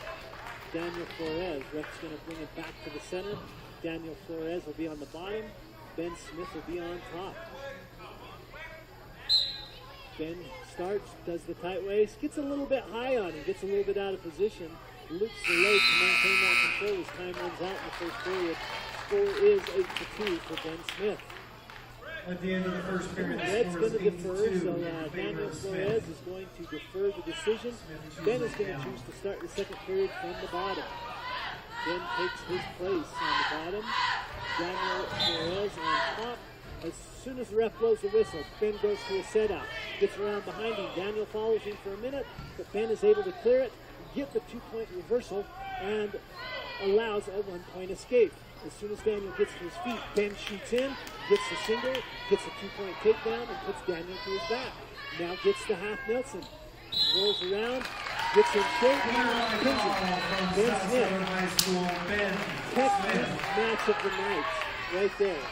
Daniel Flores. Ref's going to bring it back to the center. Daniel Flores will be on the bottom. Ben Smith will be on top. Ben starts, does the tight waist, gets a little bit high on him, gets a little bit out of position, loops the leg to maintain that control as time runs out in the first period. Score is 8-2 for Ben Smith. At the end of the first period, the Red's score going is to defer, 8-2 so in favor Daniel of Flores Smith. is going to defer the decision. Ben is going to choose to start the second period from the bottom. Ben takes his place on the bottom. Daniel Flores on top. As soon as the ref blows the whistle, Ben goes to a set out. Gets around behind him. Daniel follows him for a minute, but Ben is able to clear it, get the 2-point reversal, and allows a 1-point escape. As soon as Daniel gets to his feet, Ben shoots in, gets the single, gets a 2-point takedown, and puts Daniel to his back. Now gets the half Nelson. Rolls around, gets in shape, pins it. Ben Smith. Technique match of the night, right there.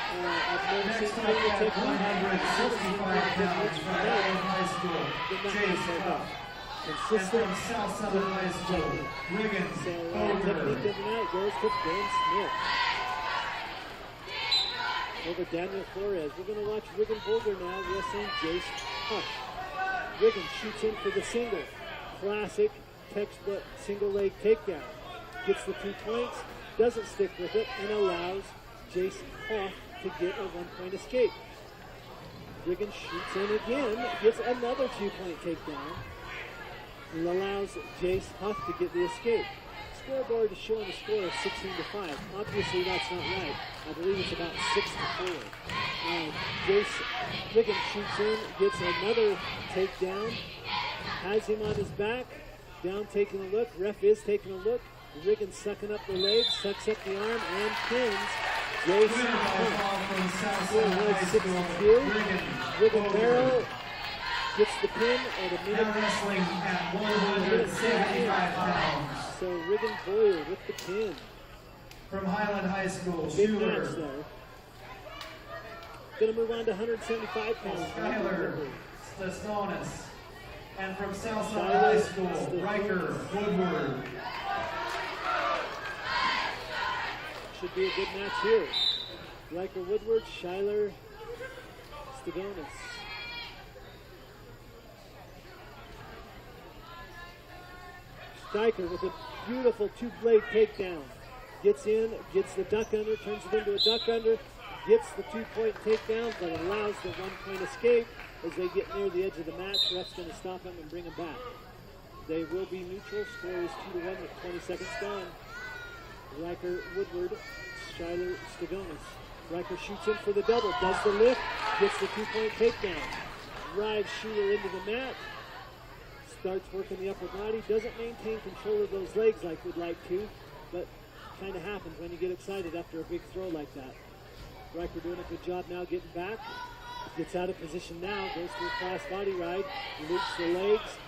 I've never seen Daniel technique. High School, Jace Huff. Consistent. And from Southside High School, Riggins, So technique of the night goes to Ben Smith. Over Daniel Flores. We're going to watch Riggin Boulder now wrestling Jace Huff. Riggin shoots in for the single. Classic textbook single leg takedown. Gets the 2 points, doesn't stick with it, and allows Jace Huff to get a 1-point escape. Riggin shoots in again, gets another 2-point takedown, and allows Jace Huff to get the escape. Scoreboard is showing a score of 16-5. Obviously that's not right. I believe it's about 6-4. Riggin shoots in, gets another takedown, has him on his back, down taking a look, ref is taking a look, Riggin sucking up the legs, sucks up the arm, and pins Jace Huff. Score was 6-2. Riggin Barrow gets the pin at a minute. Now wrestling at 175 pounds. So Riggin Boyer with the pin. From Highland High School, Big match shooter there. Going to move on to 175 pounds. Skyler Stasonis. And from Southside High School, Riker Woodward. Should be a good match here. Riker Woodward, Skyler Stagonis. Stryker with a beautiful 2-blade takedown. Gets in, gets the duck under, turns it into a duck under, gets the 2-point takedown, but allows the 1-point escape as they get near the edge of the match. Ref's going to stop him and bring him back. They will be neutral. Score is 2-1 with 20 seconds gone. Riker Woodward, Skyler Stagonis. Riker shoots in for the double, does the lift, gets the 2-point takedown. Drives shooter into the mat. Starts working the upper body, doesn't maintain control of those legs like we'd like to, but kind of happens when you get excited after a big throw like that. Riker doing a good job now getting back. Gets out of position now, goes to a cross body ride, loops the legs,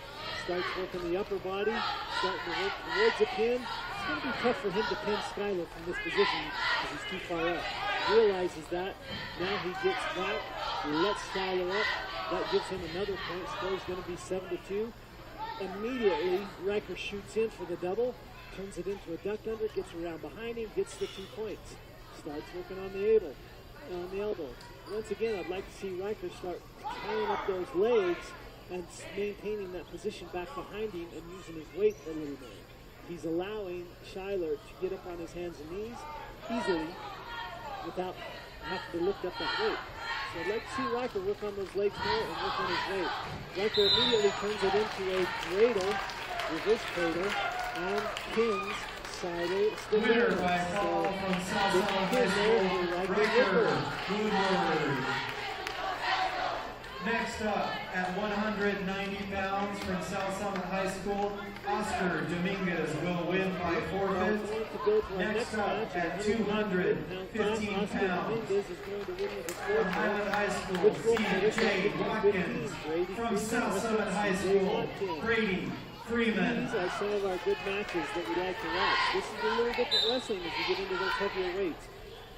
starts working the upper body, starting to work towards a pin. It's going to be tough for him to pin Skyler from this position because he's too far up. Realizes that. Now he gets back, lets Skyler up. That gives him another point. Score is going to be 7-2. Immediately, Riker shoots in for the double, turns it into a duck under, gets around behind him, gets the 2 points. Starts working on the elbow. Once again, I'd like to see Riker start tying up those legs and maintaining that position back behind him and using his weight a little bit. He's allowing Schuyler to get up on his hands and knees easily without having to lift up that weight. So I'd like to see Riker work on those legs more and work on his weight. Riker immediately turns it into a cradle, reverse cradle, and pins Skyler. Winner by fall from South High School, Riker Woodward. Next up, at 190 pounds from South Summit High School, Oscar Dominguez will win by forfeit. Next up, at 215 pounds from Highland High School, C.J. Watkins. From South Summit High School, Brady Freeman. These are some of our good matches that we like to watch. This is a little different wrestling as you get into those heavier weights.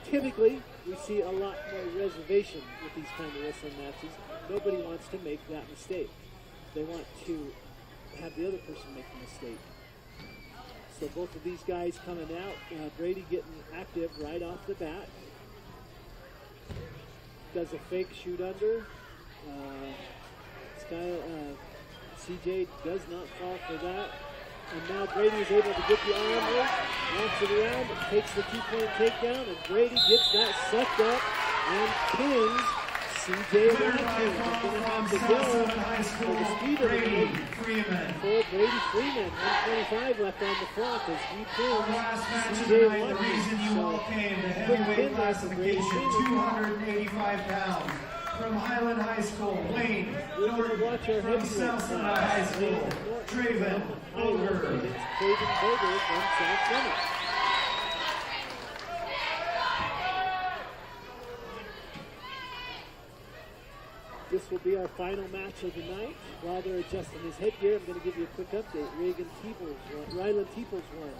Typically, we see a lot more reservation with these kind of wrestling matches. Nobody wants to make that mistake. They want to have the other person make the mistake. So both of these guys coming out. Brady getting active right off the bat. Does a fake shoot under. CJ does not fall for that. And now Brady is able to get the arm in, walks it around, takes the 2-point takedown, and Brady gets that sucked up and pins CJ Watkins. He's going to have to go for the speed of the game for Brady Freeman. 1:25 left on the clock as he pins CJ Watkins. The reason you all came to heavyweight classification, 285 pounds. From Highland High School, Wayne Norton. From South Summit High School, Traven Boger. From South Summit. This will be our final match of the night. While they're adjusting his headgear, I'm going to give you a quick update. Ryland Teeples won.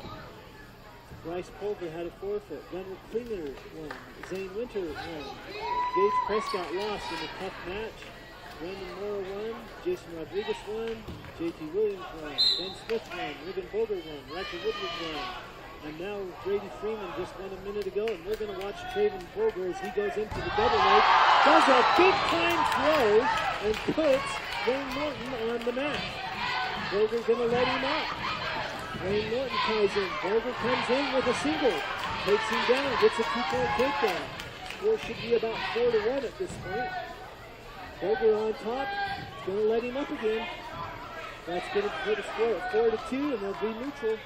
Bryce Pulver had a forfeit. Gunnar Klinger won. Zane Winter won. Gage Prescott lost in a tough match. Brandon Moore won. Jason Rodriguez won. JT Williams won. Ben Smith won. Ruben Boger won. Riker Woodward won. And now Brady Freeman just won a minute ago, and we're going to watch Traven Boger as he goes into the double leg. Does a big time throw and puts Wayne Norton on the mat. Boger's going to let him up. Wayne Norton ties in. Boger comes in with a single. Takes him down. Gets a 2-point takedown. Score should be about 4-1 at this point. Boger on top. Going to let him up again. That's going to put a score at 4-2, and they'll be neutral.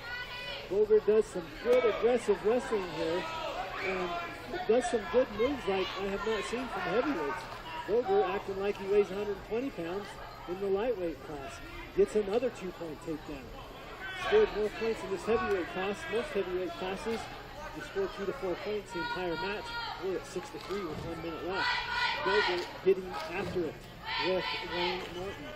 Boger does some good aggressive wrestling here, and does some good moves like I have not seen from heavyweights. Boger acting like he weighs 120 pounds in the lightweight class. Gets another 2-point takedown. Scored more points in this heavyweight class. Most heavyweight classes, you score 2 to 4 points the entire match. We're at 6-3 with 1 minute left. Boger getting after it with Wayne Norton.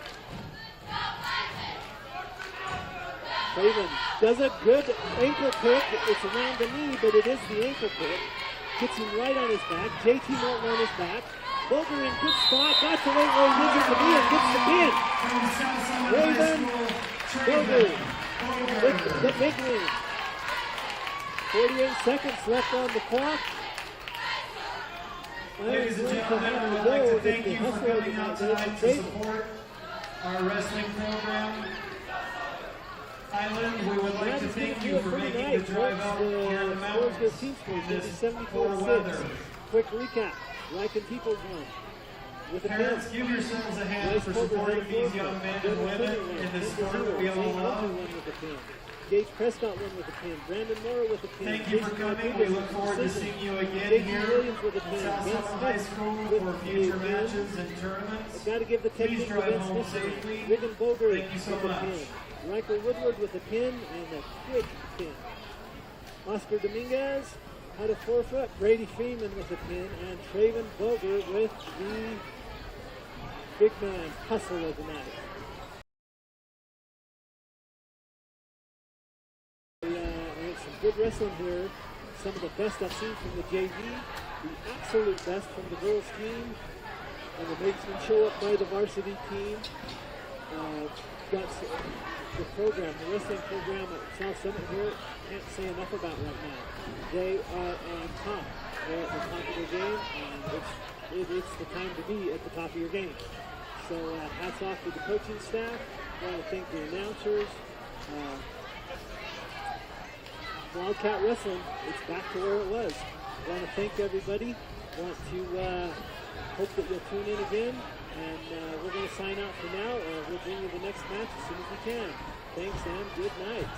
Craven does a good ankle pick. It's around the knee, but it is the ankle pick. Gets him right on his back. JT Norton on his back. Boger in good spot. Got to wait where he needs it to be and gets the pin. Craven Boger with the big win. 48 seconds left on the clock. Ladies and gentlemen, we would like to thank you for coming out tonight to support our wrestling program. Highland, we would like to thank you for making the drive out here in the mountains in this poor weather. Quick recap. Riken Peoples won. Parents, give yourselves a hand for supporting these young men and women in this sport we all love. Gage Prescott won with a pin. Brandon Moore with a pin. Thank you for coming. We look forward to seeing you again here at South Summit High School for future matches and tournaments. I've got to give the Please technique to drive Ben home Smith. safely. Riven Boger Thank you so with a much. pin. Riker Woodward with a pin and a quick pin. Oscar Dominguez had a forefoot. Brady Freeman with the pin, and Traven Boger with the big man hustle of the night. And some good wrestling here. Some of the best I've seen from the JV, the absolute best from the girls team, and the makesmen show up by the varsity team. Got the program, the wrestling program at South Summit here, can't say enough about right now. They are on top. They're at the top of their game, and it's the time to be at the top of your game. So hats off to the coaching staff. I want to thank the announcers. Wildcat Wrestling, it's back to where it was. I want to thank everybody. I want to hope that you'll tune in again. And we're going to sign out for now. We'll bring you the next match as soon as we can. Thanks and good night.